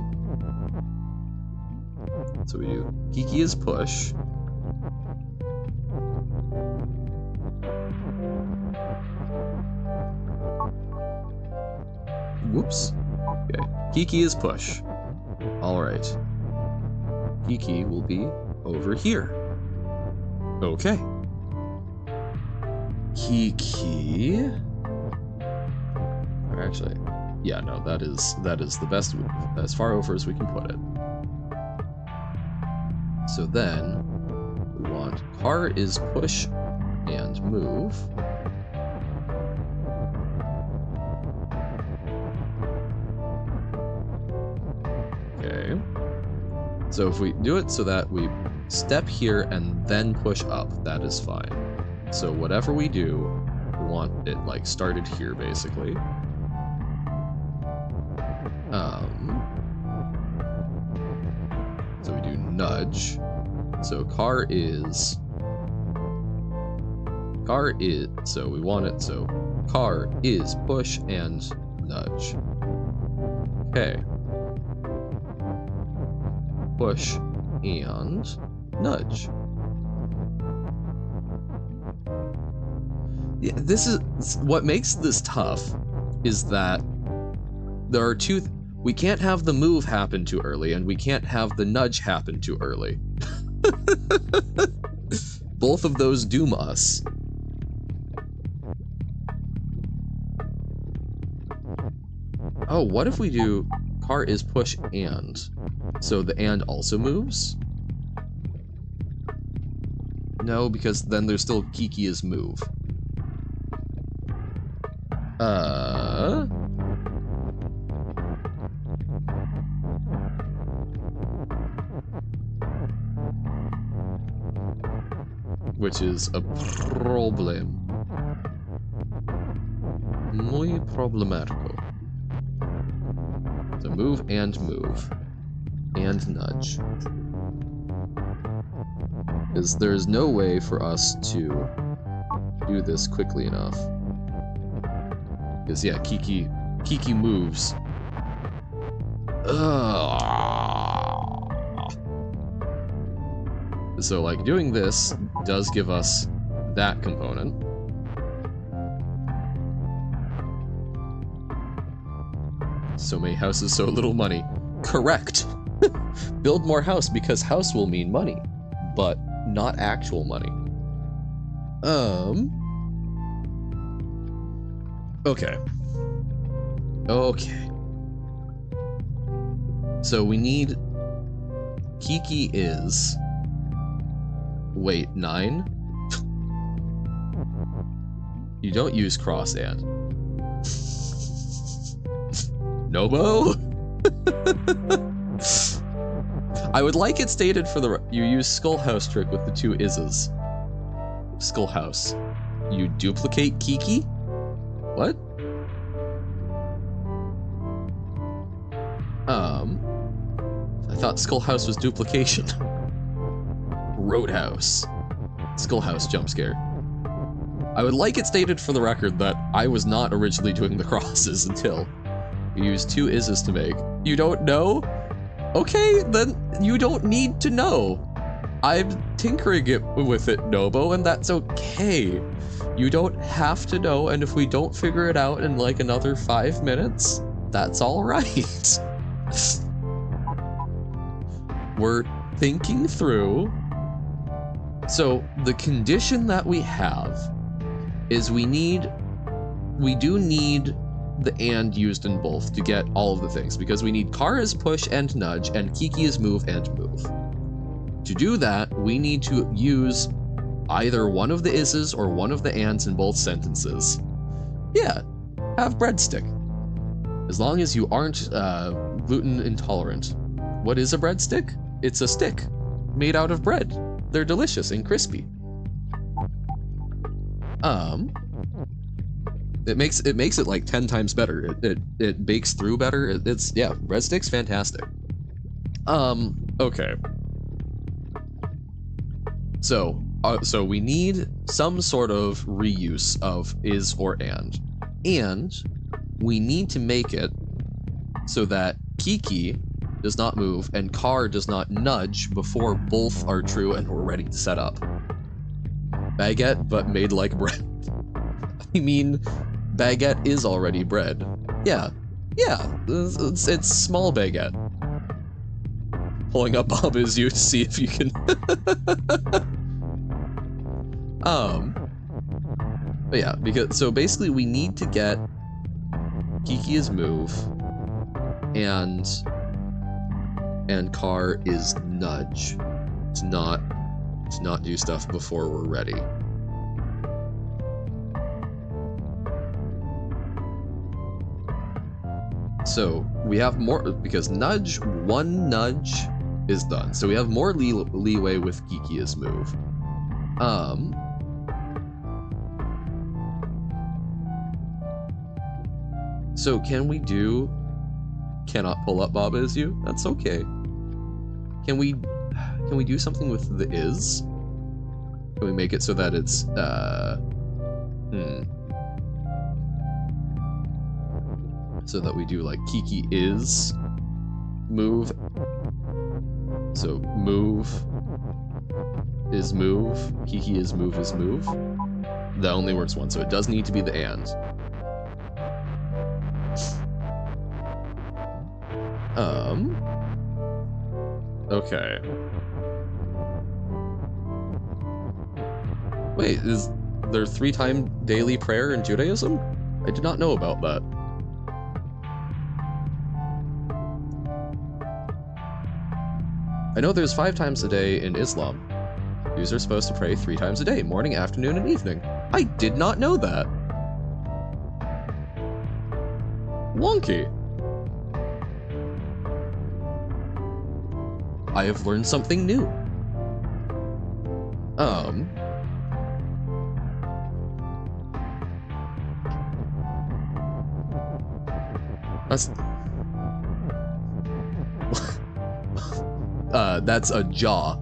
So we do Kiki is push. Whoops. Okay. Kiki is push. Alright. Kiki will be over here. Okay. Kiki. Or actually, yeah, no, that is the best move. As far over as we can put it. So then we want car is push and move. Okay. So if we do it so that we step here and then push up, that is fine. So whatever we do, we want it like started here basically. So we do nudge. So car is, so we want it, so car is push and nudge. Okay. Push and nudge. Yeah, this is what makes this tough, is that there are we can't have the move happen too early, and we can't have the nudge happen too early. Both of those doom us. Oh, what if we do car is push and. So the and also moves? No, because then there's still Kiki is move. Which is a problem. Muy problemático. So move. And nudge. Because there's no way for us to do this quickly enough. Because yeah, Kiki moves. So like doing this does give us that component. So many houses, so little money. Correct. Build more house because house will mean money, but not actual money. Okay. So we need Kiki is... Wait, 9? You don't use cross and. Nobo? I would like it stated for the... You use Skullhouse trick with the 2 is's. Skullhouse. You duplicate Kiki? What? I thought Skullhouse was duplication. Roadhouse. Skullhouse jump scare. I would like it stated for the record that I was not originally doing the crosses until you use 2 is's to make. You don't know? Okay, then you don't need to know. I'm tinkering it with it, Nobo, and that's okay. You don't have to know, and if we don't figure it out in like another 5 minutes, that's alright. We're thinking through. So the condition that we have is we do need the and used in both to get all of the things, because we need car is push and nudge, and Kiki is move and move. To do that, we need to use either one of the is's or one of the ands in both sentences. Yeah, have breadstick. As long as you aren't gluten intolerant. What is a breadstick? It's a stick made out of bread. They're delicious and crispy. It makes it like 10 times better. It bakes through better. It's yeah, breadstick's fantastic. Okay. So we need some sort of reuse of is or and we need to make it so that Kiki does not move and car does not nudge before both are true and we're ready to set up. Baguette, but made like bread. I mean, baguette is already bread. Yeah, it's small baguette. Pulling up Bob is you to see if you can. But yeah, because so basically we need to get Kiki is move and car is nudge to not do stuff before we're ready. So we have more because one nudge is done. So we have more leeway with Kiki is move. So can we do cannot pull up Bob is you? That's okay. Can we do something with the is? Can we make it so that it's so that we do like Kiki is move. So move is move, Kiki is move is move. That only works once, so it does need to be the and. Okay. Wait, is there 3-time daily prayer in Judaism? I did not know about that. I know there's 5 times a day in Islam. Jews are supposed to pray 3 times a day, morning, afternoon, and evening. I did not know that. Wonky. I have learned something new. That's a jaw.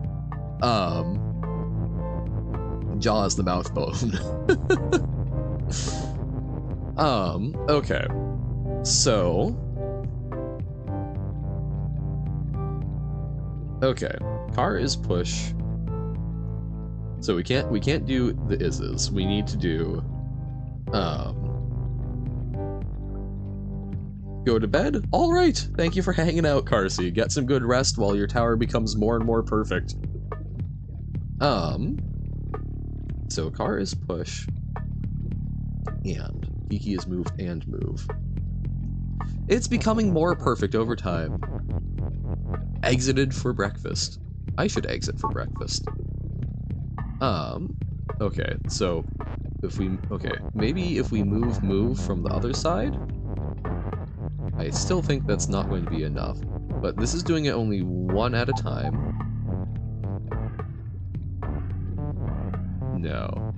Jaw is the mouth bone. Okay. So. Okay. Car is push. So we can't do the ises. We need to do go to bed? Alright! Thank you for hanging out, Carsey. Get some good rest while your tower becomes more and more perfect. So car is push. And Kiki is move and move. It's becoming more perfect over time. Exited for breakfast. I should exit for breakfast. Okay, so if we, maybe if we move from the other side? I still think that's not going to be enough, but this is doing it only 1 at a time. No.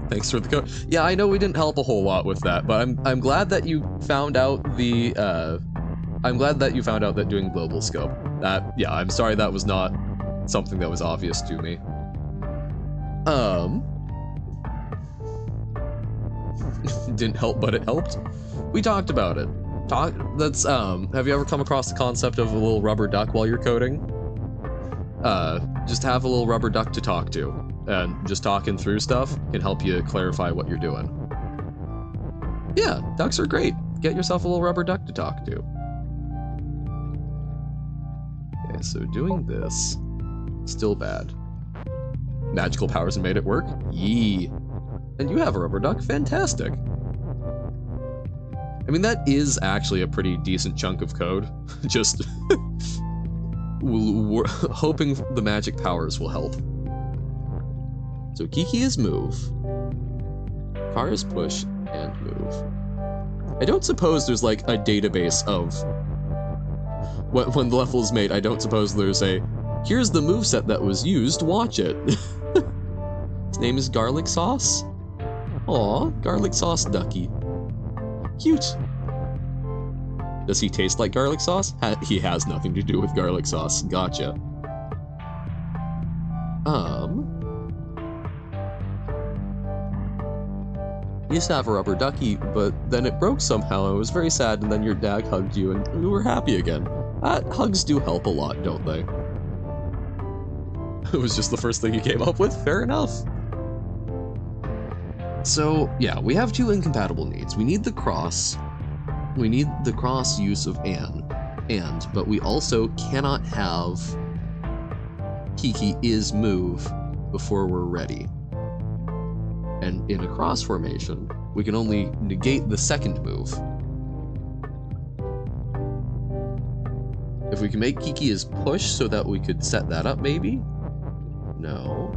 Thanks for the code. Yeah, I know we didn't help a whole lot with that, but I'm glad that you found out the I'm glad that you found out that doing global scope. Yeah, I'm sorry that was not something that was obvious to me. Didn't help, but it helped. We talked about it. Have you ever come across the concept of a little rubber duck while you're coding? Just have a little rubber duck to talk to, and just talking through stuff can help you clarify what you're doing. Yeah, ducks are great. Get yourself a little rubber duck to talk to. Okay, so doing this, still bad. Magical powers made it work? Yee. And you have a rubber duck? Fantastic. I mean, that is actually a pretty decent chunk of code. Just hoping the magic powers will help. So Kiki is move. Car is push and move. I don't suppose there's like a database of when the level is made. I don't suppose there's a here's the moveset that was used, watch it. His name is Garlic Sauce. Aw, Garlic Sauce Ducky. Cute. Does he taste like garlic sauce? He has nothing to do with garlic sauce. Gotcha. You used to have a rubber ducky, but then it broke somehow and it was very sad, and then your dad hugged you and you were happy again. Hugs do help a lot, don't they? It was just the first thing you came up with? Fair enough. So, yeah, we have 2 incompatible needs. We need the cross. We need the cross use of but we also cannot have Kiki is move before we're ready. And in a cross formation, we can only negate the second move. If we can make Kiki is push so that we could set that up, maybe? No.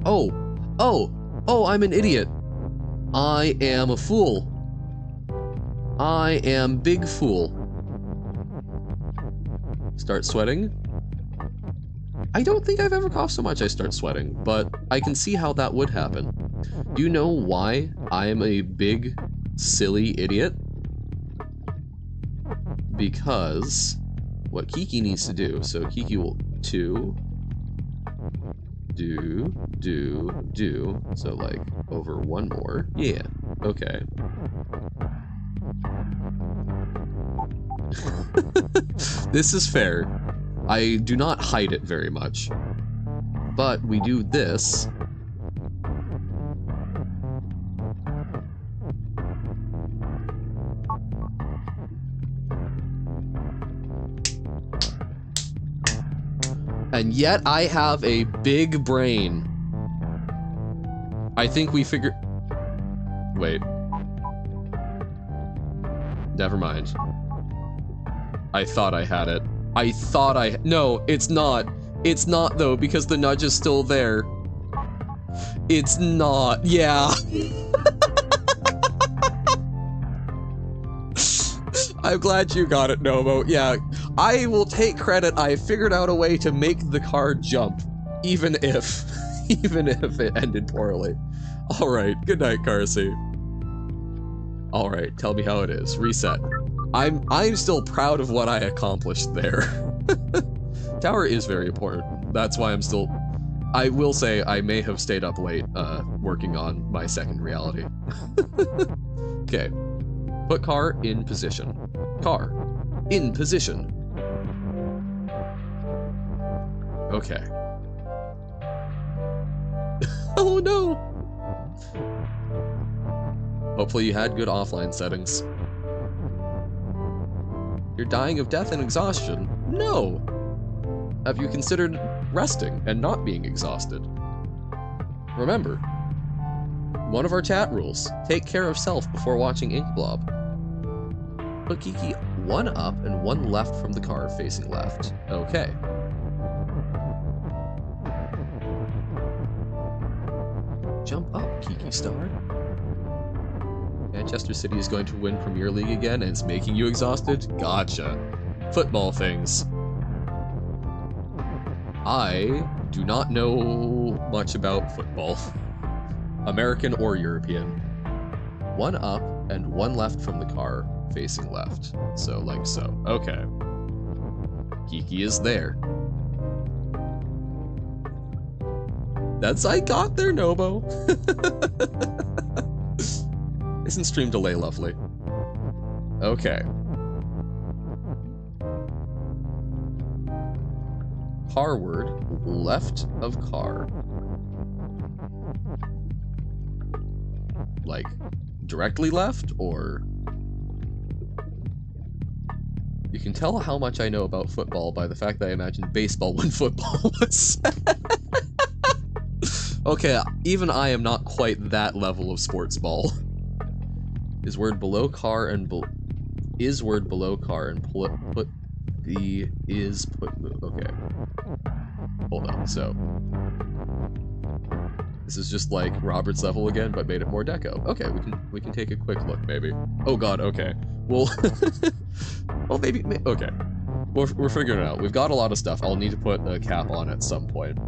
Oh, I'm an idiot. I am a fool. I am big fool. Start sweating? I don't think I've ever coughed so much I start sweating, but I can see how that would happen. Do you know why I am a big, silly idiot? Because what Kiki needs to do, so Kiki will do, so like over 1 more. Yeah, okay. This is fair. I do not hide it very much. But we do this. And yet I have a big brain. I think we figure... Wait. Never mind. I thought I had it. No, it's not. It's not though, because the nudge is still there. It's not, yeah. I'm glad you got it, Nomo. Yeah, I will take credit. I figured out a way to make the car jump, even if it ended poorly. All right, good night, Carsey. All right, tell me how it is. Reset. I'm still proud of what I accomplished there. Tower is very important. That's why I'm still. I will say I may have stayed up late, working on my second reality. Okay. Put car in position. Car in position. Okay. Oh no! Hopefully you had good offline settings. You're dying of death and exhaustion? No! Have you considered resting and not being exhausted? Remember, one of our chat rules, take care of self before watching Ink Blob. Put Kiki one up and one left from the car facing left. Okay. Jump up, Kiki Star. Manchester City is going to win Premier League again and it's making you exhausted? Gotcha. Football things. I do not know much about football. American or European. One up and one left from the car facing left. So, like so. Okay. Kiki is there. That's I got there, Nobo. Isn't stream delay lovely? Okay. Car word, left of car. Like, directly left, or? You can tell how much I know about football by the fact that I imagined baseball when football was. Okay, even I am not quite that level of sports ball. Is word below car and is word below car and put the is put move. Okay. Hold on. So this is just like Robert's level again, but made it more deco. Okay, we can take a quick look maybe. Oh god, okay. Well, well maybe okay. We're figuring it out. We've got a lot of stuff. I'll need to put a cap on at some point.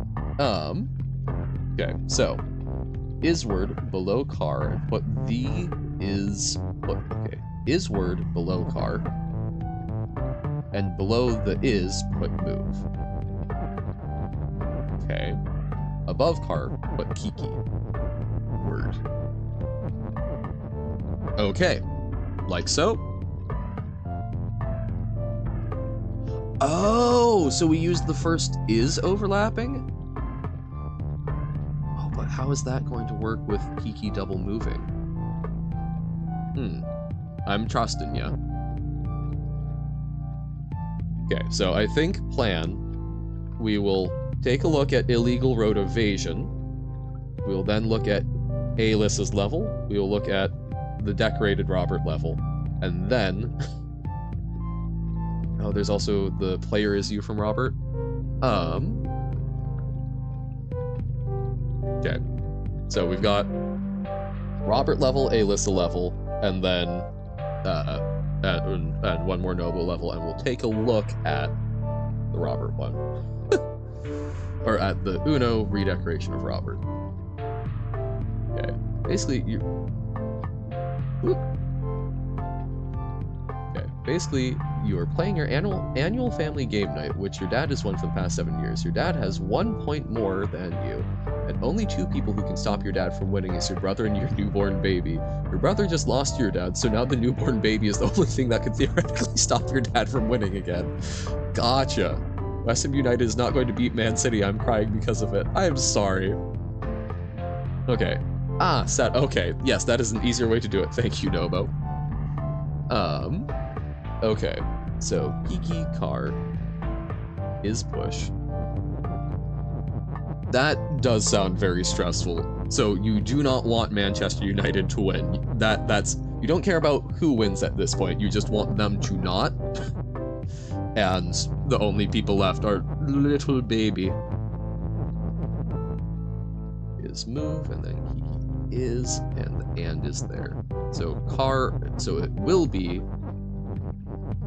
Okay, so is word below car and put the is put okay. Is word below car and below the is put move. Okay. Above car put Kiki. Word. Okay. Like so. Oh, so we used the first is overlapping? Oh, but how is that going to work with Kiki double moving? I'm trusting ya. Okay, so I think plan, we will take a look at illegal road evasion. We will then look at Alyssa's level. We will look at the decorated Robert level. And then... oh, there's also the player is you from Robert. Okay. So we've got Robert level, Alyssa level, and then and one more Noble level, and we'll take a look at the Robert one. Or at the Uno redecoration of Robert. Okay. Basically, you... whoop. Okay. Basically, you are playing your annual family game night, which your dad has won for the past 7 years. Your dad has 1 point more than you, and only 2 people who can stop your dad from winning is your brother and your newborn baby. Your brother just lost your dad, so now the newborn baby is the only thing that could theoretically stop your dad from winning again. Gotcha. West Ham United is not going to beat Man City. I'm crying because of it. I am sorry. Okay. Ah, set. Okay. Yes, that is an easier way to do it. Thank you, Nobo. Okay. So, Kiki car is push. That does sound very stressful. So, you do not want Manchester United to win. That's You don't care about who wins at this point, you just want them to not. And the only people left are little baby. Is move, and then he is, and is there. So car, so it will be,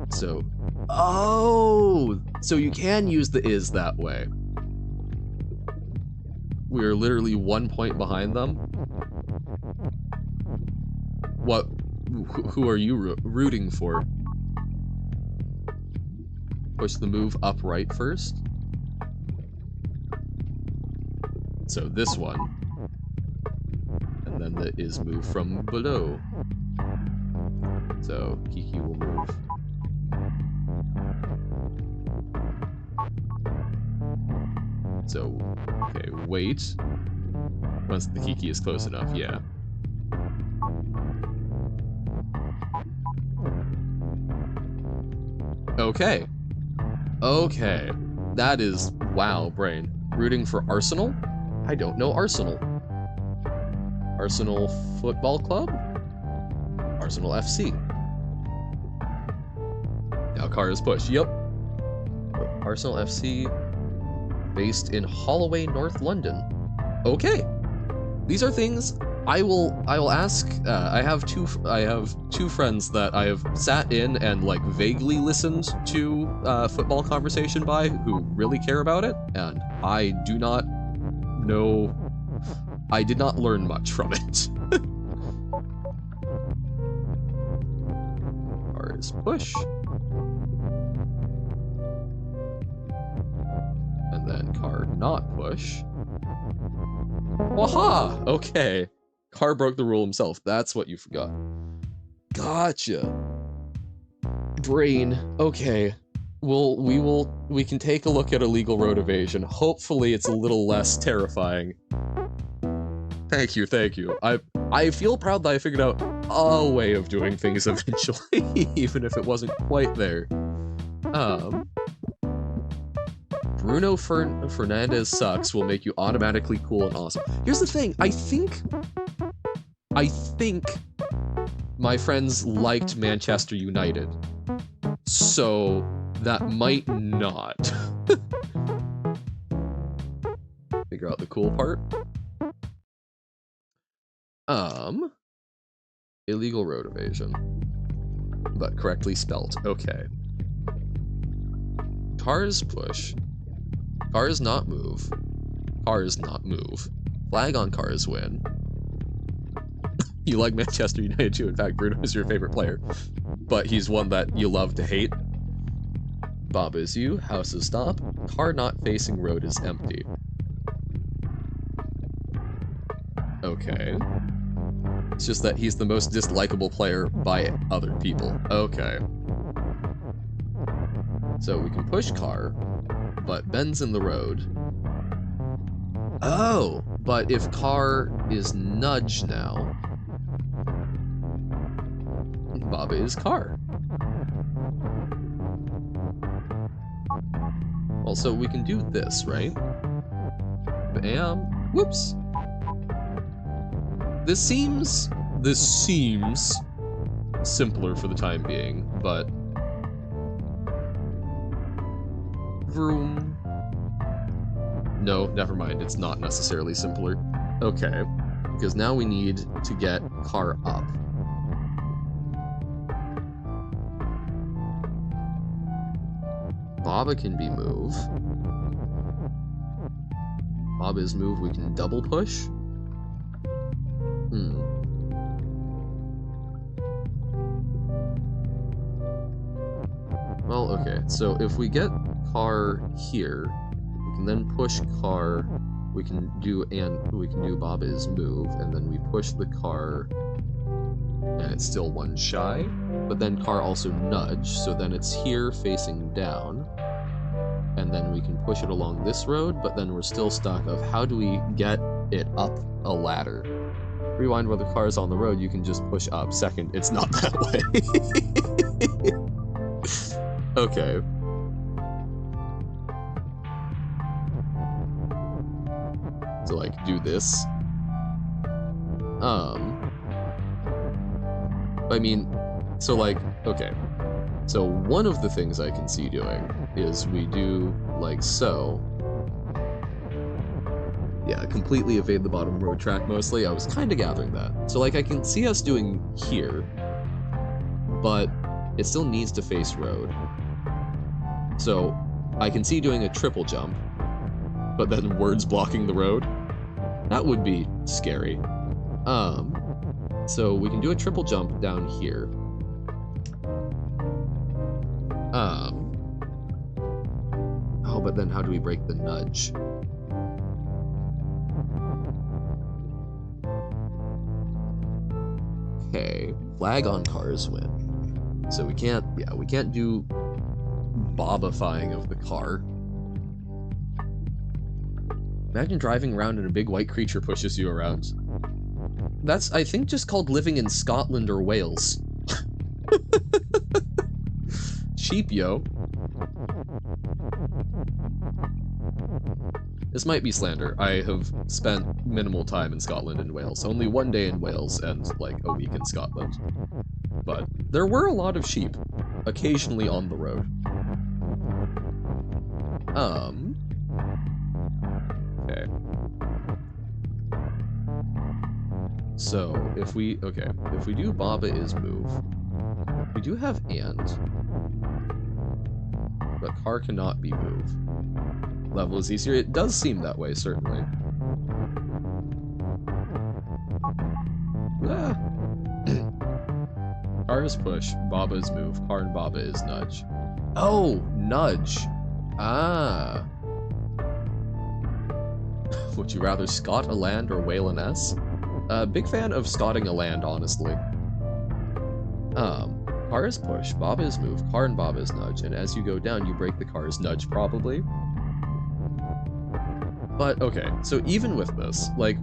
so, oh! So you can use the is that way. We're literally 1 point behind them. What, who are you rooting for? Push the move up right first. So this one. And then the is move from below. So Kiki will move. So, okay, wait. Once the Kiki is close enough, yeah. Okay. Okay. That is, wow, brain. Rooting for Arsenal? I don't know Arsenal. Arsenal Football Club? Arsenal FC. Now car is pushed. Yep. Arsenal FC, based in Holloway, North London. Okay. These are things I will ask. I have two friends that I have sat in and like vaguely listened to football conversation by, who really care about it, and I do not know. I did not learn much from it. R is push. And then car not push. Waha! Okay. Car broke the rule himself. That's what you forgot. Gotcha. Brain. Okay. We can take a look at illegal road evasion. Hopefully it's a little less terrifying. Thank you, thank you. I feel proud that I figured out a way of doing things eventually, even if it wasn't quite there. Bruno Fernandez sucks will make you automatically cool and awesome. Here's the thing, I think my friends liked Manchester United, so that might not. Figure out the cool part. Illegal road evasion, but correctly spelt. Okay. Cars push. Cars not move. Cars not move. Flag on cars win. You like Manchester United too. In fact, Bruno is your favorite player, but he's one that you love to hate. Bob is you. House is stop. Car not facing road is empty. Okay. It's just that he's the most dislikable player by other people. Okay. So we can push car, but Ben's in the road. Oh, but if car is nudge now, Baba is car. Also, we can do this, right? Bam. Whoops. This seems simpler for the time being, but vroom. No, never mind. It's not necessarily simpler. Okay, because now we need to get car up. Baba can be move. Baba's move, we can double push. Well, okay, so if we get car here, we can then push car, we can do Baba's move, and then we push the car, and it's still one shy, but then car also nudge, so then it's here facing down, and then we can push it along this road, but then we're still stuck of how do we get it up a ladder? Rewind while the car is on the road, you can just push up. Second, it's not that way. Okay. So, like, do this. I mean, so like, okay. So one of the things I can see doing is we do like so. Yeah, completely evade the bottom road track mostly. I was kind of gathering that. So like I can see us doing here, but it still needs to face road. So I can see doing a triple jump, but then words blocking the road. That would be scary. So we can do a triple jump down here. Oh, but then how do we break the nudge? Okay, flag on cars win. So we can't do bobifying of the car. Imagine driving around and a big white creature pushes you around. That's, I think, just called living in Scotland or Wales. Cheap, yo. This might be slander. I have spent minimal time in Scotland and Wales. Only one day in Wales and, like, a week in Scotland. But there were a lot of sheep, occasionally on the road. Okay. So, if we do Baba is move, we do have and, but car cannot be move. Level is easier. It does seem that way, certainly. Ah. Car is push, Baba is move, car and Baba is nudge. Oh, nudge. Ah. Would you rather Scot a land or whale an S? Big fan of Scotting a land, honestly. Car is push, Baba is move, car and Baba is nudge, and as you go down, you break the car's nudge, probably. But, okay, so even with this, like,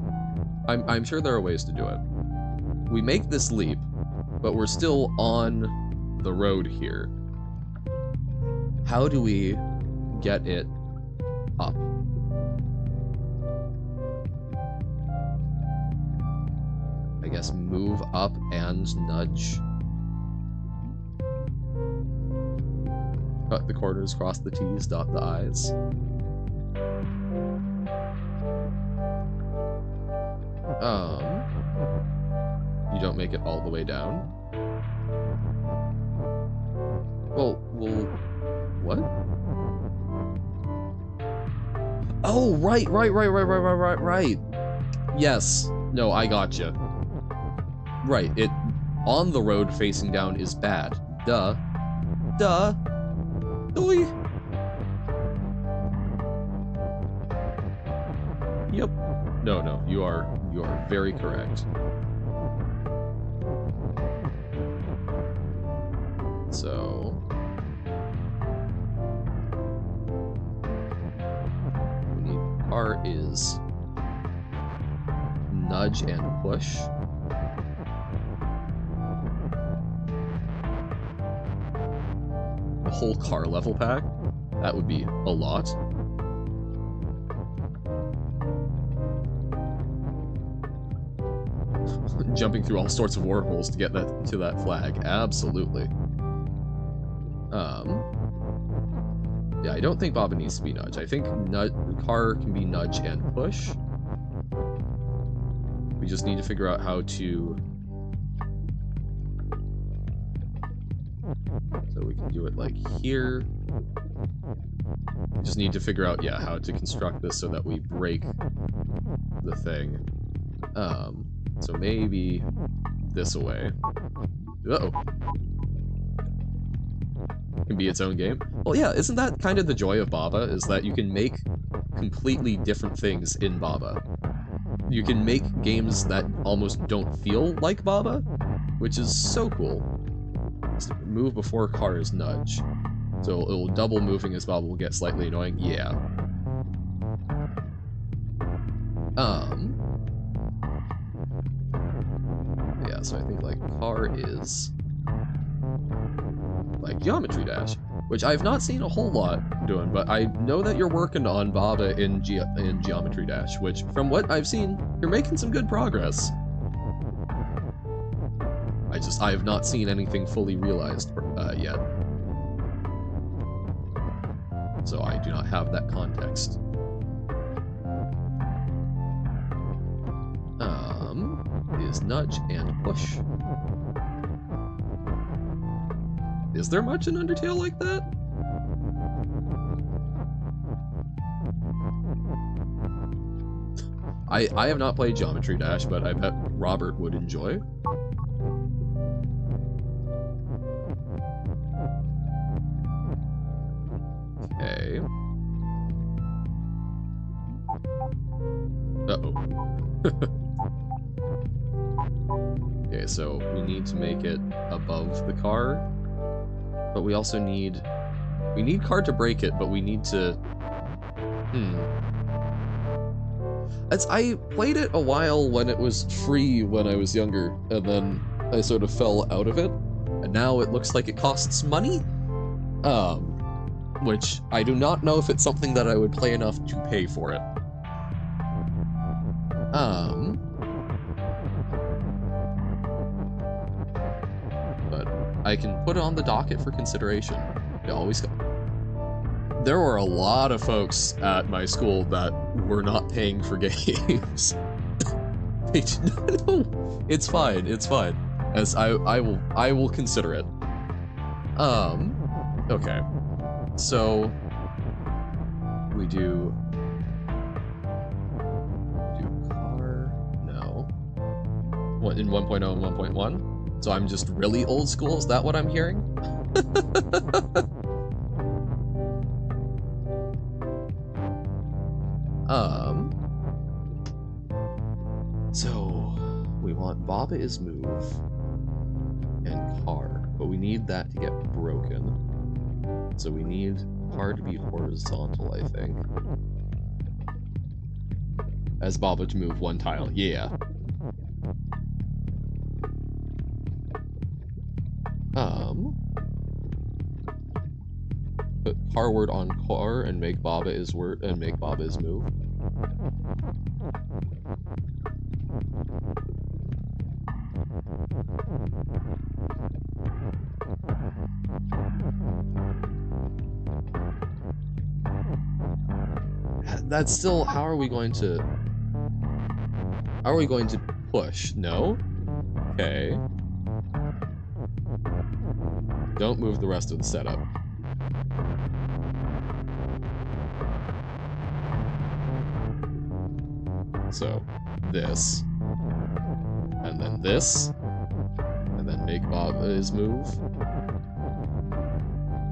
I'm sure there are ways to do it. We make this leap, but we're still on the road here. How do we get it up? I guess move up and nudge. Cut the corners, cross the T's, dot the I's. You don't make it all the way down? Well, what? Oh, right. Yes. No, I gotcha. Right, it, on the road facing down is bad. Duh. Doy. Yep. No, you are very correct. So we need car is nudge and push. A whole car level pack? That would be a lot. Jumping through all sorts of wormholes to get that to that flag. Absolutely. Yeah, I don't think Baba needs to be nudge. I think car can be nudge and push. We just need to figure out how to... So we can do it like here. We just need to figure out, yeah, how to construct this so that we break the thing. So maybe this away. Uh-oh. Can be its own game. Well, yeah, isn't that kind of the joy of Baba, is that you can make completely different things in Baba. You can make games that almost don't feel like Baba, which is so cool. Move before car is nudge. So it'll double moving as Baba will get slightly annoying. Yeah. Yeah, so I think like car is like Geometry Dash, which I've not seen a whole lot doing, but I know that you're working on Baba in Geometry Dash, which from what I've seen, you're making some good progress. I have not seen anything fully realized yet. So I do not have that context. Is nudge and push. Is there much in Undertale like that? I have not played Geometry Dash, but I bet Robert would enjoy. Okay. Uh-oh. Okay, so we need to make it above the car, but we also need car to break it, but we need to, I played it a while when it was free when I was younger, and then I sort of fell out of it, and now it looks like it costs money, which I do not know if it's something that I would play enough to pay for it. But I can put it on the docket for consideration. There were a lot of folks at my school that were not paying for games. No, it's fine, it's fine. As I will consider it. Okay. So we do car, no. What, in 1.0 and 1.1? So I'm just really old school, is that what I'm hearing? So we want Baba is move and car, but we need that to get broken. So we need car to be horizontal, I think. As Baba to move one tile, yeah. Put car word on car and make Baba is word and make Baba is move. That's still, how are we going to push? No? Okay. Don't move the rest of the setup. So, this. And then this. And then make Baba's move.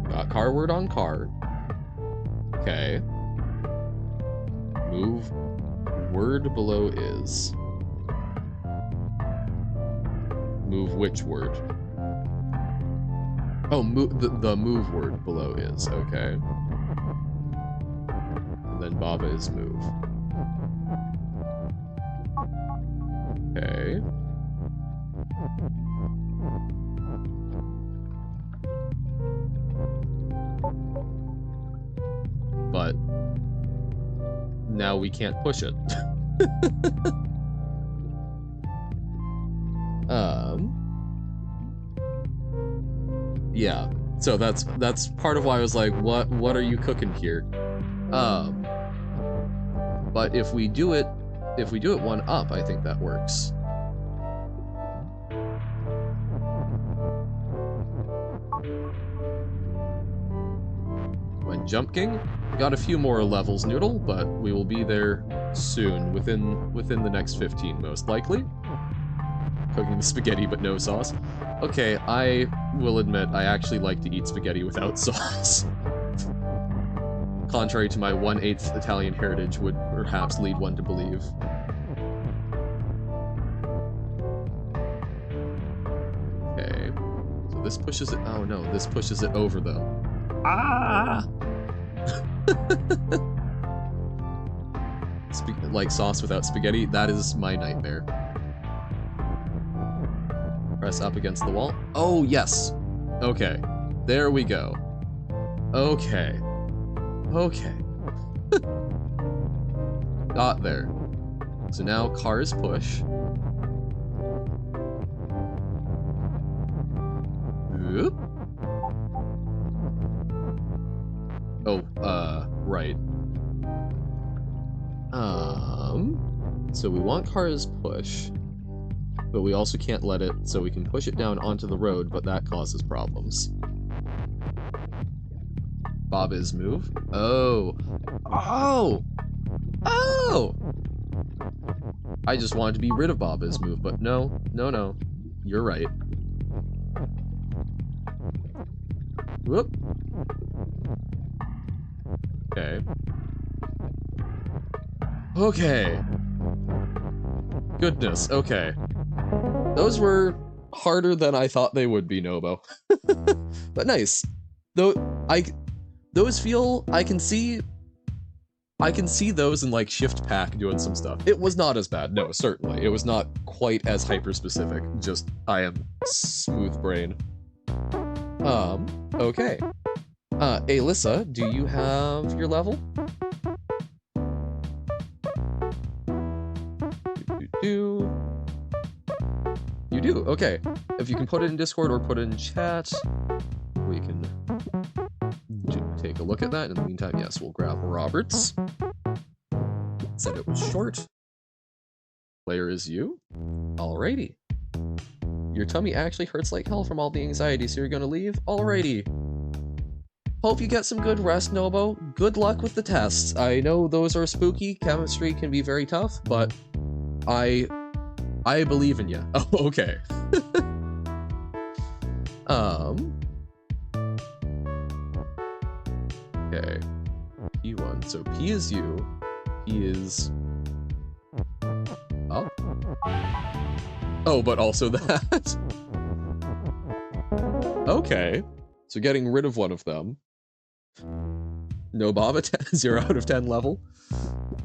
Got car word on car. Okay. Move word below is. Move which word? Oh, the move word below is, okay. And then Baba is move. Okay. But now we can't push it. Yeah. So that's part of why I was like, what are you cooking here? But if we do it one up, I think that works. When Jump King, got a few more levels, Noodle, but we will be there soon, within the next 15 most likely. Cooking the spaghetti but no sauce. Okay, I will admit I actually like to eat spaghetti without sauce. Contrary to my 1/8 Italian heritage would perhaps lead one to believe. Okay, so this pushes it, oh no, this pushes it over though. Ah! Like sauce without spaghetti, that is my nightmare. Press up against the wall. Oh, yes. Okay. There we go. Okay. Okay. Got there. So now cars push. Whoop. Oh, right. So we want cars push, but we also can't let it, so we can push it down onto the road, but that causes problems. Bob is move. Oh. Oh! Oh! I just wanted to be rid of Bob is move, but no. No, no. You're right. Whoop. Okay. Okay. Goodness, okay. Those were harder than I thought they would be, Nobo. But nice. Though, those feel, I can see those in, like, Shift Pack doing some stuff. It was not as bad, no, certainly. It was not quite as hyper-specific, just, I am smooth brain. Okay. Alyssa, do you have your level? You do, okay. If you can put it in Discord or put it in chat, we can take a look at that. In the meantime, yes, we'll grab Roberts. Said it was short. Player is you. Alrighty. Your tummy actually hurts like hell from all the anxiety, so you're gonna leave? Alrighty. Hope you get some good rest, Nobo. Good luck with the tests. I know those are spooky, chemistry can be very tough, but I believe in you. Oh, okay. Okay. P1. So P is you. P is up. Oh, but also that. Okay. So getting rid of one of them. No Baba, 0 out of 10 level.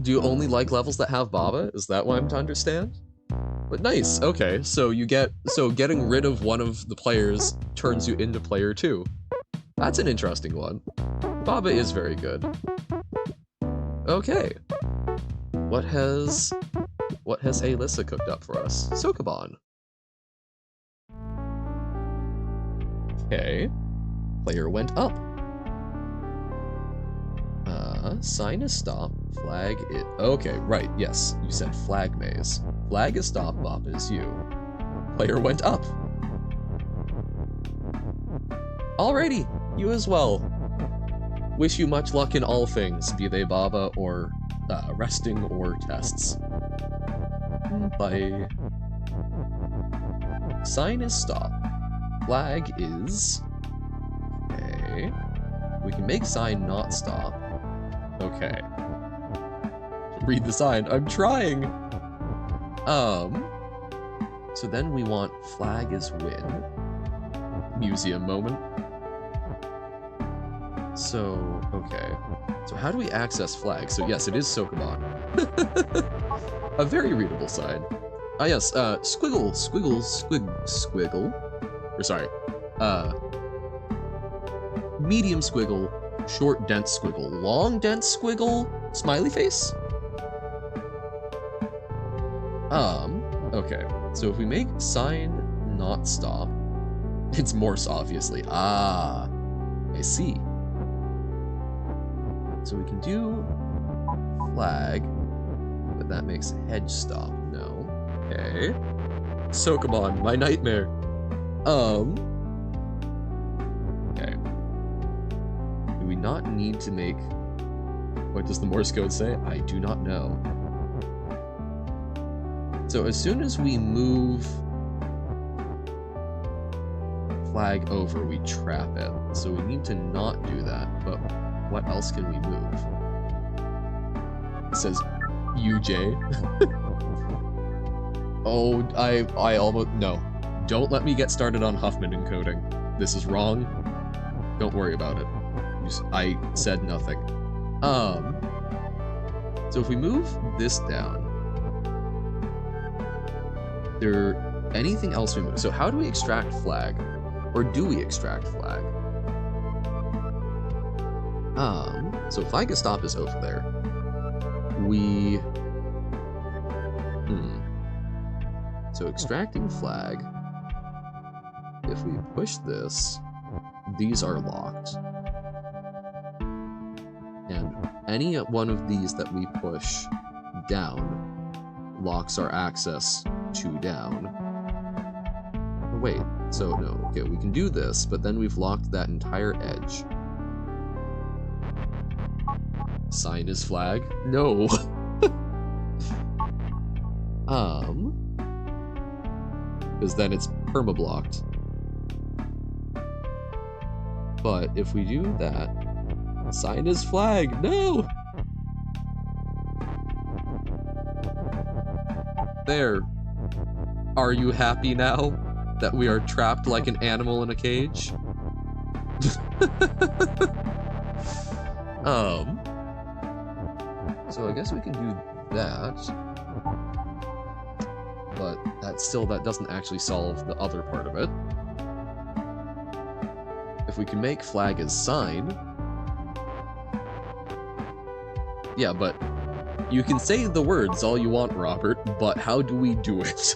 Do you only like levels that have Baba? Is that what I'm to understand? But nice, okay, so getting rid of one of the players turns you into player 2. That's an interesting one. Baba is very good. Okay. What has Alyssa cooked up for us? Sokoban. Okay. Player went up. Sign is stop. Flag is... Okay, right, yes. You said flag maze. Flag is stop, Bop is you. Player went up. Alrighty, you as well. Wish you much luck in all things, be they Baba or resting or tests. Bye. Sign is stop. Flag is... Okay. We can make sign not stop. Okay. Read the sign. I'm trying! So then we want flag is win. Museum moment. So, okay. So how do we access flag? So yes, it is Sokoban. A very readable sign. Ah yes, squiggle, squiggle. Or sorry, medium squiggle, short dense squiggle, long dense squiggle, smiley face? Okay. So if we make sign not stop, it's Morse, obviously. Ah, I see. So we can do flag, but that makes hedge stop. No. Okay. Sokoban, my nightmare. Okay. Do we not need to make... What does the Morse code say? I do not know. So as soon as we move flag over, we trap it. So we need to not do that, but what else can we move? It says UJ. Oh, I almost... No. Don't let me get started on Huffman encoding. This is wrong. Don't worry about it. I said nothing. So if we move this down, anything else we move? So how do we extract flag? Or do we extract flag? So flag is stop is over there. So extracting flag. if we push this, these are locked. And any one of these that we push down locks our access to down. Wait, so no, okay, we can do this, but then we've locked that entire edge. Sign is flag? No. Because then it's perma-blocked. But if we do that, sign is flag, no! There. Are you happy now that we are trapped like an animal in a cage? So I guess we can do that. But that doesn't actually solve the other part of it. If we can make flag as sign... Yeah, but you can say the words all you want, Robert, but how do we do it?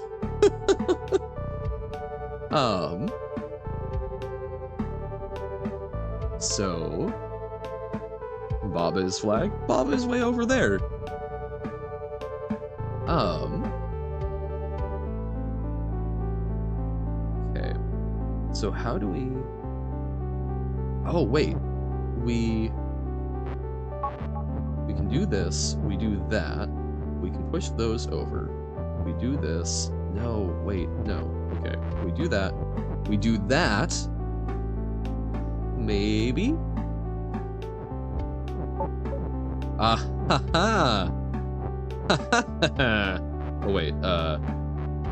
So... Baba is flag? Baba is way over there. Okay. So how do we... Oh, wait. We can do this. We do that. We can push those over. We do this. No, wait, no. Okay. We do that. We do that. Maybe? Ah, ha ha! Ha ha ha! Oh, wait,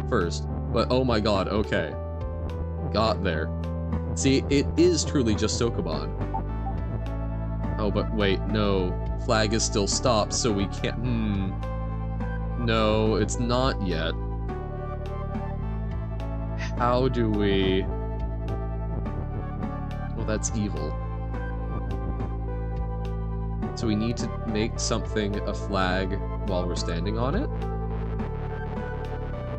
first. But, oh my god, okay. Got there. See, it is truly just Sokoban. Oh, but wait, no. Flag is still stopped, so we can't... No, it's not yet. How do we... Well, that's evil. So we need to make something a flag while we're standing on it?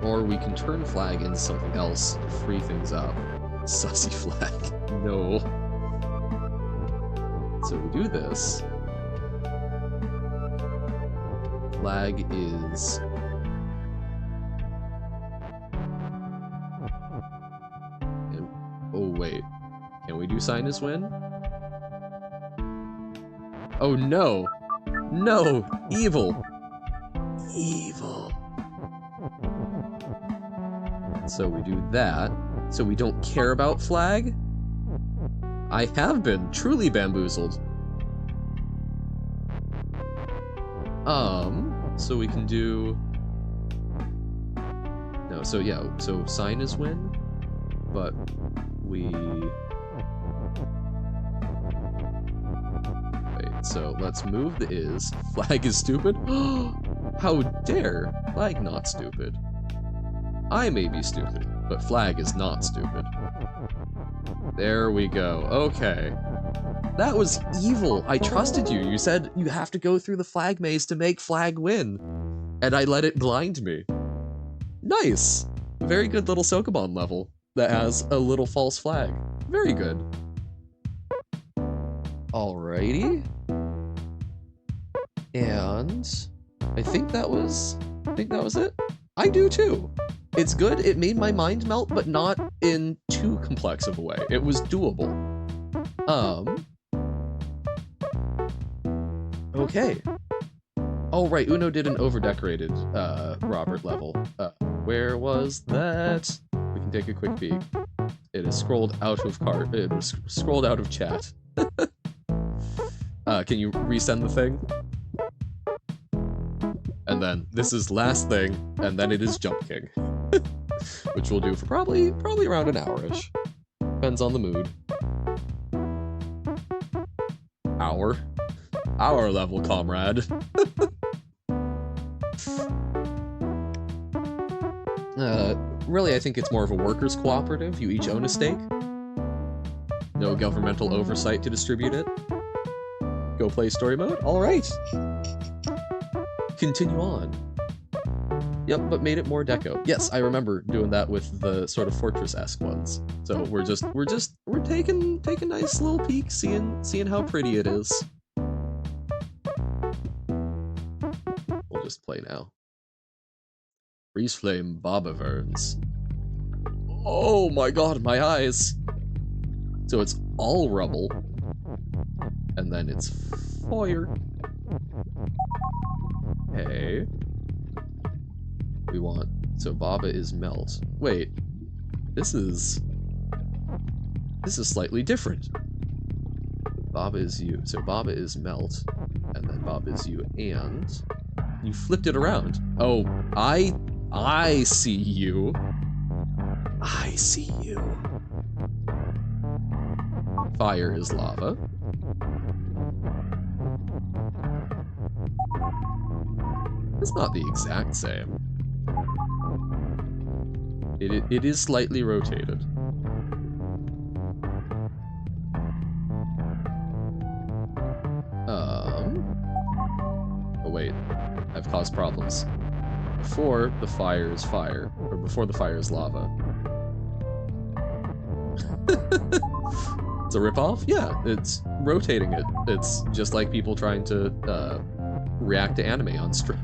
Or we can turn flag into something else to free things up. Sussy flag. No. So we do this. Flag is... Oh, wait. Can we do sign as win? Oh, no. No! Evil! Evil. So we do that. So we don't care about flag? I have been truly bamboozled. So we can do... No, so yeah, so sign is win, but we... Wait, so let's move the is. Flag is stupid? How dare! Flag not stupid. I may be stupid, but flag is not stupid. There we go. Okay. That was evil. I trusted you. You said you have to go through the flag maze to make flag win. And I let it blind me. Nice. Very good little Sokoban level that has a little false flag. Very good. Alrighty. And I think that was it. I do too. It's good. It made my mind melt, but not in too complex of a way. It was doable. Okay. Oh, right. Uno did an over-decorated, Robert level. Where was that? We can take a quick peek. It is scrolled out of it was scrolled out of chat. Can you resend the thing? And then this is last thing, and then it is Jump King. Which we'll do for probably around an hour-ish. Depends on the mood. Hour level, comrade. Really, I think it's more of a workers' cooperative. You each own a stake. No governmental oversight to distribute it. Go play story mode? Alright. Continue on. Yep, but made it more deco. Yes, I remember doing that with the sort of fortress-esque ones. So we're taking nice little peek, seeing how pretty it is. We'll just play now. Freeze flame Baba Verns. Oh my god, my eyes! So it's all rubble. And then it's fire. Okay. We want... So Baba is melt. Wait. This is slightly different. Baba is you. So Baba is melt. And then Baba is you. And... You flipped it around. Oh, I see you. I see you. Fire is lava. It's not the exact same. It is slightly rotated. Oh wait, I've caused problems. Before the fire is fire, or before the fire is lava. It's a ripoff? Yeah, it's rotating it. It's just like people trying to react to anime on stream.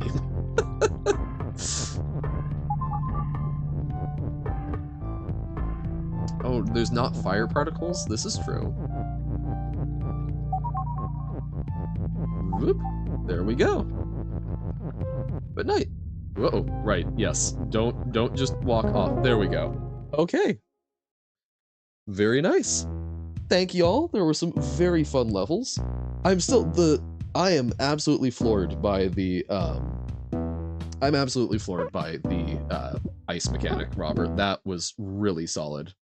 Oh, there's not fire particles? This is true. Whoop. There we go. Good night. Whoa, right, yes. Don't just walk off. There we go. Okay. Very nice. Thank y'all. There were some very fun levels. I am absolutely floored by the ice mechanic, Robert. That was really solid.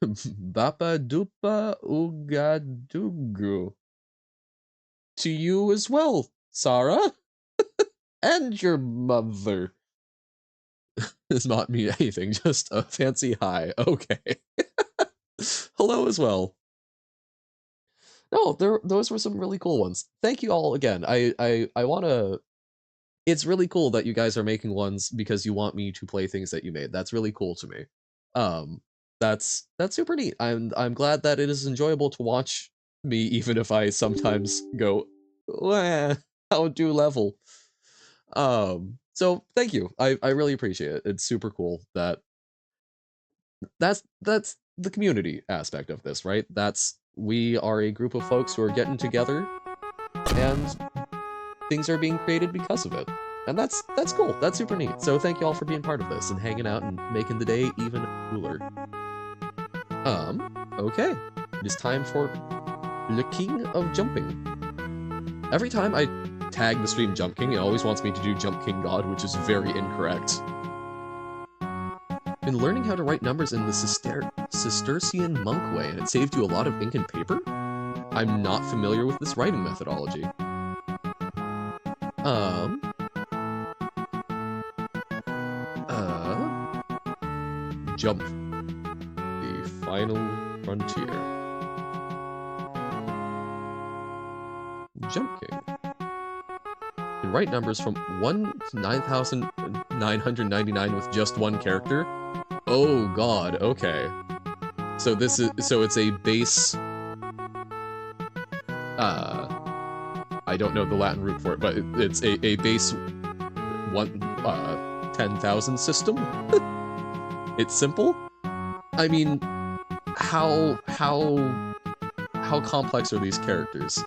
Bapa dupa ugadugu. To you as well, Sarah. And your mother. Does not mean anything, just a fancy hi. Okay. Hello as well. No, those were some really cool ones. Thank you all again. I wanna... It's really cool that you guys are making ones because you want me to play things that you made. That's really cool to me. That's super neat. I'm glad that it is enjoyable to watch me, even if I sometimes go, how do level. So thank you. I really appreciate it. It's super cool that that's the community aspect of this, right? We are a group of folks who are getting together and things are being created because of it. And that's cool. That's super neat. So thank you all for being part of this and hanging out and making the day even cooler. Okay. It is time for the King of Jumping. Every time I tag the stream Jump King, it always wants me to do Jump King God, which is very incorrect. Been learning how to write numbers in the Cistercian monk way, and it saved you a lot of ink and paper? I'm not familiar with this writing methodology. Jump. The final frontier. Jump King. Can write numbers from 1 to 9,999 with just one character? Oh god, okay. So it's a base... I don't know the Latin root for it, but it's a base 10,000 system? It's simple? I mean, how complex are these characters?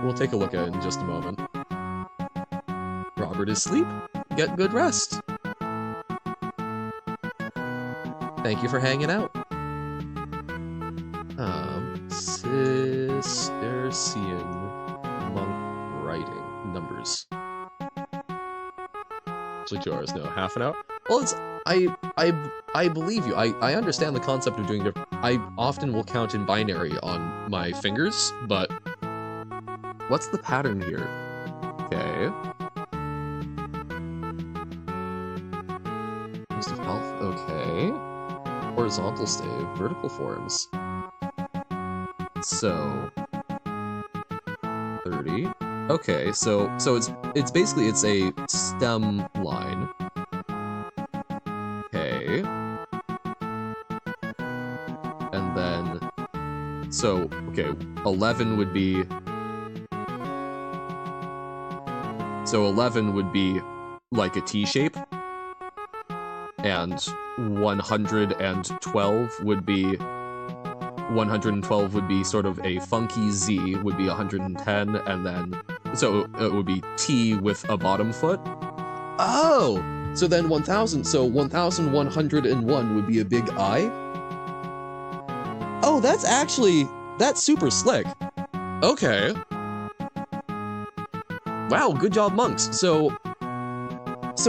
We'll take a look at it in just a moment. Robert is asleep. Get good rest. Thank you for hanging out. Cistercian monk writing numbers. Actually, 2 hours, no, half an hour. Well, it's I believe you. I understand the concept of doing different. I often will count in binary on my fingers, but what's the pattern here? Okay. Boost of health. Okay. Horizontal stave, vertical forms. So 30. Okay, so it's basically a stem line. Okay. So, okay, 11 would be... So 11 would be like a T shape, and 112 would be 112 would be sort of a funky Z, would be 110, and then so it would be T with a bottom foot. Oh, so then 1000. So 1101 would be a big I. Oh, that's super slick. Okay. Wow, good job, monks. So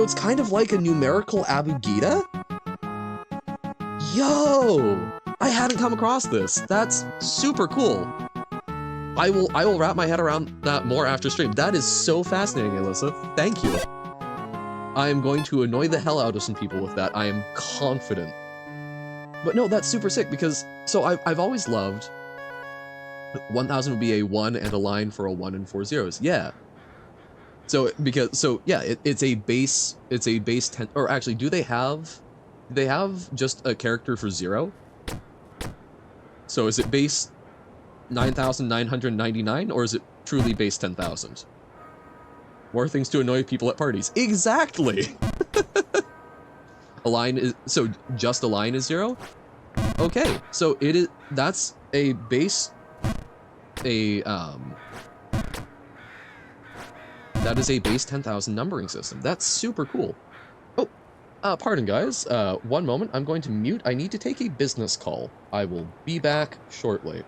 it's kind of like a numerical Abugida? Yo! I hadn't come across this. That's super cool. I will wrap my head around that more after stream. That is so fascinating, Alyssa. Thank you. I am going to annoy the hell out of some people with that. I am confident. But no, that's super sick because so I've always loved 1000 would be a 1 and a line for a 1 and 4 zeros. Yeah. So yeah, it's a base 10, or actually do they have just a character for 0? So is it base 9,999 or is it truly base 10,000? More things to annoy people at parties. Exactly. A line is so just a line is 0? Okay. So that's a base that is a base 10,000 numbering system. That's super cool. Oh, pardon guys. One moment. I'm going to mute. I need to take a business call. I will be back shortly.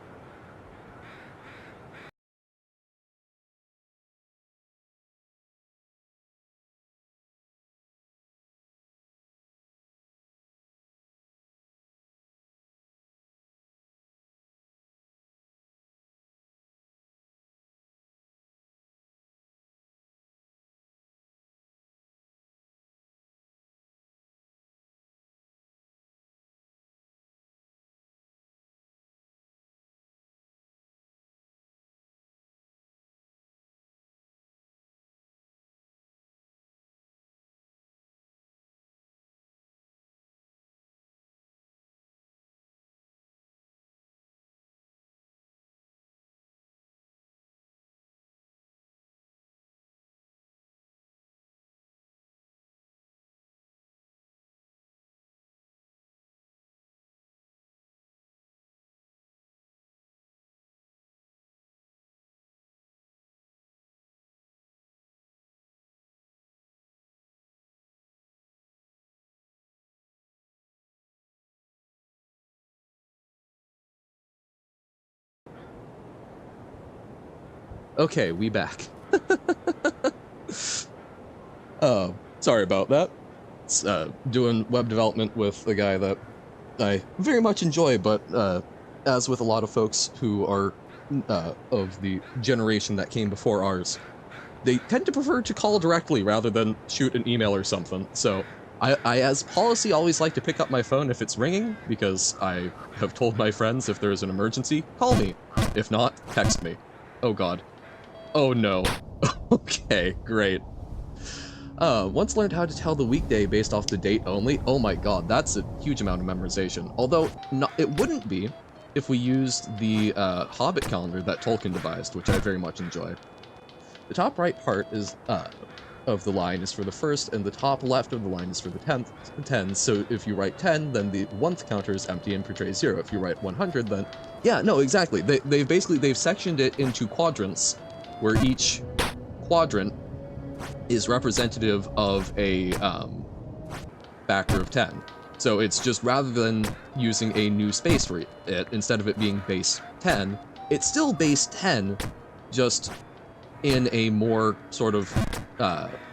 Okay, we back. Sorry about that. It's, doing web development with a guy that I very much enjoy, but as with a lot of folks who are of the generation that came before ours, they tend to prefer to call directly rather than shoot an email or something. So I as policy, always like to pick up my phone if it's ringing, because I have told my friends if there's an emergency, call me. If not, text me. Oh god. Oh no. Okay, great. Once learned how to tell the weekday based off the date only. Oh my god, that's a huge amount of memorization. Although, it wouldn't be if we used the Hobbit calendar that Tolkien devised, which I very much enjoy. The top right part is of the line is for the first, and the top left of the line is for the 10. So if you write 10, then the 1th counter is empty and portrays 0. If you write 100, then... Yeah, no, exactly. They've sectioned it into quadrants, where each quadrant is representative of a factor of 10. So it's just, rather than using a new space for it, instead of it being base 10, it's still base 10, just in a more sort of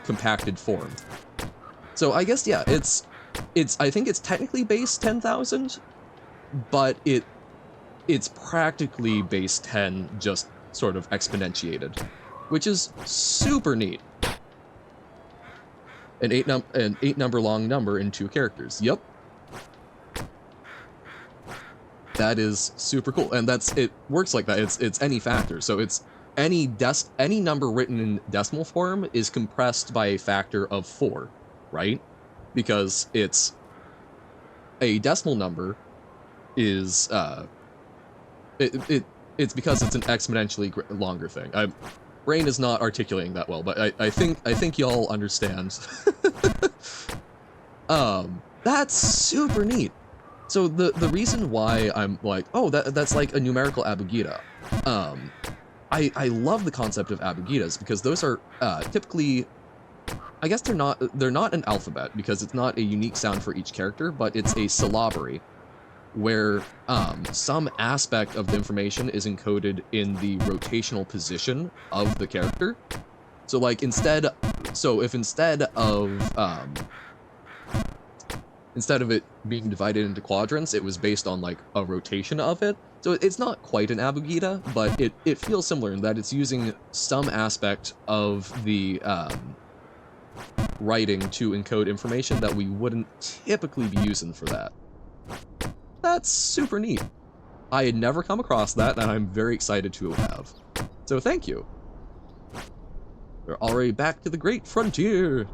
compacted form. So I guess, yeah, I think it's technically base 10,000, but it's practically base 10, just sort of exponentiated, which is super neat. An 8 number long number in 2 characters. Yep. That is super cool, and it works like that. It's any factor, so it's any number written in decimal form is compressed by a factor of 4, right? Because it's a decimal number is It's because it's an exponentially longer thing. Brain is not articulating that well, but I think y'all understand. That's super neat. So the reason why I'm like, oh, that's like a numerical abugida. I love the concept of abugidas because those are typically, I guess they're not an alphabet because it's not a unique sound for each character, but it's a syllabary where some aspect of the information is encoded in the rotational position of the character. So like if instead of it being divided into quadrants, it was based on like a rotation of it. So it's not quite an abugida, but it feels similar in that it's using some aspect of the writing to encode information that we wouldn't typically be using for that. That's super neat. I had never come across that, and I'm very excited to have. So thank you. We're already back to the great frontier.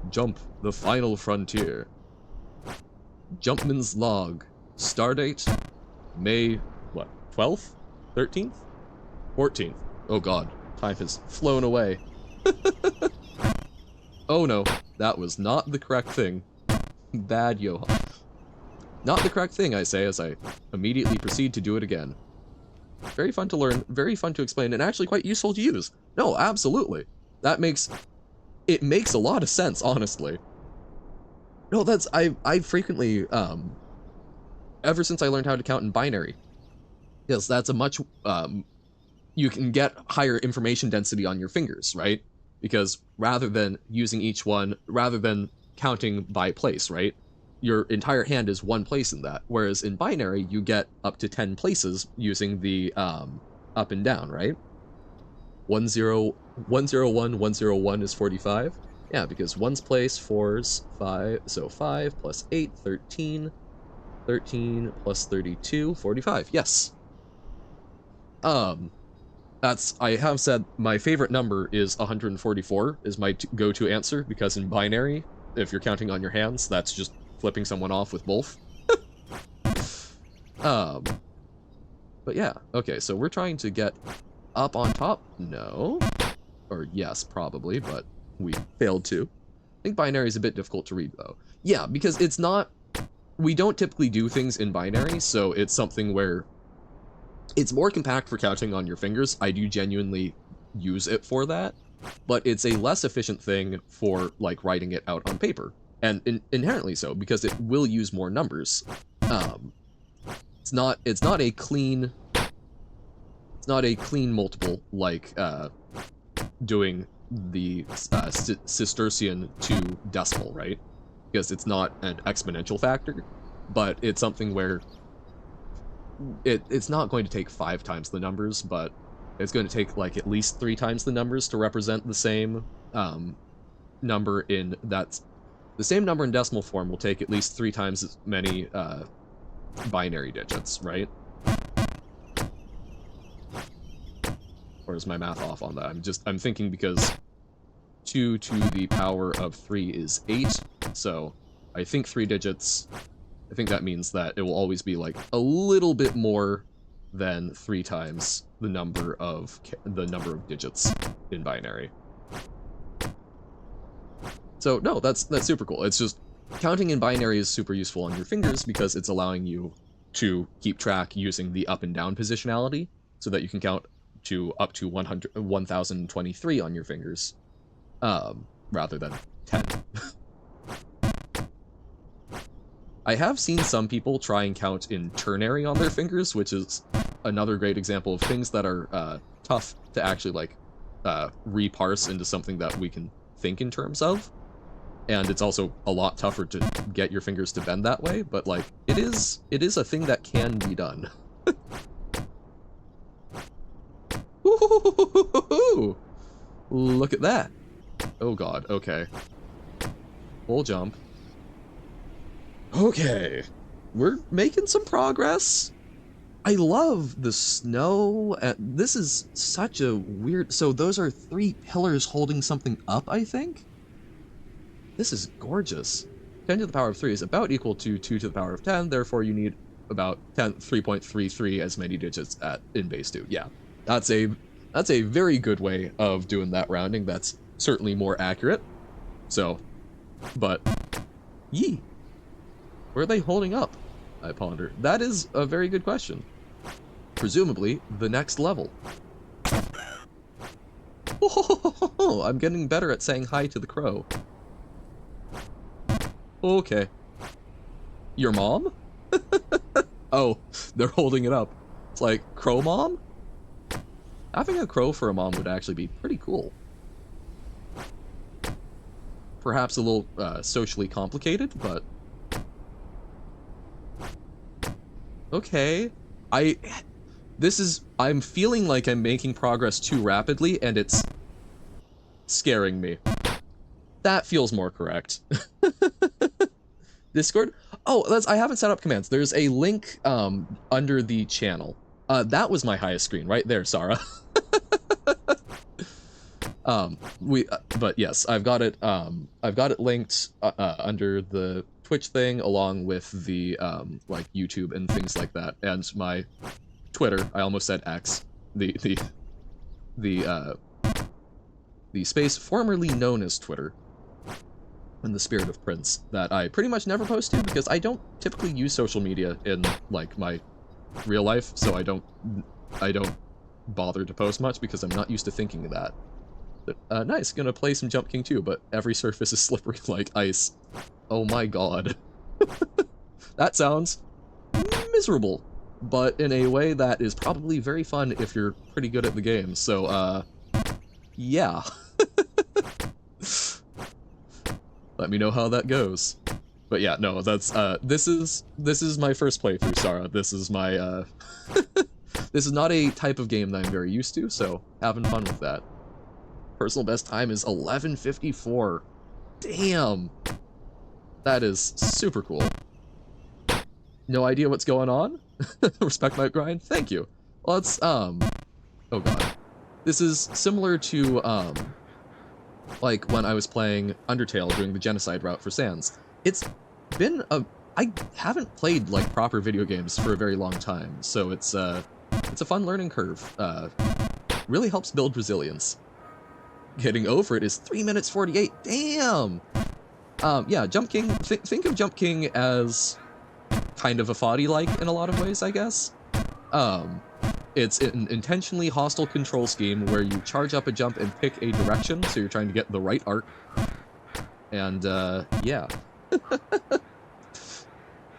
Jump, the final frontier. Jumpman's log. Stardate, May, what, 12th? 13th? 14th. Oh god, time has flown away. Oh no, that was not the correct thing. Bad Johan. Not the correct thing, I say, as I immediately proceed to do it again. Very fun to learn, very fun to explain, and actually quite useful to use. No, absolutely. It makes a lot of sense, honestly. No, I frequently, ever since I learned how to count in binary, yes, that's a much, you can get higher information density on your fingers, right? Because rather than counting by place, right? Your entire hand is one place in that, whereas in binary, you get up to 10 places using the up and down, right? 101, 101 is 45. Yeah, because 1's place, 4's 5, so 5 plus 8, 13, 13 plus 32, 45, yes. I have said my favorite number is 144 is my go-to answer, because in binary, if you're counting on your hands, that's just flipping someone off with both. But yeah, okay, so we're trying to get up on top? No. Or yes, probably, but we failed to. I think binary is a bit difficult to read, though. Yeah, because it's not... We don't typically do things in binary, so it's something where... It's more compact for counting on your fingers. I do genuinely use it for that, but it's a less efficient thing for, like, writing it out on paper. And inherently so, because it will use more numbers. It's not a clean multiple like doing the Cistercian to decimal, right? Because it's not an exponential factor, but it's something where it's not going to take 5 times the numbers, but it's going to take like at least 3 times the numbers to represent the same number in that's the same number in decimal form will take at least 3 times as many binary digits, right? Or is my math off on that? I'm thinking because 2 to the power of 3 is 8, so I think 3 digits, I think that means that it will always be like a little bit more than 3 times the number of digits in binary. So no, that's super cool. It's just counting in binary is super useful on your fingers because it's allowing you to keep track using the up and down positionality so that you can count to up to 1023 on your fingers, rather than 10. I have seen some people try and count in ternary on their fingers, which is another great example of things that are tough to actually like reparse into something that we can think in terms of. And it's also a lot tougher to get your fingers to bend that way, but like it is a thing that can be done. Ooh, look at that. Oh god, okay. Full jump. Okay. We're making some progress. I love the snow. This is such a weird... So those are 3 pillars holding something up, I think? This is gorgeous. 10 to the power of 3 is about equal to 2 to the power of 10, therefore you need about 3.33 as many digits in base 2. Yeah, that's a very good way of doing that rounding. That's certainly more accurate. So, but yee, where are they holding up? I ponder. That is a very good question. Presumably the next level. Oh, I'm getting better at saying hi to the crow. Okay. Your mom? Oh, they're holding it up. It's like, crow mom? Having a crow for a mom would actually be pretty cool. Perhaps a little socially complicated, but... Okay. I'm feeling like I'm making progress too rapidly, and it's scaring me. That feels more correct. Discord? Oh, I haven't set up commands. There's a link under the channel. That was my highest screen, right there, Sarah. But yes, I've got it linked under the Twitch thing, along with the like YouTube and things like that, and my Twitter. I almost said X. The space formerly known as Twitter, in the spirit of Prince, that I pretty much never post to because I don't typically use social media in like my real life, so I don't bother to post much because I'm not used to thinking of that. But, nice, gonna play some Jump King 2, but every surface is slippery like ice. Oh my god. That sounds miserable, but in a way that is probably very fun if you're pretty good at the game, so, yeah. Let me know how that goes. But yeah, no, that's, this is my first playthrough, Sarah. This is my, this is not a type of game that I'm very used to, so having fun with that. Personal best time is 11:54. Damn! That is super cool. No idea what's going on? Respect my grind? Thank you. Let's, oh god. This is similar to, like when I was playing Undertale doing the genocide route for Sans. It's been I haven't played like proper video games for a very long time, so it's a fun learning curve. Really helps build resilience. Getting over it is 3 minutes 48. Damn! Yeah, Jump King, think of Jump King as kind of a Foddy-like in a lot of ways, I guess. It's an intentionally hostile control scheme where you charge up a jump and pick a direction, so you're trying to get the right arc. And, yeah.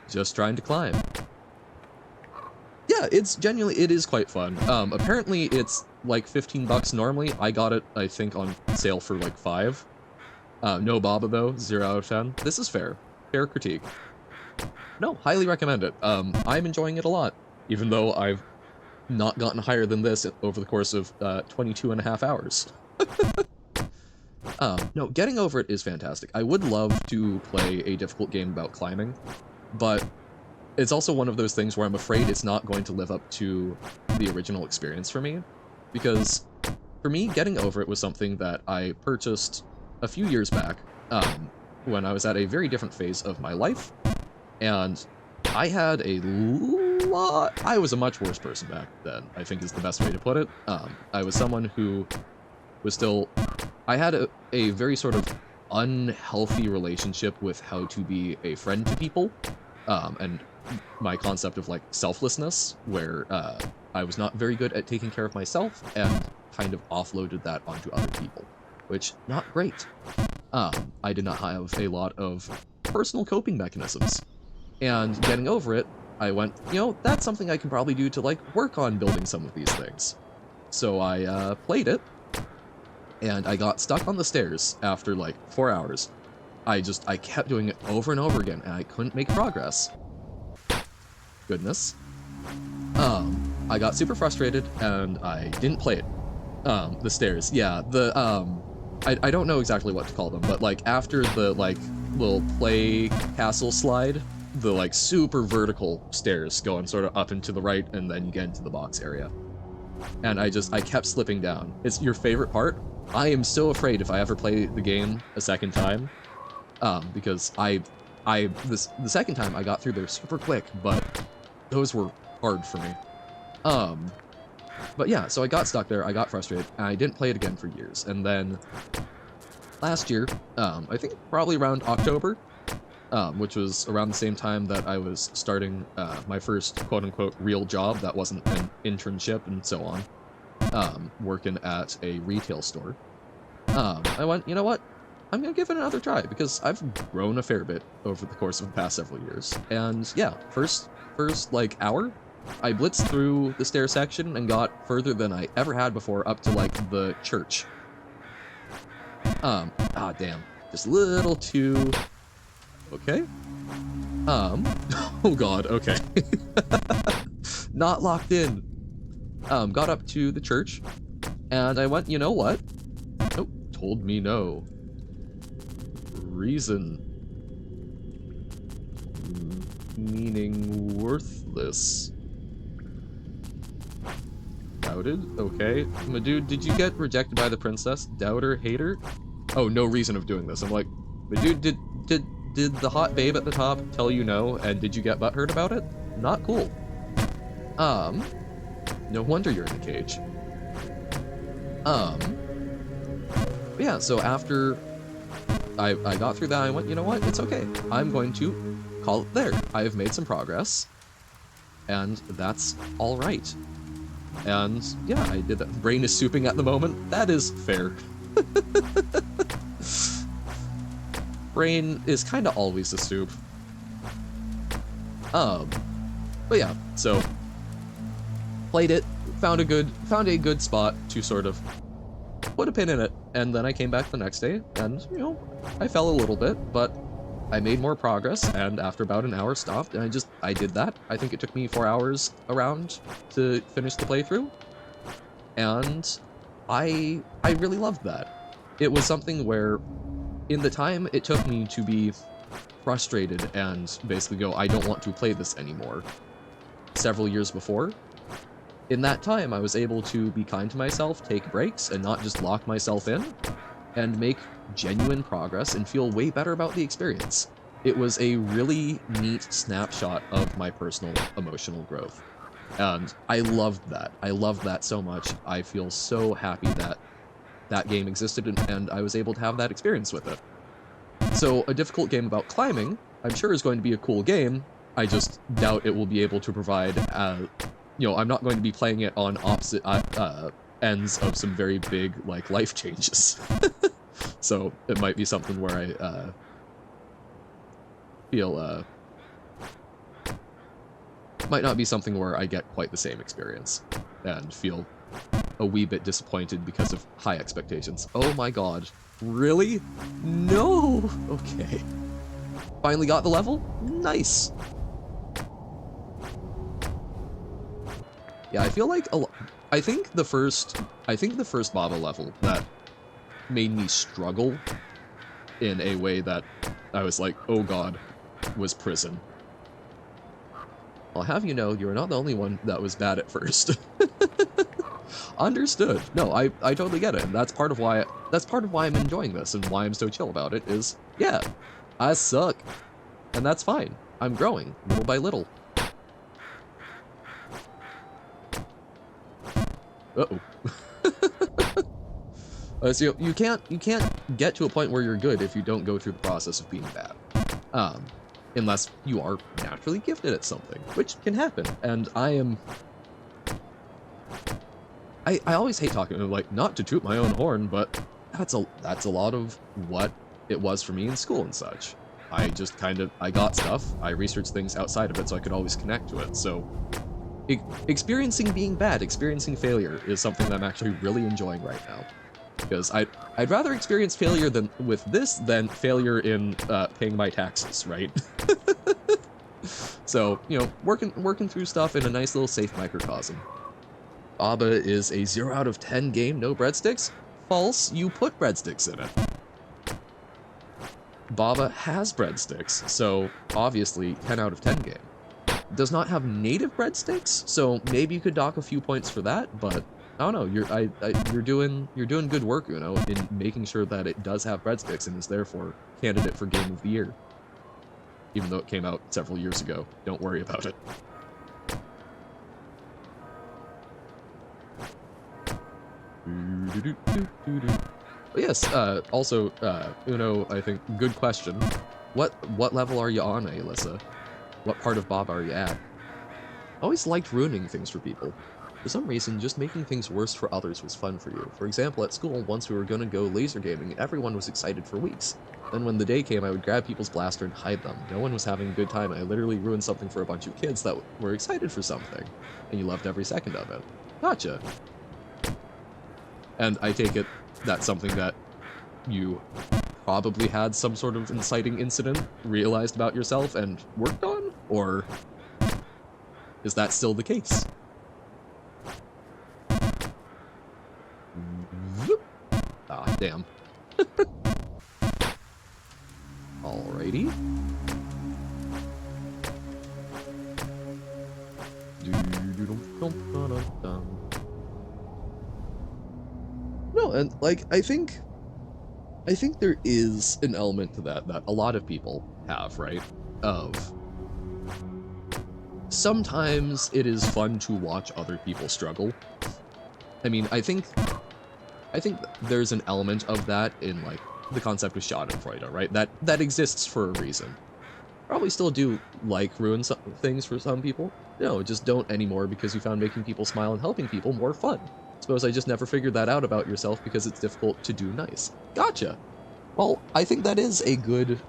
Just trying to climb. Yeah, it is quite fun. Apparently it's like 15 bucks normally. I got it, I think, on sale for like 5. No Baba though, 0 out of 10. This is fair. Fair critique. No, highly recommend it. I'm enjoying it a lot, even though I've not gotten higher than this over the course of 22 and a half hours. No, getting over it is fantastic. I would love to play a difficult game about climbing, but it's also one of those things where I'm afraid it's not going to live up to the original experience for me, because for me, getting over it was something that I purchased a few years back, when I was at a very different phase of my life, and I had I was a much worse person back then, I think is the best way to put it. I was someone who was I had a very sort of unhealthy relationship with how to be a friend to people, and my concept of like selflessness, where I was not very good at taking care of myself and kind of offloaded that onto other people, which not great. I did not have a lot of personal coping mechanisms, and getting over it, I went, you know, that's something I can probably do to like work on building some of these things. So I played it, and I got stuck on the stairs after like 4 hours. I kept doing it over and over again, and I couldn't make progress. Goodness. I got super frustrated, and I didn't play it. The stairs, yeah, I don't know exactly what to call them, but like after the like little play castle slide, the like super vertical stairs going sort of up and to the right, and then you get into the box area. And I kept slipping down. It's your favorite part? I am so afraid if I ever play the game a second time, because the second time I got through there super quick, but those were hard for me. But yeah, so I got stuck there, I got frustrated, and I didn't play it again for years. And then last year, I think probably around October, which was around the same time that I was starting my first quote-unquote real job that wasn't an internship and so on, working at a retail store. I went, you know what? I'm gonna give it another try, because I've grown a fair bit over the course of the past several years. And yeah, first like hour, I blitzed through the stair section and got further than I ever had before, up to like the church. Damn, just a little too... Okay. Oh god, okay. Not locked in. Got up to the church, and I went, you know what? Nope, told me no. Reason. Meaning worthless. Doubted? Okay. My dude, did you get rejected by the princess? Doubter? Hater? Oh, no reason of doing this. I'm like, my dude, did the hot babe at the top tell you no, and did you get butthurt about it? Not cool. No wonder you're in the cage. Yeah, so after I got through that, I went, you know what, it's okay. I'm going to call it there. I have made some progress, and that's all right. And yeah, I did that. Brain is souping at the moment. That is fair. Brain is kind of always a soup. But yeah, so played it, found a good spot to sort of put a pin in it, and then I came back the next day, and you know, I fell a little bit, but I made more progress, and after about an hour stopped, and I did that. I think it took me 4 hours around to finish the playthrough, and I really loved that. It was something where, in the time it took me to be frustrated and basically go, I don't want to play this anymore, several years before, in that time I was able to be kind to myself, take breaks, and not just lock myself in, and make genuine progress and feel way better about the experience. It was a really neat snapshot of my personal emotional growth. And I loved that. I loved that so much. I feel so happy that that game existed and I was able to have that experience with it. So a difficult game about climbing, I'm sure is going to be a cool game. I just doubt it will be able to provide, you know, I'm not going to be playing it on opposite ends of some very big, like, life changes. So it might be something where I feel, might not be something where I get quite the same experience and feel a wee bit disappointed because of high expectations. Oh my god. Really? No! Okay. Finally got the level? Nice! Yeah, I feel like I think the first Baba level that made me struggle in a way that I was like, oh god, was Prison. I'll have you know, you're not the only one that was bad at first. Understood. No, I totally get it. And that's part of why I'm enjoying this and why I'm so chill about it is, yeah, I suck. And that's fine. I'm growing, little by little. Uh-oh. So you can't get to a point where you're good if you don't go through the process of being bad. Unless you are naturally gifted at something, which can happen. And I always hate talking, like, not to toot my own horn, but that's a lot of what it was for me in school and such. I just I got stuff, I researched things outside of it so I could always connect to it, so experiencing being bad, experiencing failure is something that I'm actually really enjoying right now. Because I'd rather experience failure with this than failure in paying my taxes, right? So, you know, working through stuff in a nice little safe microcosm. Baba is a 0 out of 10 game, no breadsticks? False, you put breadsticks in it. Baba has breadsticks, so obviously 10 out of 10 game. Does not have native breadsticks, so maybe you could dock a few points for that, but I don't know, you're doing good work, Uno, in making sure that it does have breadsticks and is therefore candidate for Game of the Year. Even though it came out several years ago, don't worry about it. But yes, also, Uno, I think, good question. What level are you on, Alyssa? What part of Bob are you at? I always liked ruining things for people. For some reason, just making things worse for others was fun for you. For example, at school, once we were gonna go laser gaming, everyone was excited for weeks. Then when the day came, I would grab people's blaster and hide them. No one was having a good time, and I literally ruined something for a bunch of kids that were excited for something. And you loved every second of it. Gotcha. And I take it that's something that you probably had some sort of inciting incident realized about yourself and worked on? Or is that still the case? Ah, damn. Alrighty. No, and like I think there is an element to that a lot of people have, right? Of sometimes it is fun to watch other people struggle. I mean, I think there's an element of that in like the concept of Schadenfreude, right? That exists for a reason. Probably still do like ruin some things for some people. No, just don't anymore because you found making people smile and helping people more fun. Suppose I just never figured that out about yourself because it's difficult to do nice. Gotcha. Well, I think that is a good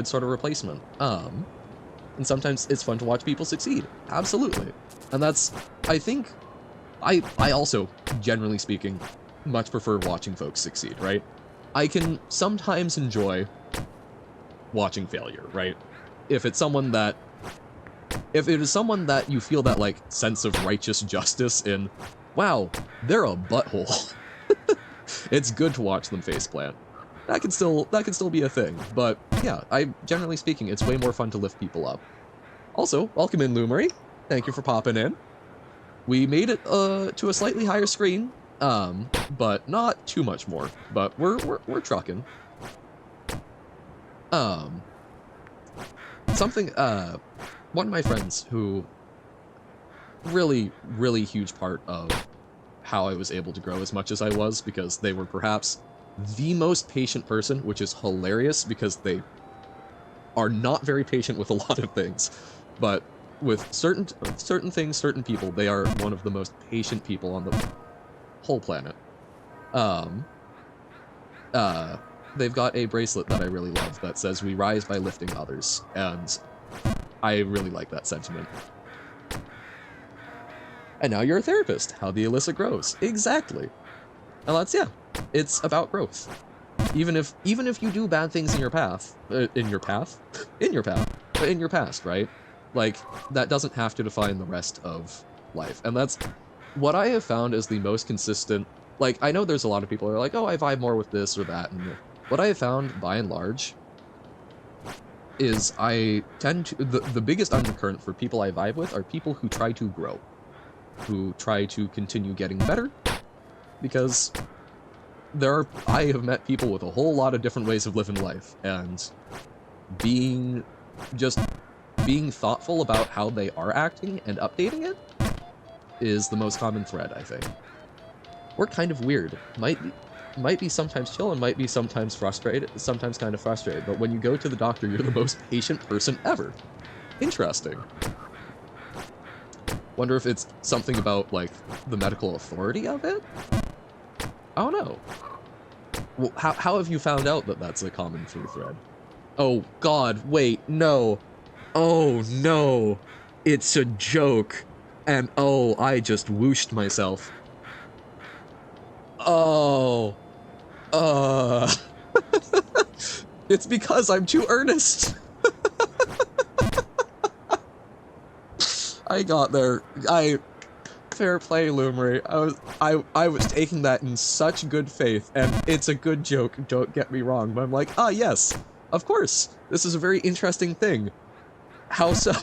sort of replacement. And sometimes it's fun to watch people succeed. Absolutely. And that's, I think, I also, generally speaking, much prefer watching folks succeed, right? I can sometimes enjoy watching failure, right? If it is someone that you feel that like sense of righteous justice in, wow, they're a butthole. It's good to watch them faceplant. That can still be a thing, but yeah, generally speaking, it's way more fun to lift people up. Also, welcome in, Lumery. Thank you for popping in. We made it to a slightly higher screen, but not too much more. But we're trucking. One of my friends who really huge part of how I was able to grow as much as I was, because they were perhaps the most patient person, which is hilarious because they are not very patient with a lot of things, but with certain things, certain people, they are one of the most patient people on the whole planet. They've got a bracelet that I really love that says, "We rise by lifting others," and I really like that sentiment. And now you're a therapist. How the Alyssa grows. Exactly. And that's, yeah, it's about growth. Even if you do bad things in your past, right? Like, that doesn't have to define the rest of life. And that's what I have found is the most consistent. Like, I know there's a lot of people who are like, oh, I vibe more with this or that. And what I have found, by and large, is I tend to, the biggest undercurrent for people I vibe with are people who try to grow, who try to continue getting better, because I have met people with a whole lot of different ways of living life, and being thoughtful about how they are acting and updating it is the most common thread, I think. We're kind of weird. Might be sometimes chill and might be sometimes frustrated, sometimes kind of frustrated, but when you go to the doctor, you're the most patient person ever. Interesting. Wonder if it's something about, like, the medical authority of it? I don't know. Well, how have you found out that that's a common thread? Oh, God, wait, no. Oh, no. It's a joke. And, oh, I just whooshed myself. Oh. It's because I'm too earnest. I got there. Fair play, Lumery. I was taking that in such good faith, and it's a good joke, don't get me wrong, but I'm like, ah, yes, of course, this is a very interesting thing. How so?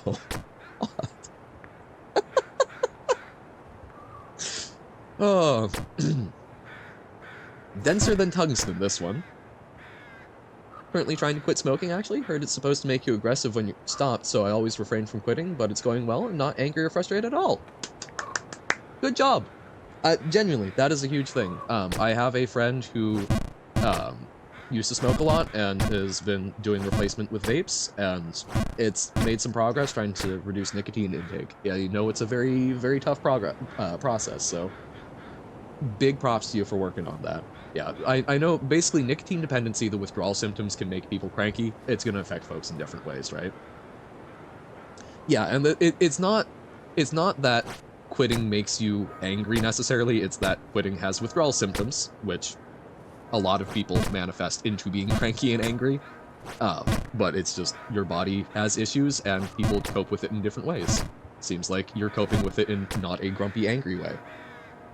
What? Oh. Denser than tungsten, this one. Currently trying to quit smoking, actually. Heard it's supposed to make you aggressive when you stop, so I always refrain from quitting, but it's going well and not angry or frustrated at all. Good job. Genuinely, that is a huge thing. I have a friend who used to smoke a lot and has been doing replacement with vapes, and it's made some progress trying to reduce nicotine intake. Yeah, you know, it's a very, very tough process, so big props to you for working on that. Yeah, I know basically nicotine dependency, the withdrawal symptoms can make people cranky. It's going to affect folks in different ways, right? Yeah, and it's not that quitting makes you angry necessarily, it's that quitting has withdrawal symptoms, which a lot of people manifest into being cranky and angry. But it's just your body has issues and people cope with it in different ways. Seems like you're coping with it in not a grumpy, angry way.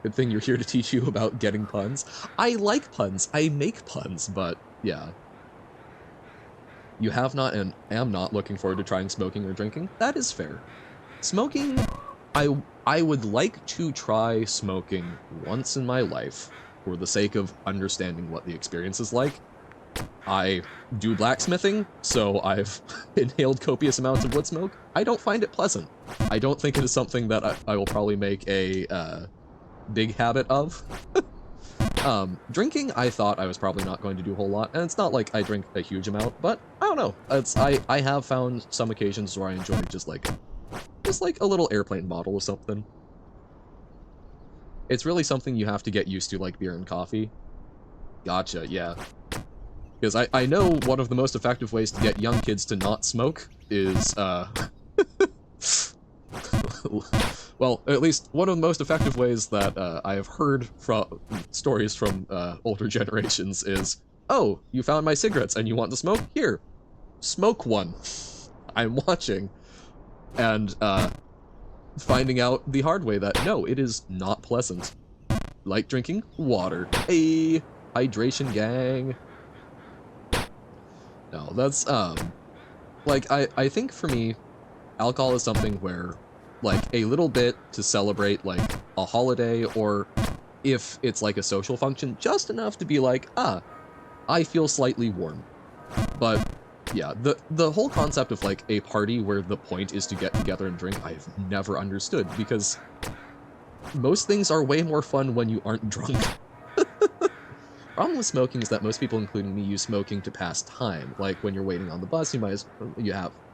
Good thing you're here to teach you about getting puns. I like puns, I make puns, but yeah. You have not and am not looking forward to trying smoking or drinking. That is fair. Smoking, I would like to try smoking once in my life for the sake of understanding what the experience is like. I do blacksmithing, so I've inhaled copious amounts of wood smoke. I don't find it pleasant. I don't think it is something that I will probably make a big habit of. Drinking, I thought I was probably not going to do a whole lot, and it's not like I drink a huge amount, but I don't know. I have found some occasions where I enjoy just like a little airplane bottle or something. It's really something you have to get used to, like beer and coffee. Gotcha, yeah. Because I know one of the most effective ways to get young kids to not smoke is, well, at least one of the most effective ways that I have heard from stories from older generations is, oh, you found my cigarettes and you want to smoke? Here, smoke one. I'm watching. And finding out the hard way that, no, it is not pleasant. Like drinking water. Hey, hydration gang. No, that's, like, I think for me, alcohol is something where, like, a little bit to celebrate, like, a holiday, or if it's like a social function, just enough to be like, ah, I feel slightly warm. But yeah, the whole concept of like a party where the point is to get together and drink, I've never understood, because most things are way more fun when you aren't drunk. Problem with smoking is that most people, including me, use smoking to pass time. Like when you're waiting on the bus, you have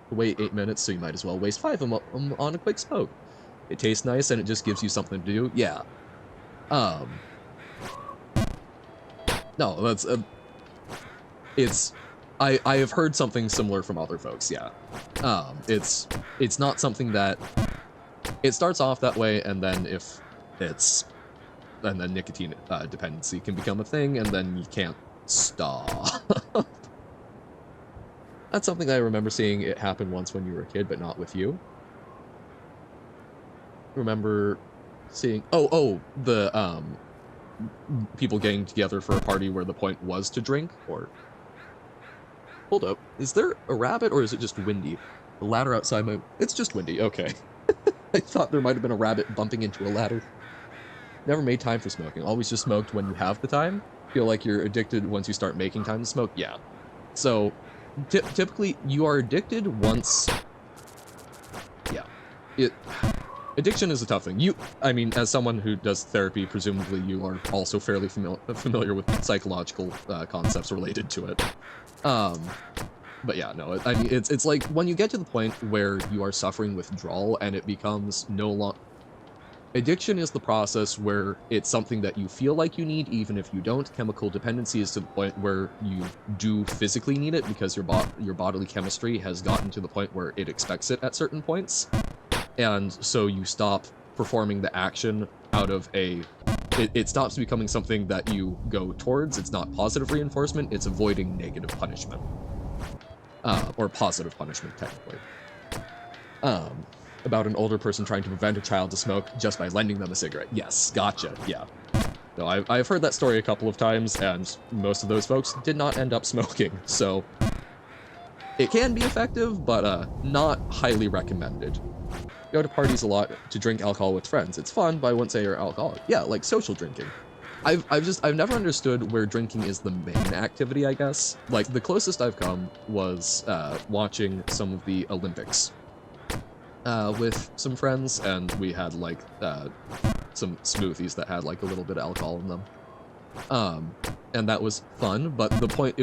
to wait 8 minutes, so you might as well waste 5 of them on a quick smoke. It tastes nice and it just gives you something to do. Yeah. No, that's it's I have heard something similar from other folks, yeah. It's not something that it starts off that way, and then and then nicotine dependency can become a thing, and then you can't stop. That's something I remember seeing it happen once when you were a kid, but not with you. Remember seeing the people getting together for a party where the point was to drink, or hold up, is there a rabbit or is it just windy? The ladder outside it's just windy, okay. I thought there might have been a rabbit bumping into a ladder. Never made time for smoking, always just smoked when you have the time. Feel like you're addicted once you start making time to smoke? Yeah. So, typically, you are addicted once... Yeah. Addiction is a tough thing. I mean, as someone who does therapy, presumably you are also fairly familiar with psychological concepts related to it. But yeah, no, I mean, it's like when you get to the point where you are suffering withdrawal and it becomes no longer... Addiction is the process where it's something that you feel like you need even if you don't. Chemical dependency is to the point where you do physically need it because your bodily chemistry has gotten to the point where it expects it at certain points. And so you stop performing the action out of it stops becoming something that you go towards. It's not positive reinforcement, it's avoiding negative punishment. Or positive punishment, technically. About an older person trying to prevent a child to smoke just by lending them a cigarette. Yes, gotcha, yeah. No, I've heard that story a couple of times, and most of those folks did not end up smoking, so... It can be effective, but not highly recommended. Go to parties a lot to drink alcohol with friends. It's fun, but I wouldn't say you're alcoholic. Yeah, like social drinking. I've never understood where drinking is the main activity, I guess. Like, the closest I've come was watching some of the Olympics with some friends, and we had, like, some smoothies that had like a little bit of alcohol in them. And that was fun, but the point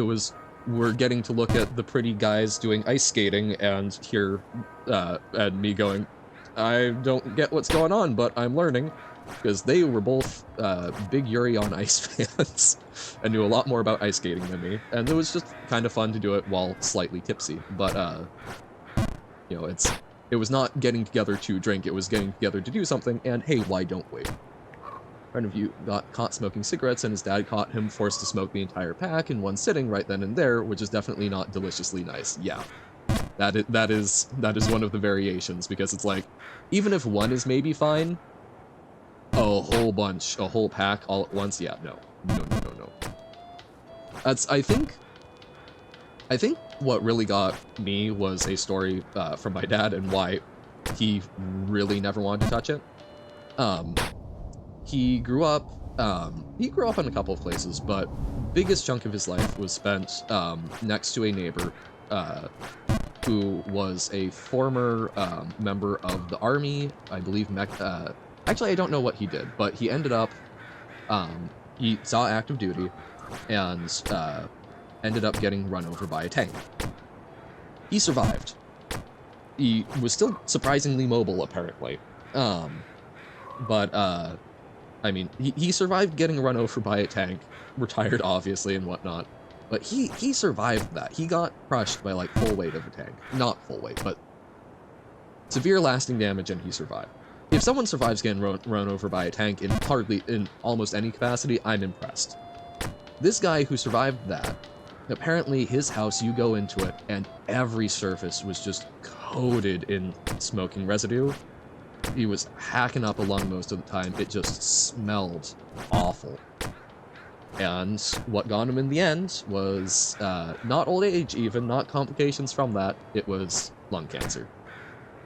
we're getting to look at the pretty guys doing ice skating and and me going, I don't get what's going on, but I'm learning, because they were both big Yuri on Ice fans and knew a lot more about ice skating than me, and it was just kind of fun to do it while slightly tipsy. But you know, it was not getting together to drink, it was getting together to do something, and hey, why don't we? A friend of you got caught smoking cigarettes, and his dad caught him forced to smoke the entire pack in one sitting right then and there, which is definitely not deliciously nice. Yeah, that is one of the variations, because it's like, even if one is maybe fine, a whole pack all at once, yeah, no. That's, I think what really got me was a story from my dad, and why he really never wanted to touch it. He grew up in a couple of places, but biggest chunk of his life was spent next to a neighbor who was a former member of the army, I believe. Actually, I don't know what he did, but he ended up, he saw active duty, and ended up getting run over by a tank. He survived. He was still surprisingly mobile, apparently. But I mean, he survived getting run over by a tank, retired obviously and whatnot, but he survived that. He got crushed by like full weight of a tank. Not full weight, but severe lasting damage, and he survived. If someone survives getting run over by a tank in almost any capacity, I'm impressed. This guy who survived that, apparently his house, you go into it, and every surface was just coated in smoking residue. He was hacking up a lung most of the time. It just smelled awful. And what got him in the end was not old age even, not complications from that, it was lung cancer.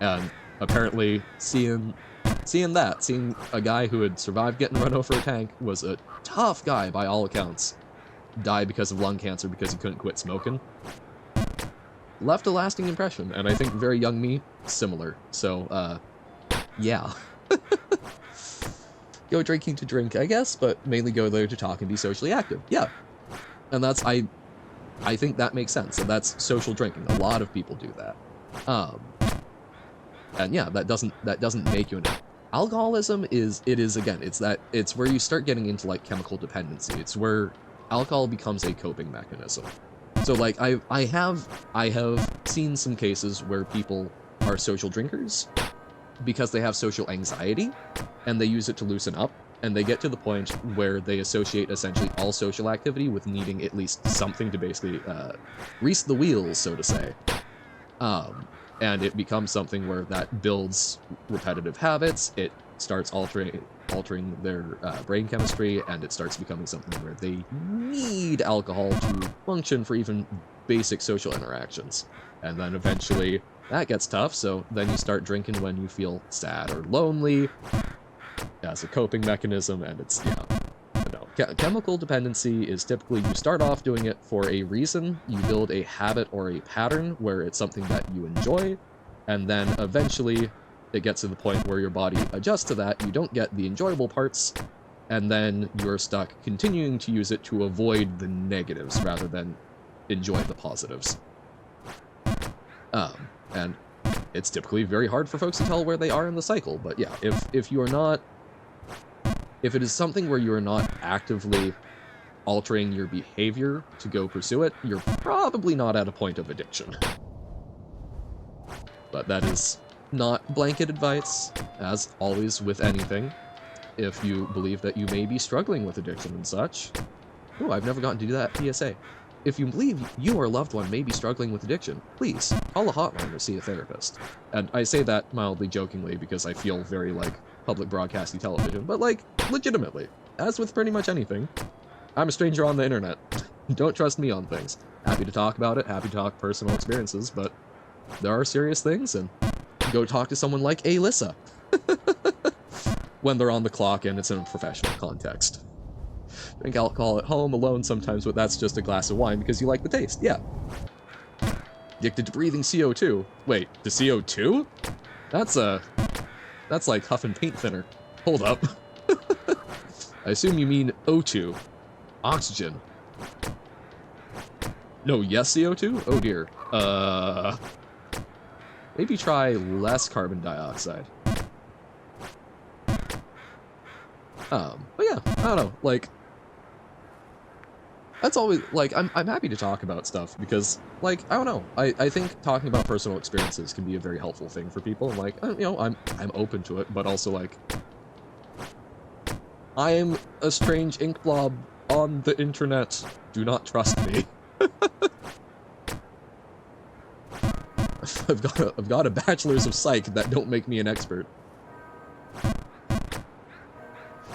And apparently seeing a guy who had survived getting run over a tank, was a tough guy by all accounts, died because of lung cancer because he couldn't quit smoking, left a lasting impression, and I think very young me, similar. So, yeah. Go drinking to drink, I guess, but mainly go there to talk and be socially active. Yeah. And that's, I think that makes sense, and that's social drinking. A lot of people do that. And yeah, that doesn't make you an... Alcoholism again, it's where you start getting into like chemical dependency. It's where alcohol becomes a coping mechanism. So like I have seen some cases where people are social drinkers because they have social anxiety, and they use it to loosen up, and they get to the point where they associate essentially all social activity with needing at least something to basically grease the wheels, so to say. And it becomes something where that builds repetitive habits, it starts altering their brain chemistry, and it starts becoming something where they need alcohol to function for even basic social interactions. And then eventually that gets tough, so then you start drinking when you feel sad or lonely as a coping mechanism, and it's, yeah. Chemical dependency is typically you start off doing it for a reason, you build a habit or a pattern where it's something that you enjoy, and then eventually it gets to the point where your body adjusts to that, you don't get the enjoyable parts, and then you're stuck continuing to use it to avoid the negatives rather than enjoy the positives. And it's typically very hard for folks to tell where they are in the cycle, but yeah, if it is something where you're not actively altering your behavior to go pursue it, you're probably not at a point of addiction. But that is not blanket advice, as always with anything. If you believe that you may be struggling with addiction and such... Oh, I've never gotten to do that PSA. If you believe you or a loved one may be struggling with addiction, please call a hotline or see a therapist. And I say that mildly jokingly because I feel very, like, public broadcasting television, but, like, legitimately, as with pretty much anything, I'm a stranger on the internet. Don't trust me on things. Happy to talk about it, happy to talk personal experiences, but there are serious things, and go talk to someone like Alyssa when they're on the clock and it's in a professional context. Drink alcohol at home, alone sometimes, but that's just a glass of wine because you like the taste, yeah. Addicted to breathing CO2. Wait, to CO2? That's like huffing paint thinner. Hold up. I assume you mean O2. Oxygen. No, yes CO2? Oh dear. Maybe try less carbon dioxide. But yeah, I don't know, like, that's always, like, I'm happy to talk about stuff, because, like, I don't know, I think talking about personal experiences can be a very helpful thing for people, and, like, you know, I'm open to it, but also, like, I am a strange ink blob on the internet. Do not trust me. I've got a bachelor's of psych that don't make me an expert.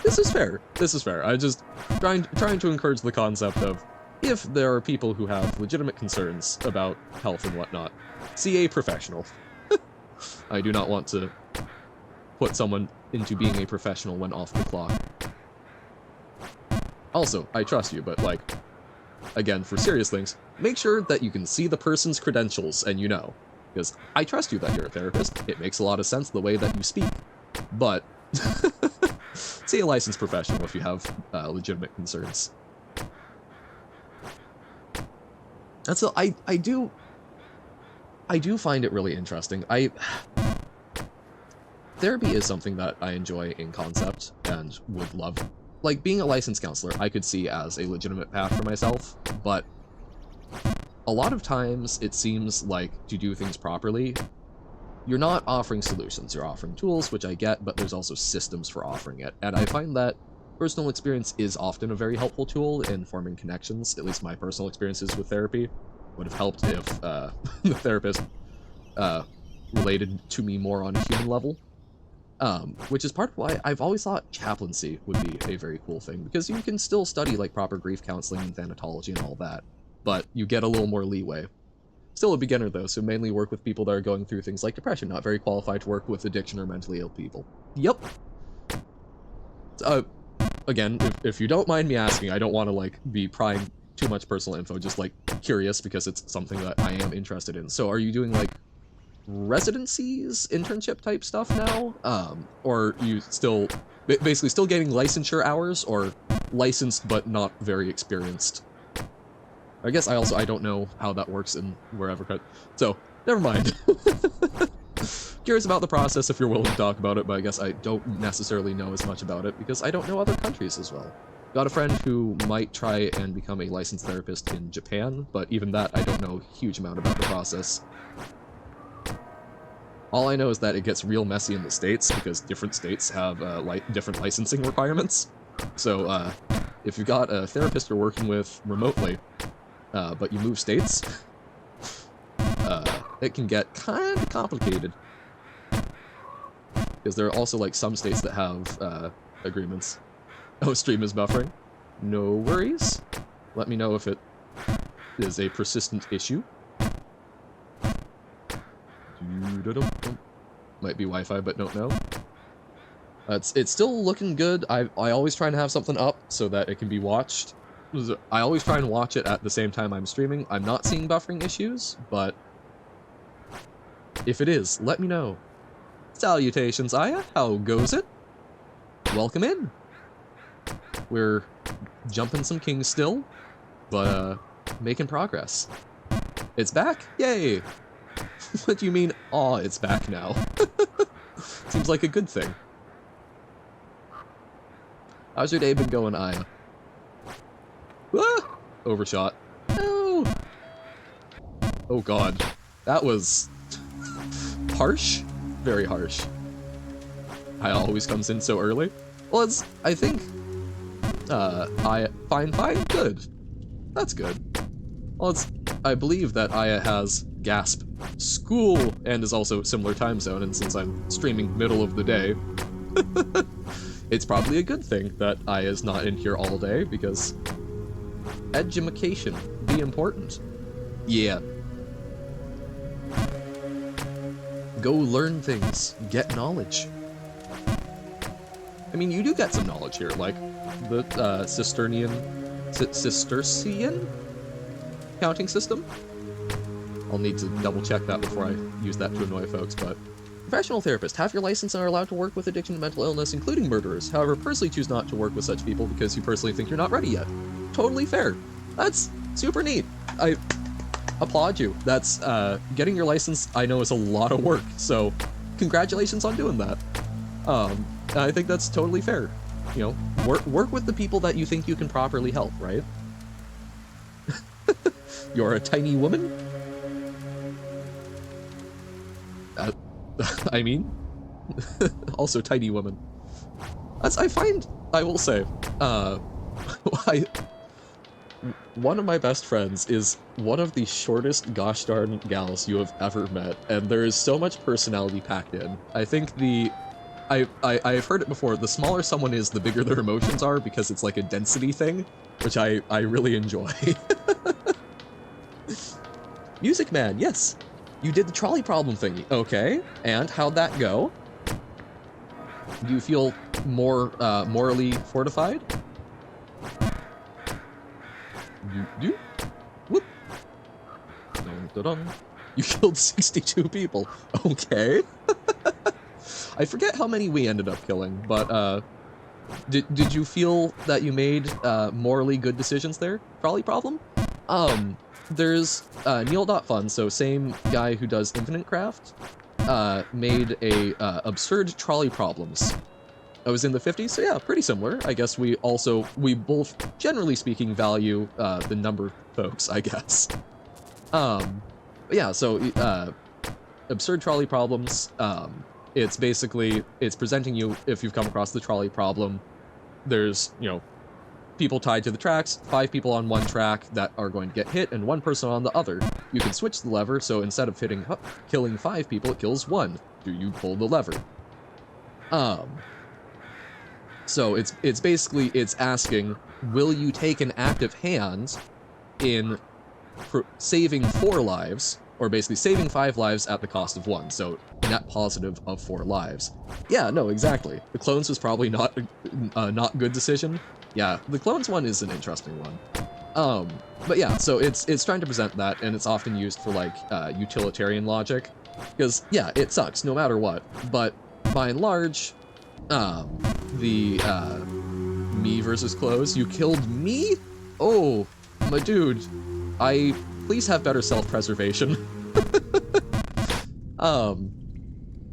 This is fair. This is fair. I just trying to encourage the concept of, if there are people who have legitimate concerns about health and whatnot, see a professional. I do not want to put someone into being a professional when off the clock. Also, I trust you, but, like, again, for serious things, make sure that you can see the person's credentials and you know. Because I trust you that you're a therapist. It makes a lot of sense the way that you speak. But see a licensed professional if you have legitimate concerns. And so I do find it really interesting. Therapy is something that I enjoy in concept and would love. Like, being a licensed counselor, I could see as a legitimate path for myself, but a lot of times it seems like to do things properly, you're not offering solutions, you're offering tools, which I get, but there's also systems for offering it. And I find that personal experience is often a very helpful tool in forming connections. At least my personal experiences with therapy would have helped if the therapist related to me more on a human level. Which is part of why I've always thought chaplaincy would be a very cool thing, because you can still study, like, proper grief counseling and thanatology and all that, but you get a little more leeway. Still a beginner, though, so mainly work with people that are going through things like depression, not very qualified to work with addiction or mentally ill people. Yep. Again, if you don't mind me asking, I don't want to, like, be prying too much personal info, just, like, curious, because it's something that I am interested in. So are you doing, like, residencies, internship type stuff now? Or you still, basically still getting licensure hours, or licensed but not very experienced? I guess I don't know how that works in wherever, so, never mind. Curious about the process if you're willing to talk about it, but I guess I don't necessarily know as much about it, because I don't know other countries as well. Got a friend who might try and become a licensed therapist in Japan, but even that, I don't know a huge amount about the process. All I know is that it gets real messy in the States, because different states have different licensing requirements. So, if you've got a therapist you're working with remotely, but you move states, it can get kind of complicated. Because there are also, like, some states that have agreements. Oh, stream is buffering. No worries. Let me know if it is a persistent issue. Might be Wi-Fi, but don't know. It's still looking good. I always try and have something up so that it can be watched. I always try and watch it at the same time I'm streaming. I'm not seeing buffering issues, but if it is, let me know. Salutations, Aya. How goes it? Welcome in. We're jumping some kings still, but making progress. It's back? Yay! What do you mean, aw, it's back now? Seems like a good thing. How's your day been going, Aya? Ah! Overshot. No! Oh god. That was harsh? Very harsh. Aya always comes in so early. Well, it's, I think, Aya, fine, good. That's good. Well, it's, I believe that Aya has, gasp, school, and is also similar time zone, and since I'm streaming middle of the day, it's probably a good thing that Aya's not in here all day, because edumacation be important. Yeah. Go learn things, get knowledge. I mean, you do get some knowledge here, like the Cistercian counting system. I'll need to double check that before I use that to annoy folks, but Professional therapist. Have your license and are allowed to work with addiction and mental illness, including murderers. However, personally choose not to work with such people because you personally think you're not ready yet. Totally fair. That's super neat. I applaud you. That's, getting your license, I know, is a lot of work, so congratulations on doing that. I think that's totally fair. You know, work with the people that you think you can properly help, right? You're a tiny woman? I mean, also tiny woman. I will say, one of my best friends is one of the shortest gosh darn gals you have ever met, and there is so much personality packed in. I think I've heard it before, the smaller someone is, the bigger their emotions are, because it's like a density thing, which I really enjoy. Music Man, yes! You did the trolley problem thingy. Okay, and how'd that go? Do you feel more, morally fortified? Whoop. Dun-dun-dun. You killed 62 people. Okay. I forget how many we ended up killing, but, did you feel that you made, morally good decisions there? Trolley problem? There's Neil.fun, so same guy who does Infinite Craft, made a absurd trolley problems. I was in the 50s, so yeah, pretty similar. I guess we both, generally speaking, value the number of folks, I guess. But yeah, so absurd trolley problems. It's basically, it's presenting you, if you've come across the trolley problem, there's, you know, people tied to the tracks, 5 people on one track that are going to get hit, and 1 person on the other. You can switch the lever, so instead of killing 5 people, it kills 1. Do you pull the lever? So it's basically, it's asking, will you take an active hand in saving 4 lives, or basically saving 5 lives at the cost of 1, so net positive of 4 lives. Yeah, no, exactly. The clones was probably not a good decision. Yeah, the clones one is an interesting one. But yeah, so it's trying to present that, and it's often used for, like, utilitarian logic, because, yeah, it sucks, no matter what, but by and large, the, me versus clothes, you killed me? Oh, my dude, please have better self-preservation.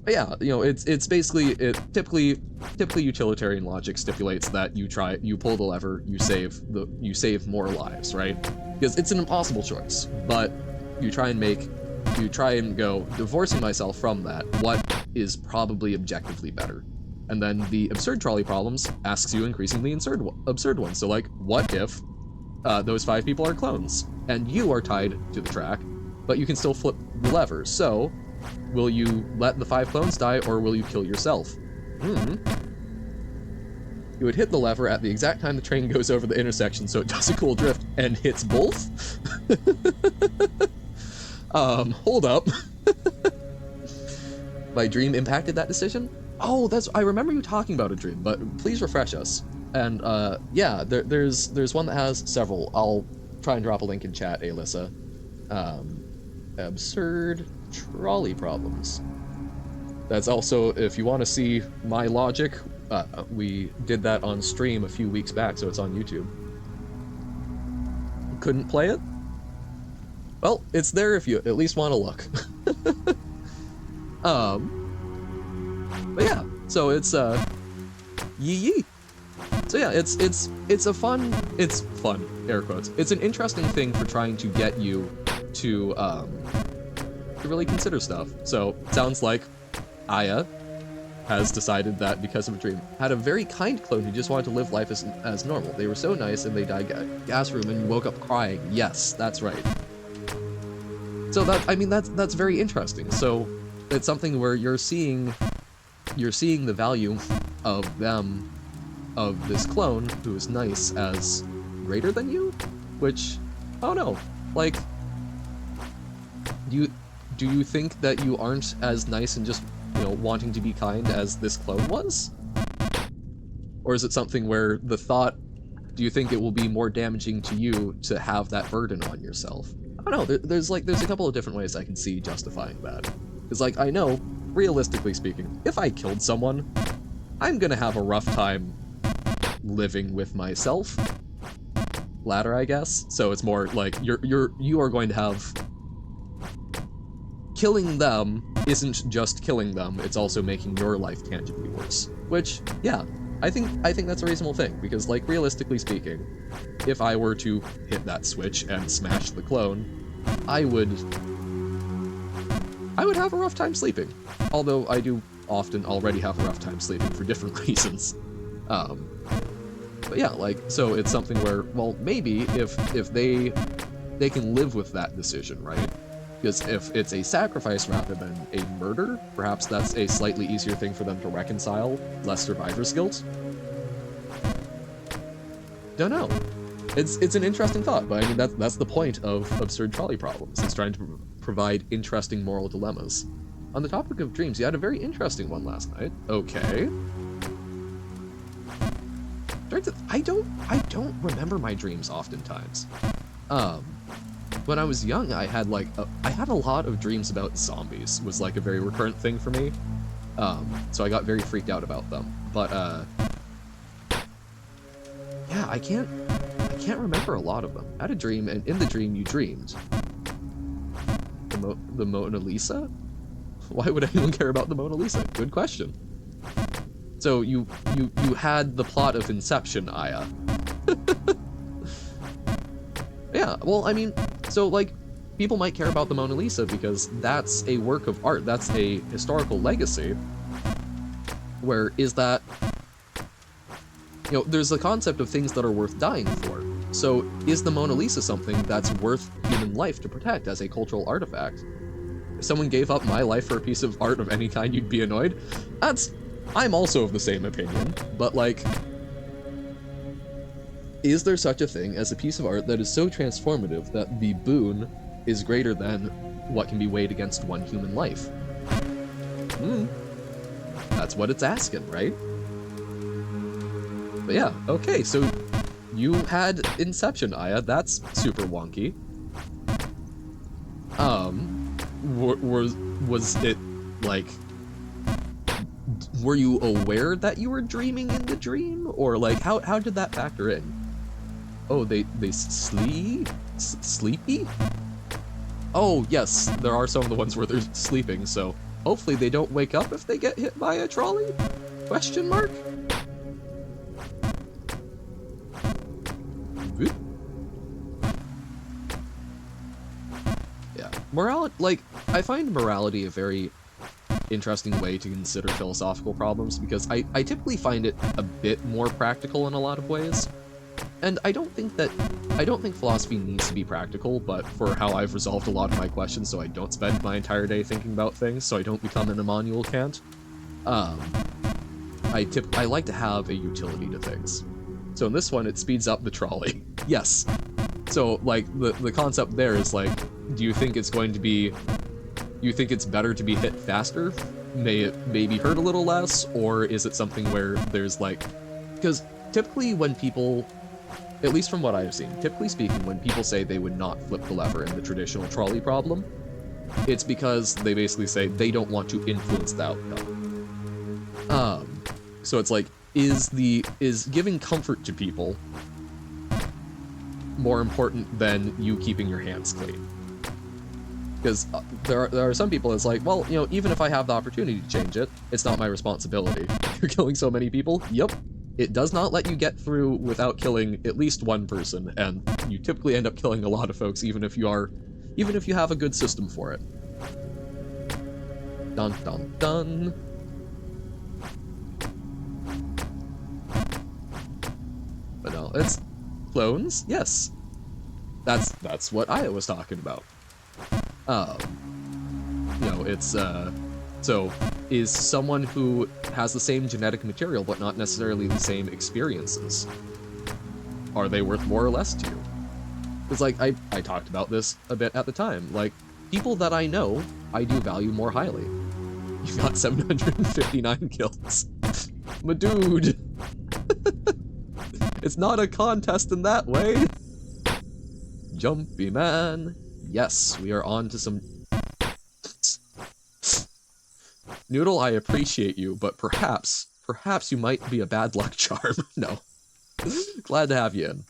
But yeah, you know, it's basically, typically utilitarian logic stipulates that you pull the lever, you save more lives, right? Because it's an impossible choice, but you try and go, divorcing myself from that, what is probably objectively better? And then the absurd trolley problems asks you increasingly absurd ones. So like, what if those 5 people are clones, and you are tied to the track, but you can still flip the lever, so will you let the 5 clones die, or will you kill yourself? You would hit the lever at the exact time the train goes over the intersection, so it does a cool drift and hits both? Hold up. My dream impacted that decision? Oh, I remember you talking about a dream, but please refresh us. And, yeah, there's one that has several. I'll try and drop a link in chat, Alyssa. Absurd trolley problems. That's also, if you want to see my logic, we did that on stream a few weeks back, so it's on YouTube. Couldn't play it? Well, it's there if you at least want to look. But yeah, so it's, yee. So yeah, it's fun, air quotes. It's an interesting thing for trying to get you to really consider stuff. So, sounds like Aya has decided that because of a dream. Had a very kind clone who just wanted to live life as normal. They were so nice and they died gas room and woke up crying. Yes, that's right. So that's very interesting. So it's something where you're seeing the value of this clone who is nice as greater than you, which, I don't know, like, do you think that you aren't as nice and just, you know, wanting to be kind as this clone was? Or is it something where the thought, do you think it will be more damaging to you to have that burden on yourself? I don't know, there's a couple of different ways I can see justifying that. Because, like, I know realistically speaking, if I killed someone, I'm gonna have a rough time living with myself. Latter, I guess. So it's more like you are going to have... Killing them isn't just killing them, it's also making your life tangibly worse. Which, yeah, I think that's a reasonable thing, because, like, realistically speaking, if I were to hit that switch and smash the clone, I would have a rough time sleeping. Although I do often already have a rough time sleeping for different reasons. But yeah, like, so it's something where, well, maybe if they can live with that decision, right? Because if it's a sacrifice rather than a murder, perhaps that's a slightly easier thing for them to reconcile, less survivor's guilt. Don't know. It's an interesting thought, but I mean that's the point of absurd trolley problems. It's trying to provide interesting moral dilemmas. On the topic of dreams, you had a very interesting one last night. Okay. I don't remember my dreams oftentimes. When I was young, I had a lot of dreams about zombies. Was like a very recurrent thing for me. So I got very freaked out about them. But yeah, I can't remember a lot of them. I had a dream, and in the dream you dreamed. The Mona Lisa? Why would anyone care about the Mona Lisa? Good question. So you had the plot of Inception, Aya. Yeah, well, I mean, so, like, people might care about the Mona Lisa because that's a work of art, that's a historical legacy. Where is that... You know, there's the concept of things that are worth dying for. So, is the Mona Lisa something that's worth human life to protect as a cultural artifact? If someone gave up my life for a piece of art of any kind, you'd be annoyed? I'm also of the same opinion, but, like... Is there such a thing as a piece of art that is so transformative that the boon is greater than what can be weighed against one human life? That's what it's asking, right? But yeah, okay, so you had Inception, Aya. That's super wonky. Was it, like... Were you aware that you were dreaming in the dream? Or, like, how did that factor in? Oh, they sleepy? Oh, yes, there are some of the ones where they're sleeping, so hopefully they don't wake up if they get hit by a trolley? Question mark? Oop. Yeah, morality, like, I find morality a very interesting way to consider philosophical problems, because I typically find it a bit more practical in a lot of ways. And I don't think philosophy needs to be practical, but for how I've resolved a lot of my questions so I don't spend my entire day thinking about things, so I don't become an Immanuel Kant, I like to have a utility to things. So in this one, it speeds up the trolley. Yes. So, like, the concept there is, like, do you think it's going to be... You think it's better to be hit faster? May it maybe hurt a little less? Or is it something where there's, like... Because typically when people... At least from what I've seen, typically speaking, when people say they would not flip the lever in the traditional trolley problem, it's because they basically say they don't want to influence the outcome. So it's like, is giving comfort to people more important than you keeping your hands clean? Because there are some people that's like, well, you know, even if I have the opportunity to change it, it's not my responsibility. You're killing so many people? Yep. It does not let you get through without killing at least one person, and you typically end up killing a lot of folks even if you have a good system for it. Dun dun dun. But no, it's clones, yes. That's what Aya was talking about. You know, it's so, is someone who has the same genetic material but not necessarily the same experiences, are they worth more or less to you? Because, like, I talked about this a bit at the time. Like, people that I know, I do value more highly. You've got 759 kills. My dude! It's not a contest in that way! Jumpy man. Yes, we are on to some... Noodle, I appreciate you, but perhaps you might be a bad luck charm. No. Glad to have you in.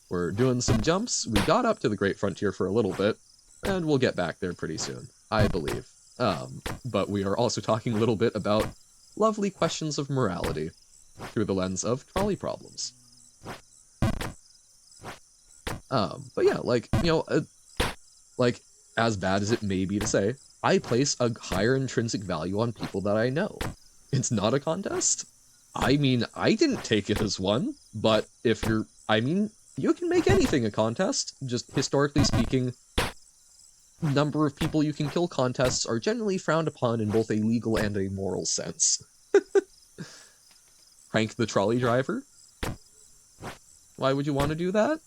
We're doing some jumps. We got up to the Great Frontier for a little bit, and we'll get back there pretty soon, I believe. But we are also talking a little bit about lovely questions of morality through the lens of trolley problems. But yeah, like, you know, like, as bad as it may be to say, I place a higher intrinsic value on people that I know. It's not a contest. I mean, I didn't take it as one, but if you're, I mean, you can make anything a contest. Just historically speaking, number of people you can kill contests are generally frowned upon in both a legal and a moral sense. Prank the trolley driver? Why would you want to do that?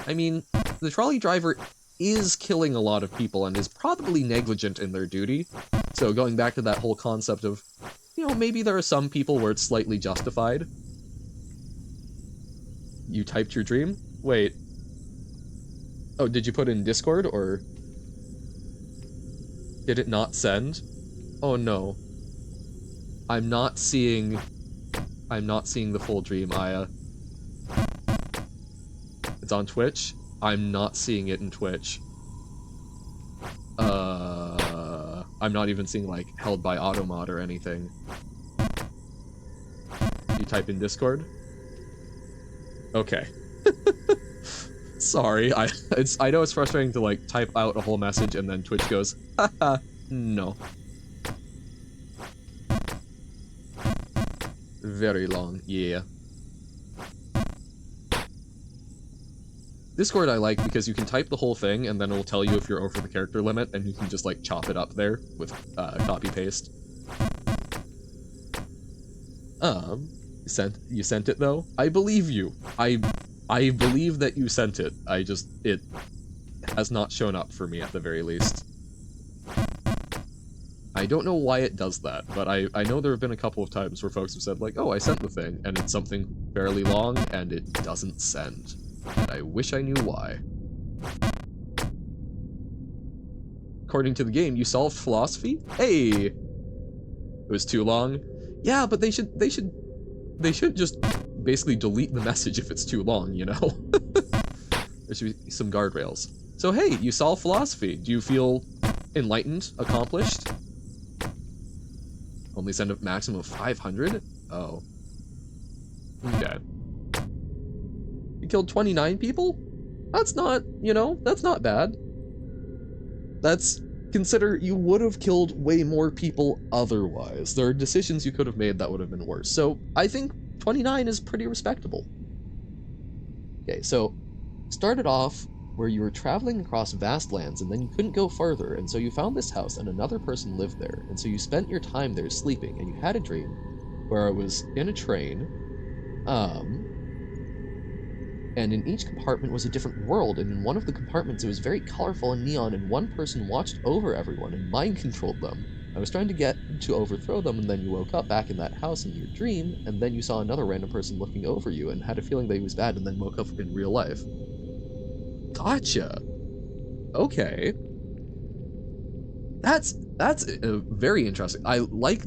I mean, the trolley driver is killing a lot of people and is probably negligent in their duty. So going back to that whole concept of, you know, maybe there are some people where it's slightly justified. You typed your dream? Wait. Oh, did you put it in Discord, or did it not send? Oh no. I'm not seeing the full dream, Aya. It's on Twitch? I'm not seeing it in Twitch. I'm not even seeing, like, held by Automod or anything. You type in Discord? Okay. Sorry, I know it's frustrating to, like, type out a whole message and then Twitch goes, haha, no. Very long, yeah. Discord I like because you can type the whole thing and then it'll tell you if you're over the character limit and you can just like chop it up there with copy paste. You sent it though? I believe you. I believe that you sent it. It has not shown up for me at the very least. I don't know why it does that, but I know there have been a couple of times where folks have said like, oh, I sent the thing, and it's something fairly long and it doesn't send. And I wish I knew why. According to the game, you solved philosophy? Hey! It was too long? Yeah, but they should just basically delete the message if it's too long, you know? There should be some guardrails. So hey, you solved philosophy. Do you feel enlightened? Accomplished? Only send a maximum of 500? Oh. Okay. You killed 29 people? That's not, you know, that's not bad. Consider you would have killed way more people otherwise. There are decisions you could have made that would have been worse. So I think 29 is pretty respectable. Okay, so started off where you were traveling across vast lands and then you couldn't go further, and so you found this house and another person lived there, and so you spent your time there sleeping, and you had a dream where I was in a train, and in each compartment was a different world, and in one of the compartments it was very colorful and neon, and one person watched over everyone and mind-controlled them. I was trying to get to overthrow them, and then you woke up back in that house in your dream, and then you saw another random person looking over you and had a feeling that he was bad, and then woke up in real life. Gotcha! Okay. That's very interesting. I like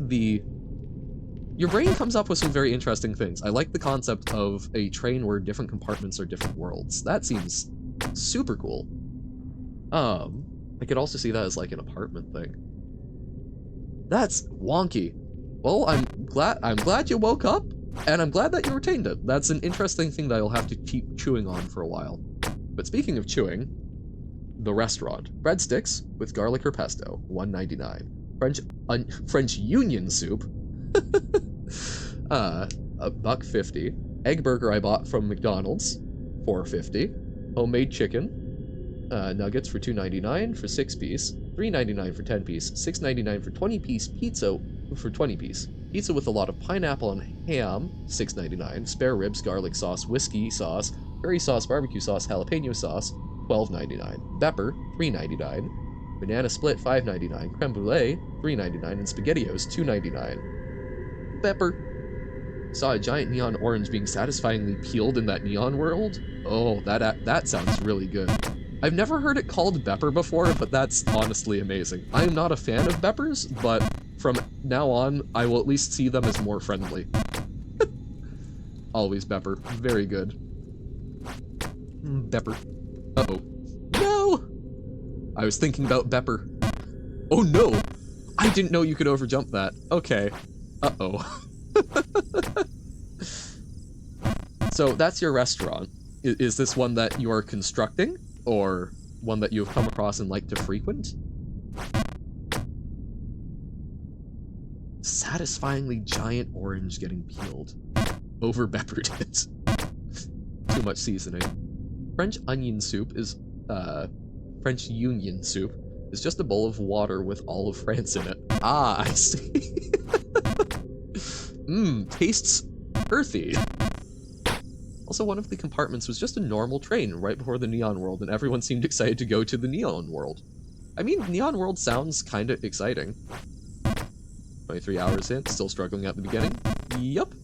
your brain comes up with some very interesting things. I like the concept of a train where different compartments are different worlds. That seems super cool. I could also see that as like an apartment thing. That's wonky. Well, I'm glad you woke up, and I'm glad that you retained it. That's an interesting thing that I'll have to keep chewing on for a while. But speaking of chewing, the restaurant. Breadsticks with garlic or pesto, $1.99. French Union soup, $1.50. Egg burger I bought from McDonald's, $4.50. Homemade chicken, nuggets for $2.99 for 6-piece, $3.99 for 10-piece, $6.99 for 20-piece pizza for 20-piece. Pizza with a lot of pineapple and ham, $6.99. Spare ribs, garlic sauce, whiskey sauce, curry sauce, barbecue sauce, jalapeno sauce, $12.99. Pepper, $3.99. Banana split, $5.99. Creme brulee, $3.99. And SpaghettiOs, $2.99. Pepper. Saw a giant neon orange being satisfyingly peeled in that neon world. Oh, that sounds really good. I've never heard it called Bepper before, but that's honestly amazing. I'm not a fan of Beppers, but from now on, I will at least see them as more friendly. Always Bepper. Very good. Bepper. Uh-oh. No! I was thinking about Bepper. Oh no! I didn't know you could overjump that. Okay. Uh-oh. So that's your restaurant. Is this one that you are constructing? Or one that you've come across and like to frequent? Satisfyingly giant orange getting peeled. Over peppered it. Too much seasoning. French onion soup is, French Union soup is just a bowl of water with all of France in it. Ah, I see. Mmm, tastes earthy. Also, one of the compartments was just a normal train right before the Neon World, and everyone seemed excited to go to the Neon World. I mean, Neon World sounds kinda exciting. 23 hours in, still struggling at the beginning. Yup.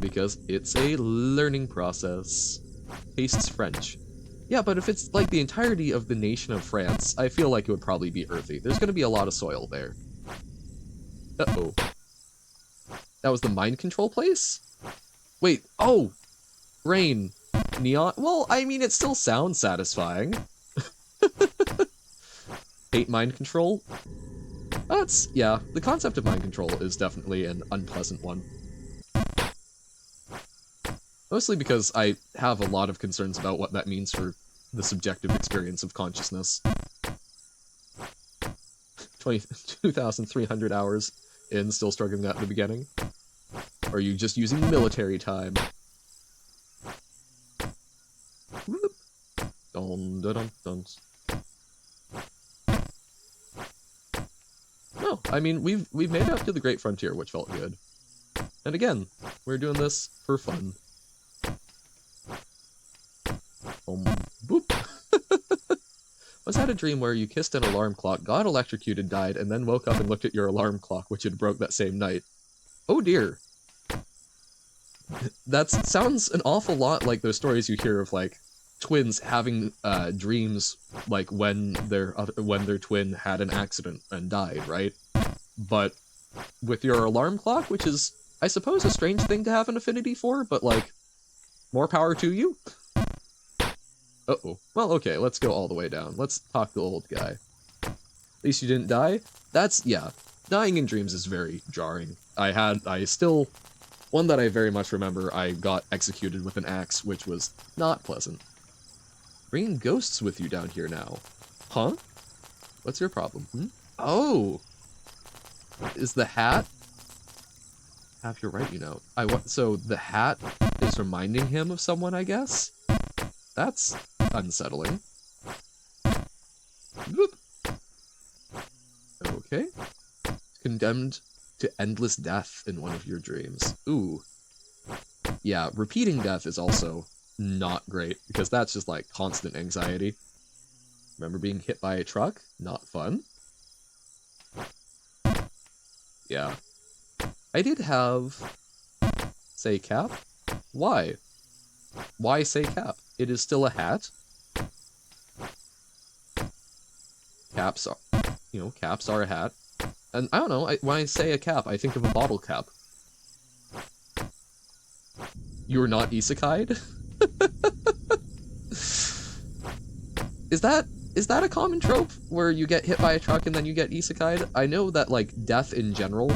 Because it's a learning process. Tastes French. Yeah, but if it's like the entirety of the nation of France, I feel like it would probably be earthy. There's gonna be a lot of soil there. Uh-oh. That was the mind control place? Wait, oh! Rain. Neon? Well, I mean, it still sounds satisfying. Hate mind control? That's, yeah, the concept of mind control is definitely an unpleasant one. Mostly because I have a lot of concerns about what that means for the subjective experience of consciousness. 2,300 hours in, still struggling at the beginning. Or are you just using military time? Whoop. Dun, dun, dun, dun. No, I mean, we've made it up to the Great Frontier, which felt good. And again, we're doing this for fun. Boop. Was that a dream where you kissed an alarm clock, got electrocuted, died, and then woke up and looked at your alarm clock, which had broke that same night? Oh dear. That sounds an awful lot like those stories you hear of, like, twins having dreams, like, when their twin had an accident and died, right? But with your alarm clock, which is, I suppose, a strange thing to have an affinity for, but, like, more power to you? Uh-oh. Well, okay, let's go all the way down. Let's talk to the old guy. At least you didn't die? That's, yeah. Dying in dreams is very jarring. One that I very much remember, I got executed with an axe, which was not pleasant. Bringing ghosts with you down here now. Huh? What's your problem? Hmm? Oh! Is the hat... Have your right, you know. So the hat is reminding him of someone, I guess? That's unsettling. Whoop. Okay. Condemned to endless death in one of your dreams. Ooh. Yeah, repeating death is also not great, because that's just like constant anxiety. Remember being hit by a truck? Not fun. Yeah. I did have... Say cap? Why? Why say cap? It is still a hat. Caps are... You know, caps are a hat. And I don't know, when I say a cap, I think of a bottle cap. You're not isekai'd? Is that a common trope, where you get hit by a truck and then you get isekai'd? I know that, like, death in general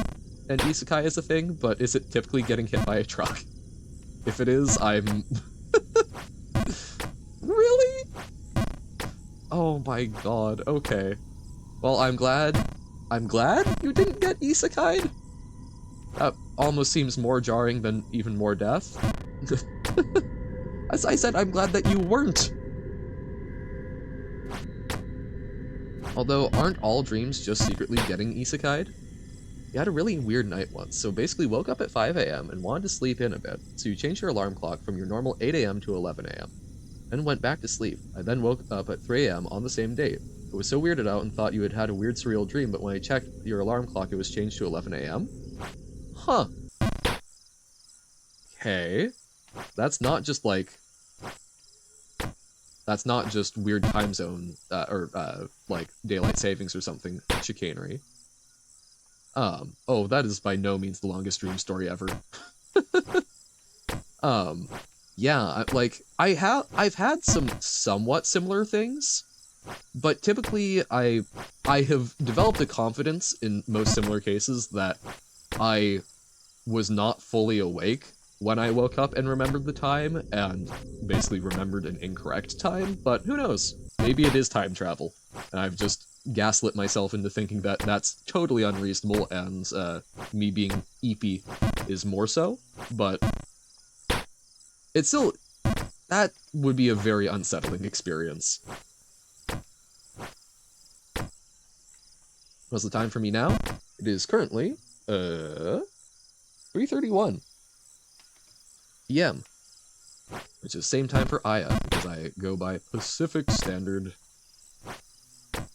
and isekai is a thing, but is it typically getting hit by a truck? If it is, I'm... Really? Oh my god, okay. Well, I'm glad you didn't get isekai'd? That almost seems more jarring than even more death. As I said, I'm glad that you weren't. Although, aren't all dreams just secretly getting isekai'd? You had a really weird night once, so basically woke up at 5 AM and wanted to sleep in a bit, so you changed your alarm clock from your normal 8 AM to 11 AM. Then went back to sleep. I then woke up at 3 AM on the same date. I was so weirded out and thought you had had a weird surreal dream, but when I checked your alarm clock, it was changed to 11 AM? Huh. Okay. That's not just, like... That's not just weird time zone, like, daylight savings or something chicanery. Oh, that is by no means the longest dream story ever. Um, yeah, I've had some somewhat similar things, but typically I have developed a confidence in most similar cases that I was not fully awake when I woke up and remembered the time, and basically remembered an incorrect time, but who knows? Maybe it is time travel, and I've just gaslit myself into thinking that that's totally unreasonable, and me being eepy is more so, but it's still, that would be a very unsettling experience. What's the time for me now? It is currently, 3:31 p.m., which is same time for Aya, because I go by Pacific Standard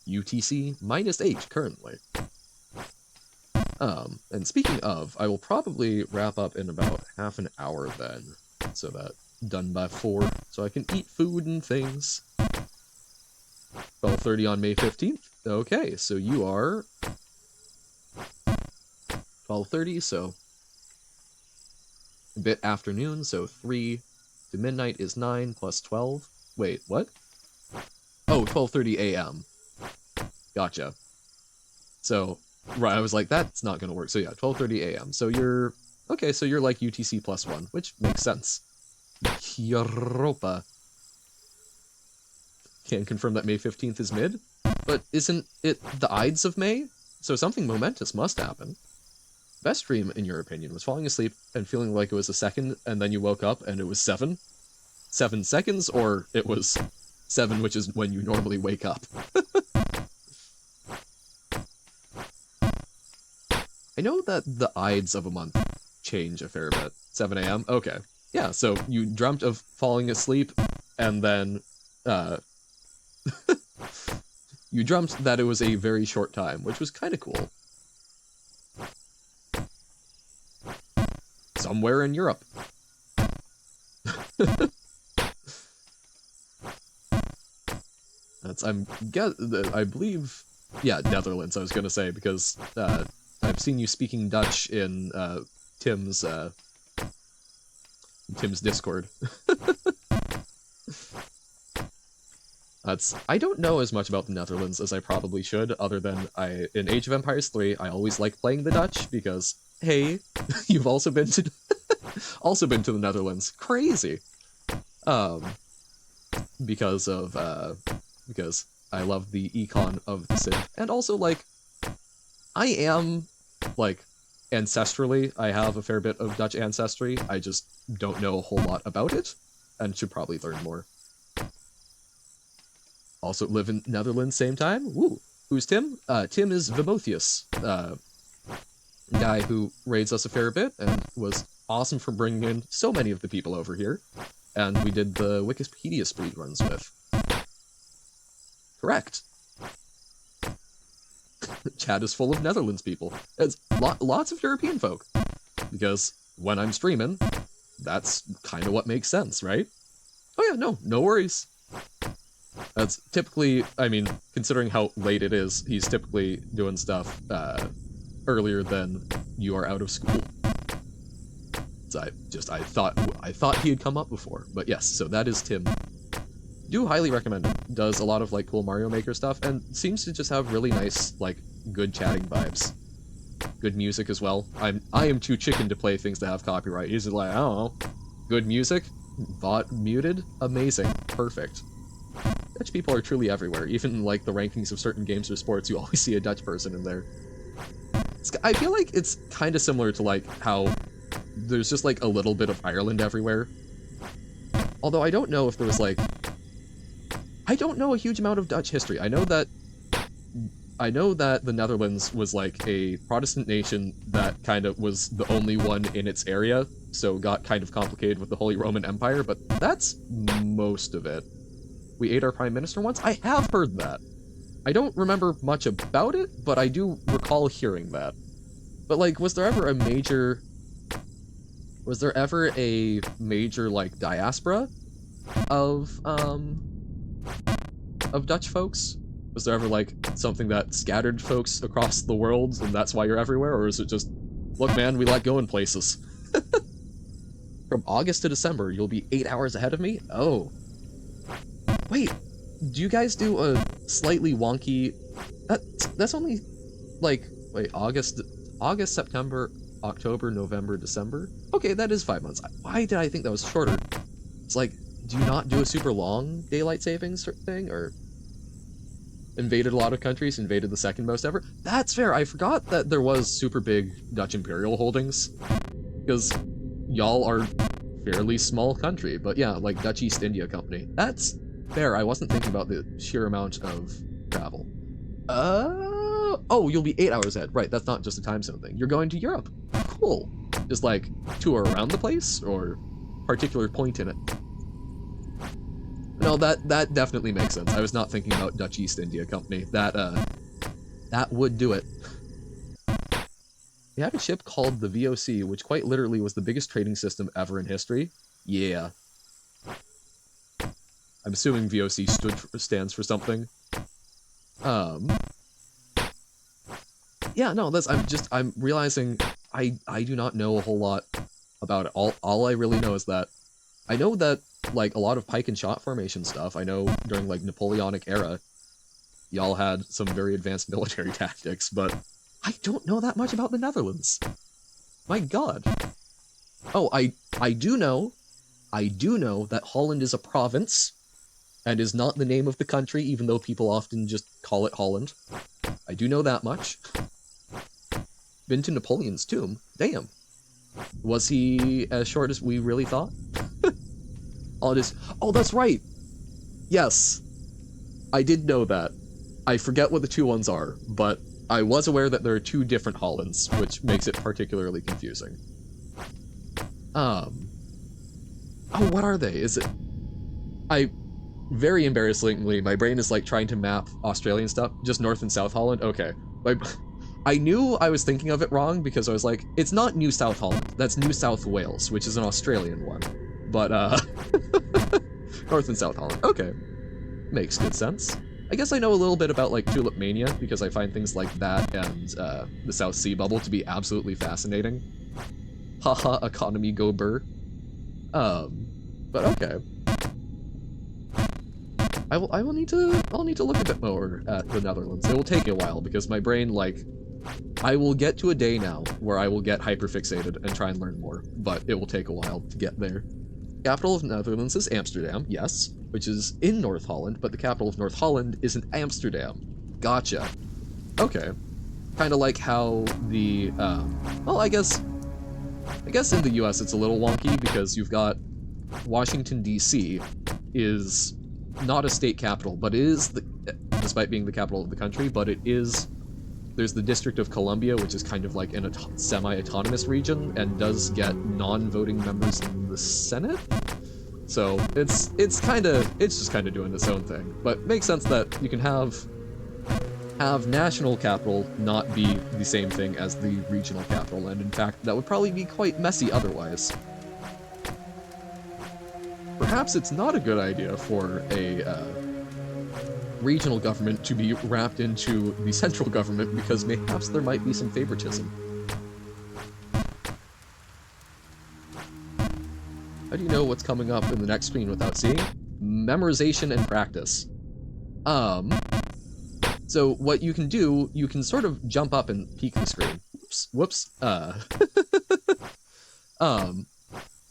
UTC -H currently. And speaking of, I will probably wrap up in about half an hour then, so that done by 4, so I can eat food and things. 12:30 on May 15th. Okay, so you are 12:30, so a bit afternoon, so 3 to midnight is 9 plus 12. Wait, what? Oh, 12:30 a.m. Gotcha. So, right, I was like, that's not gonna work. So yeah, 12:30 a.m. So you're, okay, so you're like UTC +1, which makes sense. Europa. Can confirm that May 15th is mid, but isn't it the Ides of May? So something momentous must happen. Best dream, in your opinion, was falling asleep and feeling like it was a second, and then you woke up and it was 7? 7 seconds, or it was 7, which is when you normally wake up? I know that the Ides of a month change a fair bit. 7 a.m.? Okay. Yeah, so you dreamt of falling asleep, and then, you dreamt that it was a very short time, which was kind of cool. Somewhere in Europe. I believe, yeah, Netherlands, I was gonna say, because, I've seen you speaking Dutch in, Tim's Discord. I don't know as much about the Netherlands as I probably should, other than in Age of Empires 3, I always like playing the Dutch, because, hey, you've also been to, the Netherlands. Crazy! Because I love the econ of the city, and also, like, I am, like, ancestrally, I have a fair bit of Dutch ancestry, I just don't know a whole lot about it, and should probably learn more. Also live in Netherlands same time. Woo! Who's Tim? Tim is Vimotheus, guy who raids us a fair bit, and was awesome for bringing in so many of the people over here, and we did the Wikipedia speedruns with. Correct. Chat is full of Netherlands people. It's lots of European folk. Because when I'm streaming, that's kind of what makes sense, right? Oh yeah, no worries. That's typically, I mean, considering how late it is, he's typically doing stuff earlier than you are out of school. So I thought he had come up before, but yes, so that is Tim. Do highly recommend him. Does a lot of, like, cool Mario Maker stuff, and seems to just have really nice, like, good chatting vibes. Good music as well. I am too chicken to play things that have copyright. He's like, I don't know. Good music? Bot muted? Amazing. Perfect. Dutch people are truly everywhere. Even, like, the rankings of certain games or sports, you always see a Dutch person in there. I feel like it's kind of similar to, like, how there's just, like, a little bit of Ireland everywhere. Although I don't know if there was, like... I don't know a huge amount of Dutch history. I know that the Netherlands was, like, a Protestant nation that kind of was the only one in its area, so got kind of complicated with the Holy Roman Empire, but that's most of it. We ate our prime minister once? I have heard that. I don't remember much about it, but I do recall hearing that. But, like, was there ever a major, like, diaspora of Dutch folks? Was there ever, like, something that scattered folks across the world, and that's why you're everywhere? Or is it just, look, man, we like going places. From August to December, you'll be 8 hours ahead of me? Oh. Wait, do you guys do a slightly wonky... That's only, like, wait, August, September, October, November, December? Okay, that is 5 months. Why did I think that was shorter? It's like, do you not do a super long daylight savings thing, or... Invaded a lot of countries, invaded the second most ever? That's fair, I forgot that there was super big Dutch Imperial holdings. Because y'all are fairly small country, but yeah, like Dutch East India Company. That's fair, I wasn't thinking about the sheer amount of travel. Oh, you'll be 8 hours ahead. Right, that's not just a time zone thing. You're going to Europe. Cool. Just like tour around the place, or particular point in it? No, that definitely makes sense. I was not thinking about Dutch East India Company. That would do it. We had a ship called the VOC, which quite literally was the biggest trading system ever in history. Yeah. I'm assuming VOC stands for something. Yeah, no, I'm realizing I do not know a whole lot about it. All I really know is that I know that, like, a lot of pike and shot formation stuff. I know during, like, Napoleonic era, y'all had some very advanced military tactics, but I don't know that much about the Netherlands. My god. Oh, I do know that Holland is a province, and is not the name of the country, even though people often just call it Holland. I do know that much. Been to Napoleon's tomb. Damn. Was he as short as we really thought? Oh, that's right! Yes. I did know that. I forget what the two ones are, but I was aware that there are two different Hollands, which makes it particularly confusing. Oh, what are they? Is it... very embarrassingly, my brain is like trying to map Australian stuff, just North and South Holland. Okay. I knew I was thinking of it wrong because I was like, it's not New South Holland, that's New South Wales, which is an Australian one. But, North and South Holland. Okay. Makes good sense. I guess I know a little bit about, like, Tulip Mania, because I find things like that and, the South Sea Bubble to be absolutely fascinating. Haha, economy go burr. But okay. I'll need to look a bit more at the Netherlands. It will take me a while, because my brain, like, I will get to a day now where I will get hyperfixated and try and learn more, but it will take a while to get there. Capital of Netherlands is Amsterdam, yes, which is in North Holland, but the capital of North Holland isn't Amsterdam. Gotcha. Okay. Kind of like how the, well, I guess in the US it's a little wonky because you've got Washington, D.C. is not a state capital, but it is, despite being the capital of the country, but it is, there's the District of Columbia, which is kind of like in a semi-autonomous region, and does get non-voting members in the Senate? So, it's just kind of doing its own thing. But makes sense that you can have national capital not be the same thing as the regional capital, and in fact, that would probably be quite messy otherwise. Perhaps it's not a good idea for a regional government to be wrapped into the central government, because perhaps there might be some favoritism. How do you know what's coming up in the next screen without seeing? Memorization and practice. So what you can do, you can sort of jump up and peek the screen. Whoops.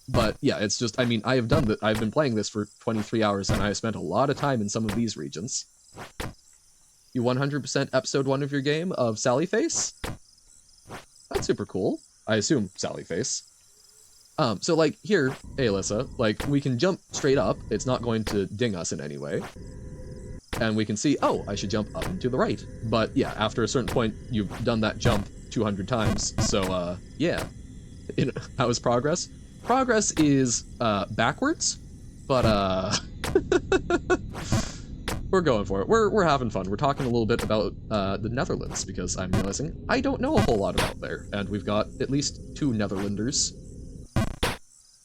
But yeah, it's just, I mean, I've been playing this for 23 hours, and I have spent a lot of time in some of these regions. You 100% episode 1 of your game of Sally Face? That's super cool. I assume Sally Face. So like here, hey Alyssa, like we can jump straight up, it's not going to ding us in any way. And we can see, oh, I should jump up and to the right. But yeah, after a certain point, you've done that jump 200 times, so yeah. How is progress? Progress is backwards, but we're going for it. We're having fun. We're talking a little bit about the Netherlands, because I'm realizing I don't know a whole lot about there, and we've got at least 2 Netherlanders.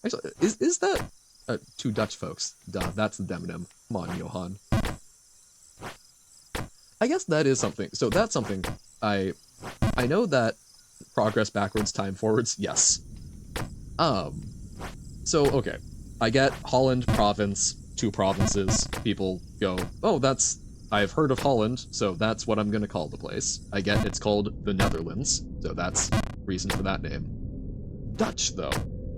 Actually, is that 2 Dutch folks? Duh, that's them. Come on, Johan. I guess that is something. So that's something I know that progress backwards, time forwards, yes. So, okay. I get Holland province, 2 provinces. People go, oh, I've heard of Holland, so that's what I'm gonna call the place. I get it's called the Netherlands, so that's reason for that name. Dutch, though.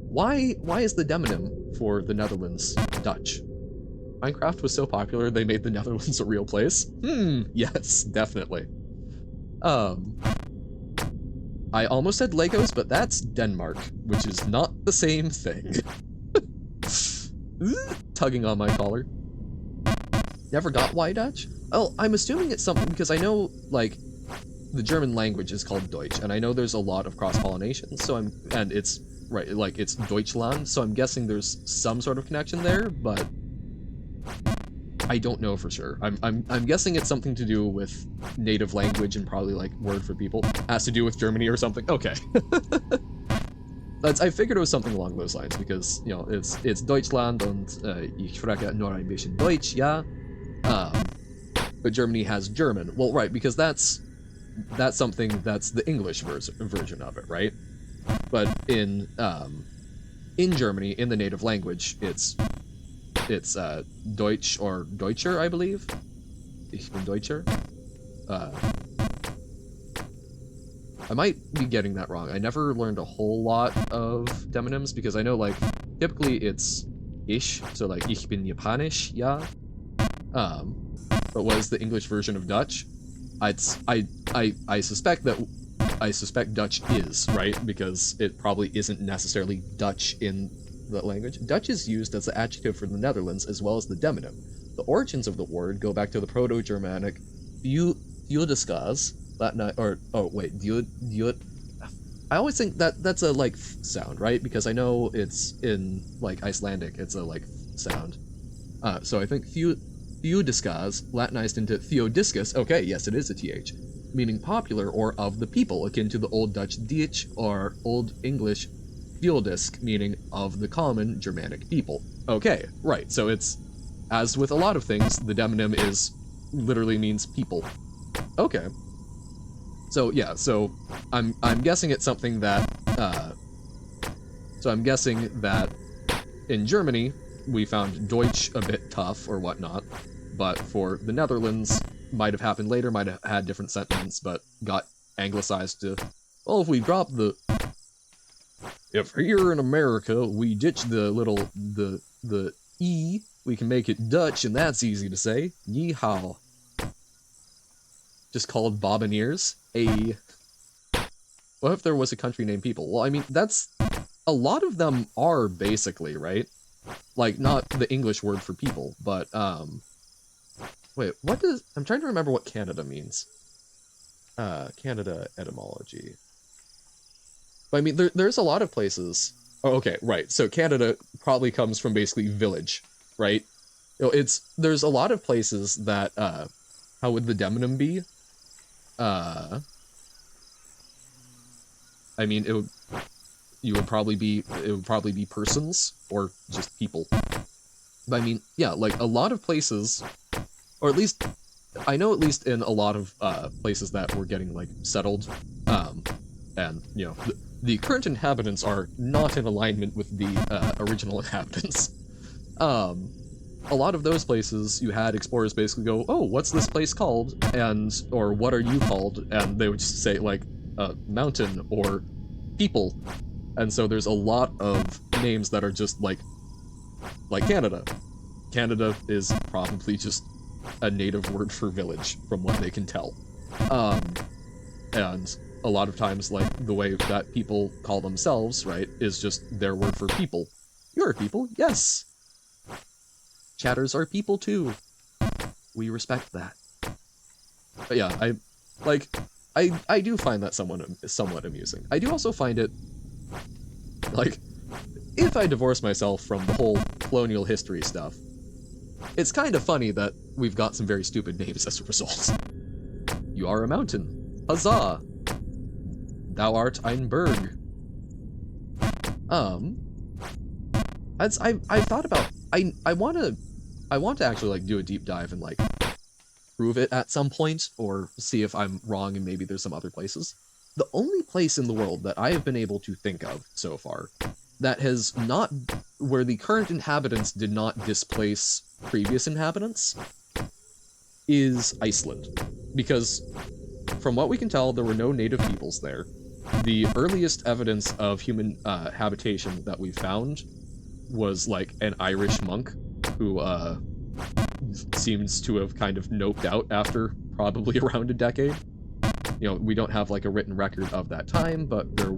Why is the demonym for the Netherlands Dutch? Minecraft was so popular they made the Netherlands a real place? Yes, definitely. I almost said Legos, but that's Denmark, which is not the same thing. Tugging on my collar. Never got why Dutch? Oh, I'm assuming it's something because I know, like, the German language is called Deutsch, and I know there's a lot of cross-pollination, and it's, right, like, it's Deutschland, so I'm guessing there's some sort of connection there, but I don't know for sure. I'm guessing it's something to do with native language and probably, like, word for people. Has to do with Germany or something? Okay. I figured it was something along those lines, because, you know, it's Deutschland, and ich spreche nur ein bisschen Deutsch, ja? But Germany has German. Well, right, because that's something that's the English version of it, right? But in Germany, in the native language, it's Deutsch or Deutscher, I believe. Ich bin Deutscher. I might be getting that wrong. I never learned a whole lot of demonyms because I know, like, typically it's ich, so like ich bin Japanisch, ja. But what is the English version of Dutch? I suspect Dutch is, right? Because it probably isn't necessarily Dutch in the language. Dutch is used as the adjective for the Netherlands as well as the demonym. The origins of the word go back to the Proto-Germanic Diodiskas, Latin, or, oh wait, Diod. I always think that's a, like, sound, right? Because I know it's in, like, Icelandic, it's a, like, sound. So I think Theodiskas, Latinized into Theodiscus, okay, yes, it is a TH, meaning popular or of the people, akin to the Old Dutch Diech or Old English Theodisk, meaning of the common Germanic people. Okay, right, so it's, as with a lot of things, the demonym literally means people. Okay. So yeah, so I'm guessing it's something that, so I'm guessing that in Germany, we found Deutsch a bit tough or whatnot, but for the Netherlands, might have happened later, might have had different sentiments, but got anglicized to, well, if we drop the, if here in America we ditch the little, the E, we can make it Dutch, and that's easy to say. Yeehaw. Just called Bobineers. What if there was a country named People? Well, I mean, a lot of them are basically, right? Like, not the English word for people, but, wait, I'm trying to remember what Canada means. Canada etymology. But I mean, there's a lot of places. Oh, okay, right. So Canada probably comes from basically village, right? You know, there's a lot of places that, how would the demonym be? I mean, it would probably be persons or just people. But I mean, yeah, like a lot of places, or at least I know at least in a lot of places that were getting like settled, and you know the current inhabitants are not in alignment with the original inhabitants. A lot of those places, you had explorers basically go, oh, what's this place called? Or what are you called? And they would just say, like, mountain or people. And so there's a lot of names that are just, like Canada. Canada is probably just a native word for village, from what they can tell. And a lot of times, like, the way that people call themselves, right, is just their word for people. You're a people? Yes! Chatters are people too. We respect that. But yeah, I do find that somewhat amusing. I do also find it, like, if I divorce myself from the whole colonial history stuff, it's kind of funny that we've got some very stupid names as a result. You are a mountain. Huzzah! Thou art ein Berg. I've thought about, I want to actually, like, do a deep dive and, like, prove it at some point or see if I'm wrong and maybe there's some other places. The only place in the world that I have been able to think of so far that has not, where the current inhabitants did not displace previous inhabitants, is Iceland. Because from what we can tell, there were no native peoples there. The earliest evidence of human habitation that we found was like an Irish monk who seems to have kind of noped out after probably around a decade. You know, we don't have like a written record of that time, but there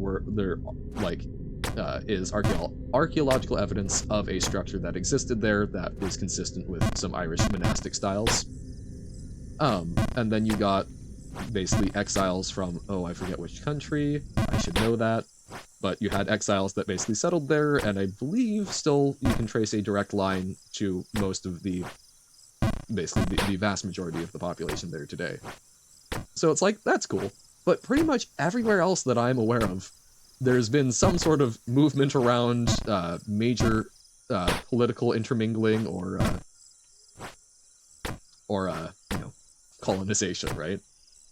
is archaeological evidence of a structure that existed there that is consistent with some Irish monastic styles. And then you got basically exiles from, I forget which country, I should know that, but you had exiles that basically settled there, and I believe still you can trace a direct line to most of the vast majority of the population there today. So it's like, that's cool. But pretty much everywhere else that I'm aware of, there's been some sort of movement around major political intermingling or colonization, right?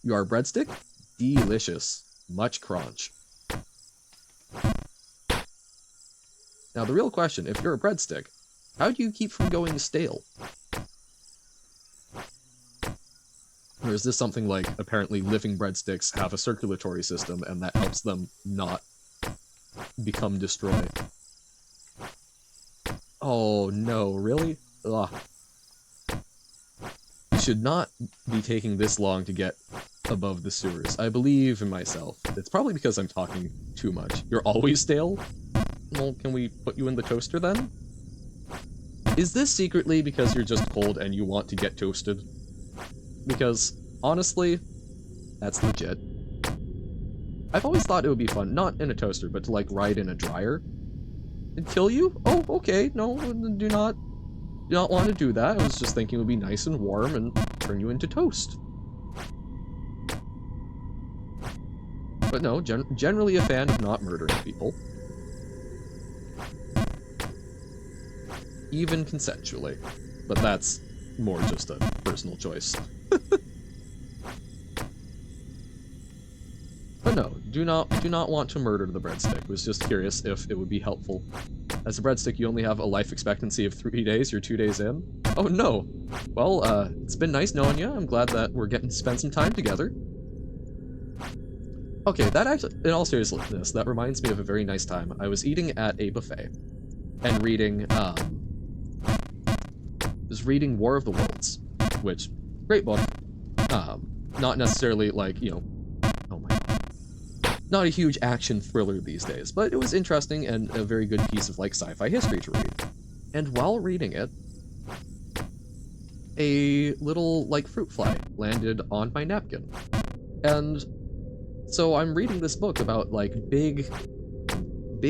You are a breadstick? Delicious. Much crunch. Now the real question, if you're a breadstick, how do you keep from going stale? Or is this something like, apparently living breadsticks have a circulatory system and that helps them not become destroyed? Oh no, really? Ugh. You should not be taking this long to get above the sewers. I believe in myself. It's probably because I'm talking too much. You're always stale? Well, can we put you in the toaster then? Is this secretly because you're just cold and you want to get toasted? Because, honestly, that's legit. I've always thought it would be fun, not in a toaster, but to, like, ride in a dryer. It'd kill you? Oh, okay, no, do not want to do that. I was just thinking it would be nice and warm and turn you into toast. But no, generally a fan of not murdering people. Even consensually. But that's more just a personal choice. But no, do not want to murder the breadstick. Was just curious if it would be helpful. As a breadstick, you only have a life expectancy of 3 days. You're 2 days in. Oh no. Well, it's been nice knowing you. I'm glad that we're getting to spend some time together. Okay, that actually, in all seriousness, that reminds me of a very nice time. I was eating at a buffet and reading, reading War of the Worlds, which, great book. Not necessarily like, oh my, not a huge action thriller these days, but it was interesting and a very good piece of like sci-fi history to read. And while reading it, a little like fruit fly landed on my napkin. And so I'm reading this book about like big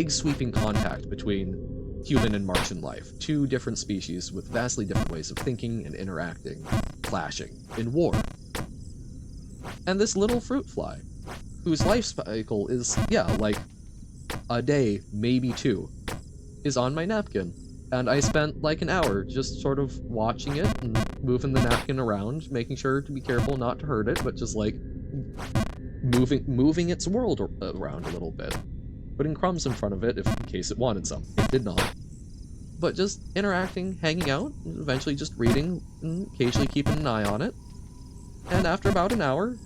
sweeping contact between human and Martian life, two different species with vastly different ways of thinking and interacting, clashing in war. And this little fruit fly, whose life cycle is, like a day, maybe 2, is on my napkin. And I spent like an hour just sort of watching it and moving the napkin around, making sure to be careful not to hurt it, but just like moving its world around a little bit. Putting crumbs in front of it in case it wanted some. It did not. But just interacting, hanging out, and eventually just reading, and occasionally keeping an eye on it. And after about an hour,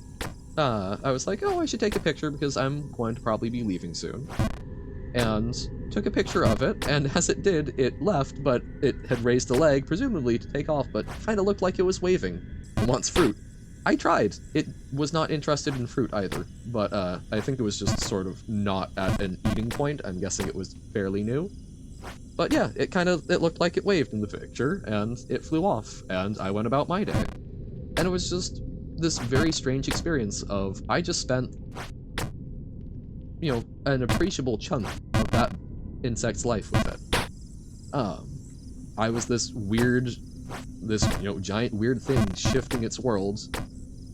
I was like, oh, I should take a picture because I'm going to probably be leaving soon. And took a picture of it, and as it did, it left, but it had raised a leg, presumably to take off, but kind of looked like it was waving. It wants fruit. I tried. It was not interested in fruit either, but I think it was just sort of not at an eating point. I'm guessing it was fairly new. But yeah, it looked like it waved in the picture, and it flew off, and I went about my day. And it was just this very strange experience of, I just spent, an appreciable chunk of that insect's life with it. I was this giant weird thing shifting its worlds,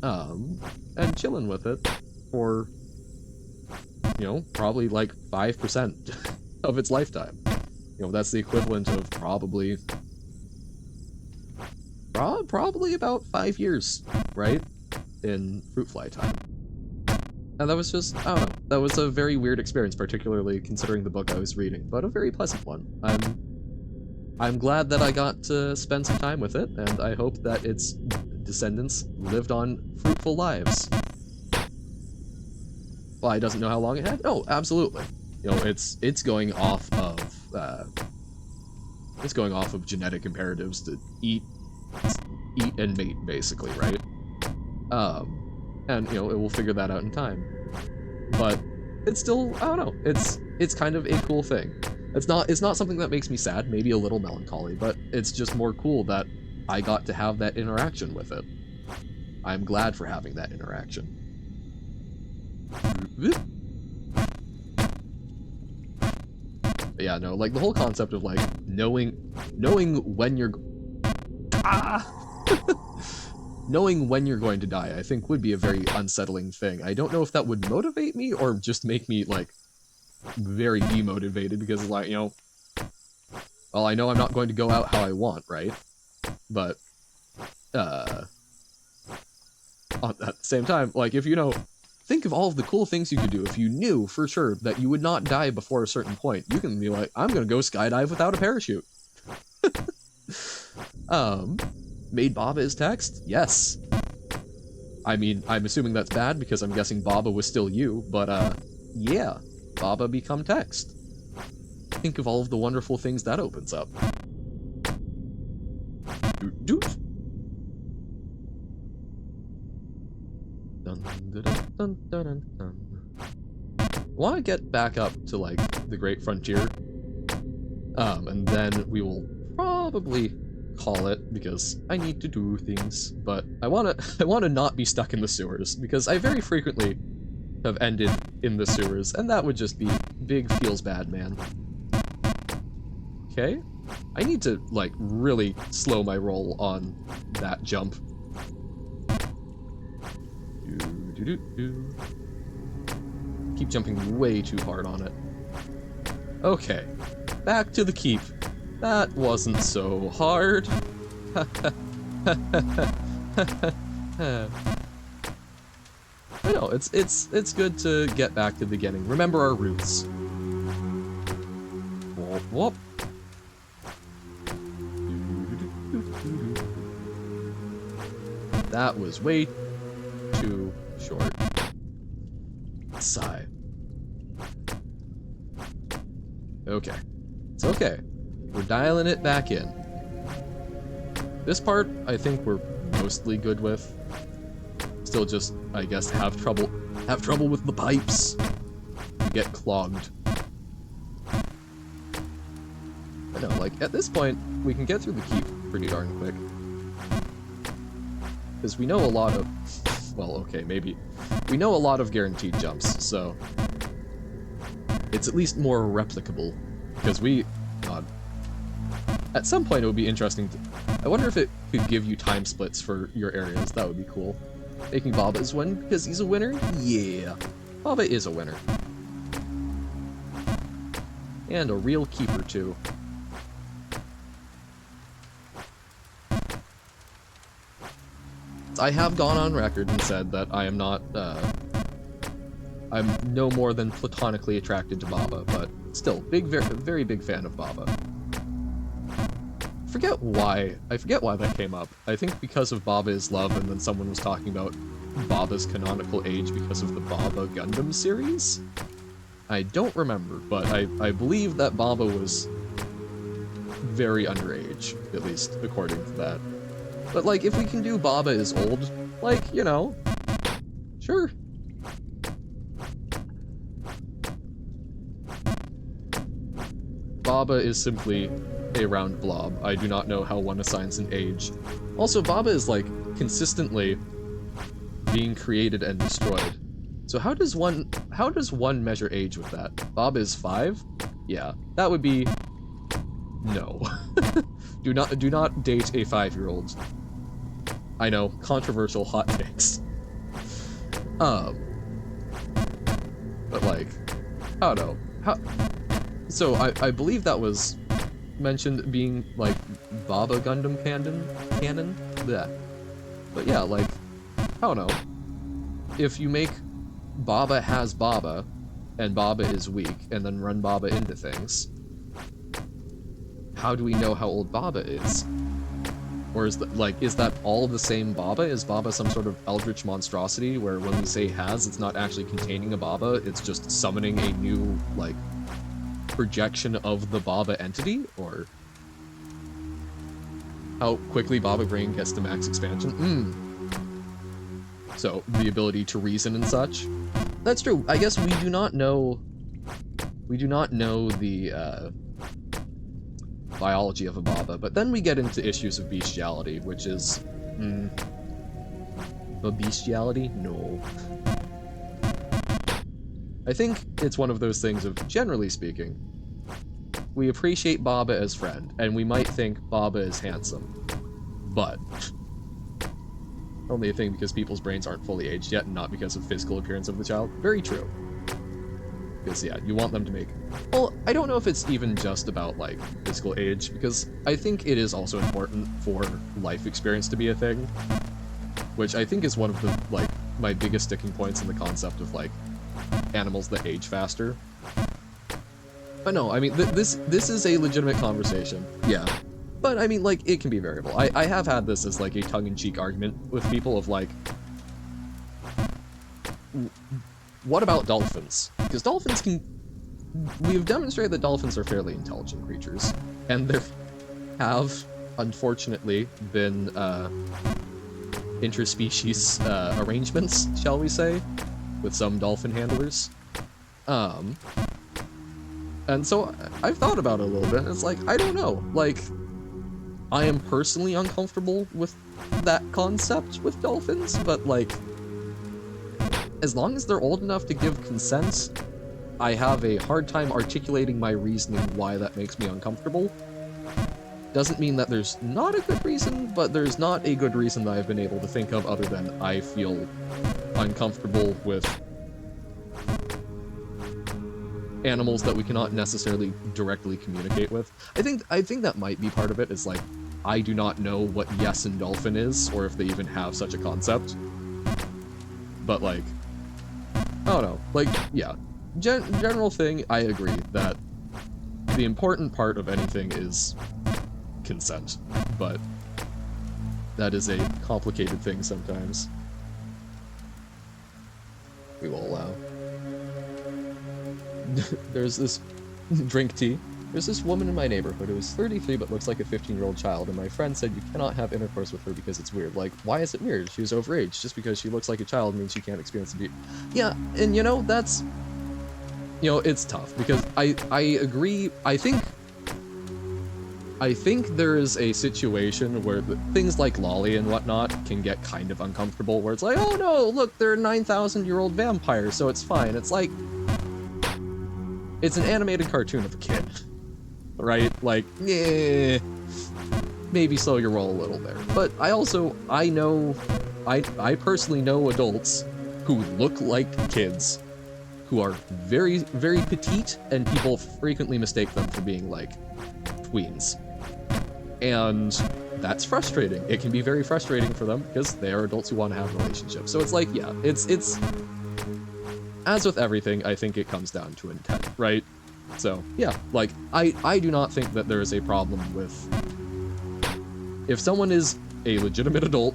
and chilling with it for, probably like 5% of its lifetime. That's the equivalent of probably probably about 5 years, right? In fruit fly time. And that was just, I don't know, that was a very weird experience, particularly considering the book I was reading, but a very pleasant one. I'm glad that I got to spend some time with it, and I hope that its descendants lived on fruitful lives. Why, doesn't know how long it had? Oh, absolutely. You know, it's going off of genetic imperatives to eat and mate, basically, right? And you know, it will figure that out in time. But it's still, I don't know, it's kind of a cool thing. It's not something that makes me sad, maybe a little melancholy, but it's just more cool that I got to have that interaction with it. I'm glad for having that interaction. But yeah, no, like the whole concept of like knowing when you're knowing when you're going to die, I think would be a very unsettling thing. I don't know if that would motivate me or just make me like very demotivated because like, you know, well, I know I'm not going to go out how I want, right? But at the same time, like if you know, think of all of the cool things you could do if you knew for sure that you would not die before a certain point. You can be like, I'm gonna go skydive without a parachute. Made Baba his text? Yes. I mean, I'm assuming that's bad because I'm guessing Baba was still you, but yeah, Baba become text. Think of all of the wonderful things that opens up. Doot doot. Dun, dun, dun, dun, dun, dun. I want to get back up to like the Great Frontier, and then we will probably call it because I need to do things. But I want to not be stuck in the sewers because I very frequently have ended in the sewers, and that would just be big feels bad, man. Okay, I need to like really slow my roll on that jump. Keep jumping way too hard on it. Okay, back to the keep. That wasn't so hard. I know, it's good to get back to the beginning. Remember our roots. Whoop, whoop. That was way too short. Sigh. Okay. It's okay. We're dialing it back in. This part, I think we're mostly good with. Still just, I guess, have trouble with the pipes. We get clogged. I know, like, at this point, we can get through the keep pretty darn quick. Because we know a lot of... Well, okay, maybe. We know a lot of guaranteed jumps, so... It's at least more replicable. Because we... God. At some point it would be interesting to... I wonder if it could give you time splits for your areas. That would be cool. Making Baba's win because he's a winner? Yeah. Baba is a winner. And a real keeper, too. I have gone on record and said that I am not, I'm no more than platonically attracted to Baba, but still, very big fan of Baba. I forget why that came up. I think because of Baba is Love, and then someone was talking about Baba's canonical age because of the Baba Gundam series? I don't remember, but I believe that Baba was very underage, at least according to that. But, like, if we can do Baba is old, like, you know, sure. Baba is simply a round blob. I do not know how one assigns an age. Also, Baba is, like, consistently being created and destroyed. So how does one measure age with that? Baba is 5? Yeah, that would be... No. Do not date a 5-year-old. I know, controversial hot takes. But like, I don't know. So I believe that was mentioned being, like, Baba Gundam canon? Yeah. But yeah, like, I don't know. If you make Baba has Baba, and Baba is weak, and then run Baba into things, how do we know how old Baba is? Or is that, like, is that all the same Baba? Is Baba some sort of eldritch monstrosity where when we say has, it's not actually containing a Baba, it's just summoning a new, like, projection of the Baba entity? Or how quickly Baba Brain gets to max expansion? So, the ability to reason and such. That's true. I guess we do not know the, biology of a Baba, but then we get into issues of bestiality, which is, a bestiality? No. I think it's one of those things of, generally speaking, we appreciate Baba as friend, and we might think Baba is handsome, but only a thing because people's brains aren't fully aged yet, and not because of physical appearance of the child. Very true. Because, yeah, you want them to make... Well, I don't know if it's even just about, like, physical age, because I think it is also important for life experience to be a thing, which I think is one of the, like, my biggest sticking points in the concept of, like, animals that age faster. But no, I mean, this is a legitimate conversation, yeah. But, I mean, like, it can be variable. I have had this as, like, a tongue-in-cheek argument with people of, like... What about dolphins? Because dolphins can... We've demonstrated that dolphins are fairly intelligent creatures, and there have, unfortunately, been interspecies arrangements, shall we say, with some dolphin handlers. And so I've thought about it a little bit, and it's like, I don't know. Like, I am personally uncomfortable with that concept with dolphins, but, like, as long as they're old enough to give consent, I have a hard time articulating my reasoning why that makes me uncomfortable. Doesn't mean that there's not a good reason, but there's not a good reason that I've been able to think of other than I feel uncomfortable with animals that we cannot necessarily directly communicate with. I think that might be part of it, is like, I do not know what yes and dolphin is, or if they even have such a concept. But, like, I don't know. Like, yeah. General thing, I agree that the important part of anything is consent, but that is a complicated thing sometimes. We will allow. There's this... drink tea. There's this woman in my neighborhood who is 33 but looks like a 15-year-old child, and my friend said you cannot have intercourse with her because it's weird. Like, why is it weird? She was overage. Just because she looks like a child means she can't experience the beauty. Yeah, and you know, that's... You know, it's tough, because I agree. I think there is a situation where things like lolly and whatnot can get kind of uncomfortable, where it's like, oh no, look, they're 9,000-year-old vampires, so it's fine. It's like... It's an animated cartoon of a kid. Right? Like, yeah, maybe slow your roll a little there. But I personally know adults who look like kids, who are very, very petite, and people frequently mistake them for being, like, tweens. And that's frustrating. It can be very frustrating for them, because they are adults who want to have relationships. So it's like, yeah, it's... As with everything, I think it comes down to intent, right? So, yeah, like, I do not think that there is a problem with... If someone is a legitimate adult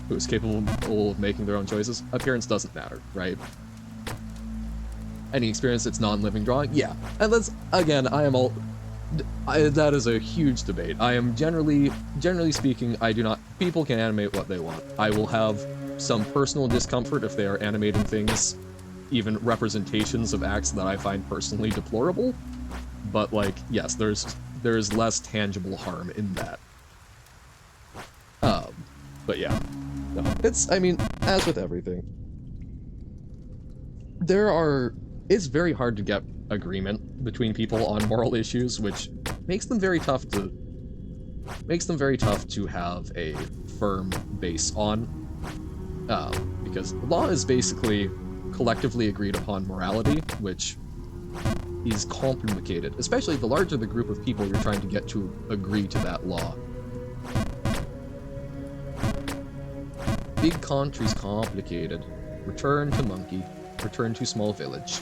who is capable of making their own choices, appearance doesn't matter, right? Any experience that's non-living drawing? Yeah. And that's, again, that is a huge debate. I am generally speaking, I do not... People can animate what they want. I will have some personal discomfort if they are animating things, even representations of acts that I find personally deplorable, but, like, yes, there's less tangible harm in that. But yeah, no, it's, I mean, as with everything, it's very hard to get agreement between people on moral issues, which makes them very tough to have a firm base on, because law is basically collectively agreed upon morality, which is complicated, especially the larger the group of people you're trying to get to agree to that law. Big country's complicated. Return to monkey. Return to small village.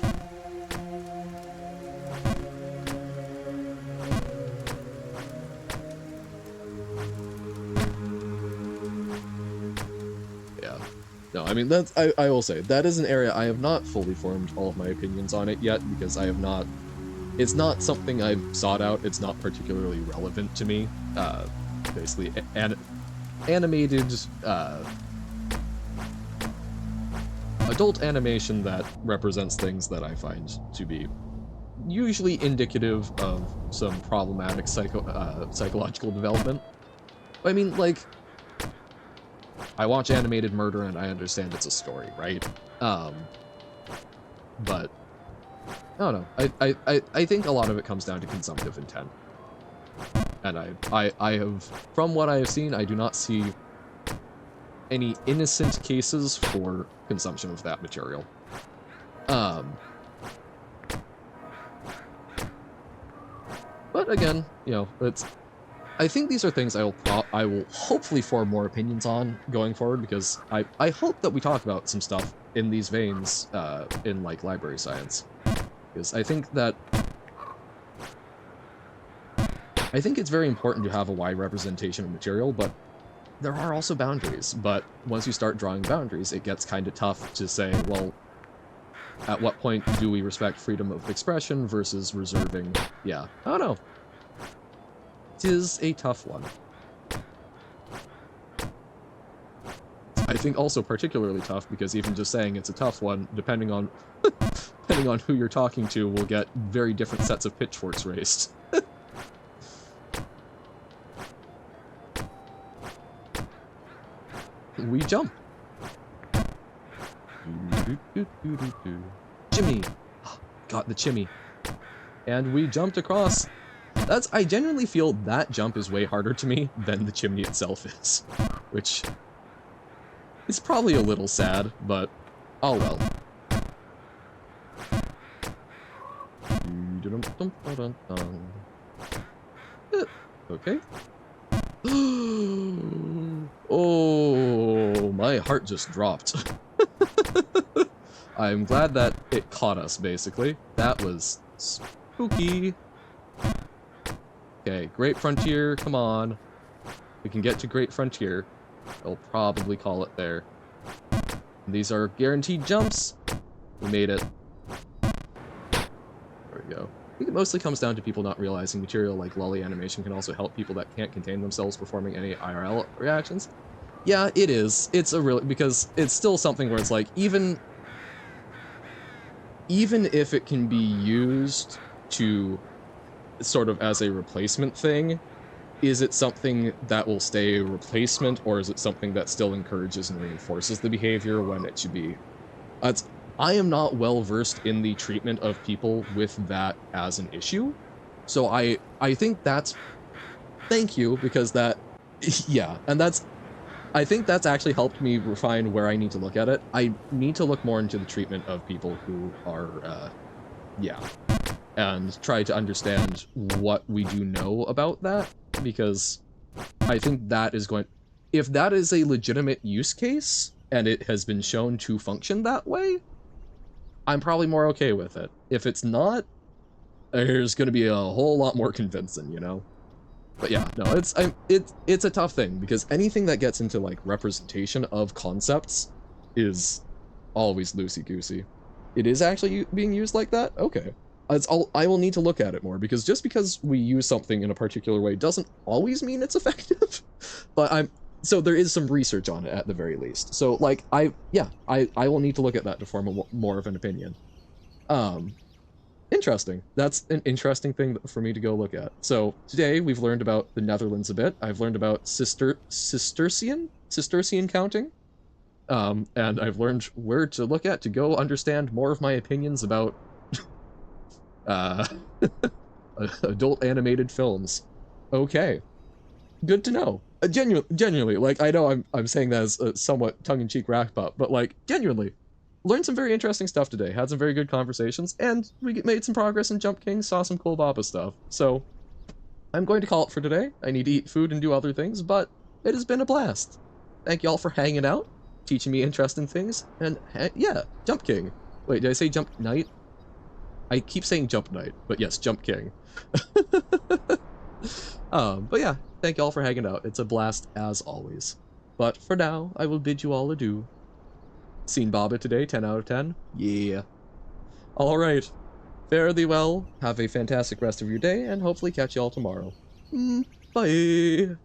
Yeah. No, I mean, that's, I will say, that is an area I have not fully formed all of my opinions on it yet, because I have not, it's not something I've sought out, it's not particularly relevant to me. Basically, animated, adult animation that represents things that I find to be usually indicative of some problematic psychological development. I mean, like, I watch animated murder and I understand it's a story, right? But I don't know. I think a lot of it comes down to consumptive intent. And I have, from what I have seen, I do not see any innocent cases for consumption of that material. But again, you know, I think these are things I will hopefully form more opinions on going forward, because I hope that we talk about some stuff in these veins in like library science, because I think it's very important to have a wide representation of material, but there are also boundaries. But once you start drawing boundaries, it gets kind of tough to say, well, at what point do we respect freedom of expression versus reserving? Yeah, I don't know. It is a tough one. I think also particularly tough because even just saying it's a tough one, depending on who you're talking to, will get very different sets of pitchforks raised. We jump. Chimney. Got the chimney. And we jumped across. I genuinely feel that jump is way harder to me than the chimney itself is. Which is probably a little sad, but oh well. Okay. Oh, my heart just dropped. I'm glad that it caught us, basically. That was spooky. Okay, Great Frontier, come on. We can get to Great Frontier. I'll probably call it there. These are guaranteed jumps. We made it. There we go. I think it mostly comes down to people not realizing material like lolly animation can also help people that can't contain themselves performing any IRL reactions. Yeah, it is. It's a real, because it's still something where it's like, even if it can be used to sort of as a replacement thing, is it something that will stay a replacement, or is it something that still encourages and reinforces the behavior when it should be? I am not well versed in the treatment of people with that as an issue, so I think that's, thank you, because that, yeah, and I think that's actually helped me refine where I need to look at it. I need to look more into the treatment of people who are, yeah, and try to understand what we do know about that, because I think that is going, if that is a legitimate use case, and it has been shown to function that way, I'm probably more okay with it. If it's not, there's going to be a whole lot more convincing, you know? But yeah, no, it's a tough thing, because anything that gets into like representation of concepts is always loosey-goosey. It is actually being used like that? Okay. I will need to look at it more, because just because we use something in a particular way doesn't always mean it's effective. But so there is some research on it at the very least. So like, I will need to look at that to form more of an opinion. Interesting. That's an interesting thing for me to go look at. So today we've learned about the Netherlands a bit. I've learned about Cistercian counting. And I've learned where to look at to go understand more of my opinions about adult animated films. Okay. Good to know. Genuinely, like, I know I'm saying that as a somewhat tongue-in-cheek wrap up, but like, genuinely, learned some very interesting stuff today, had some very good conversations, and we made some progress in Jump King, saw some cool Baba stuff. So, I'm going to call it for today. I need to eat food and do other things, but it has been a blast. Thank y'all for hanging out, teaching me interesting things, and yeah, Jump King. Wait, did I say Jump Knight? I keep saying Jump Knight, but yes, Jump King. But yeah, thank y'all for hanging out. It's a blast as always. But for now, I will bid you all adieu. Seen Baba today, 10 out of 10? Yeah. Alright. Fare thee well, have a fantastic rest of your day, and hopefully catch y'all tomorrow. Bye!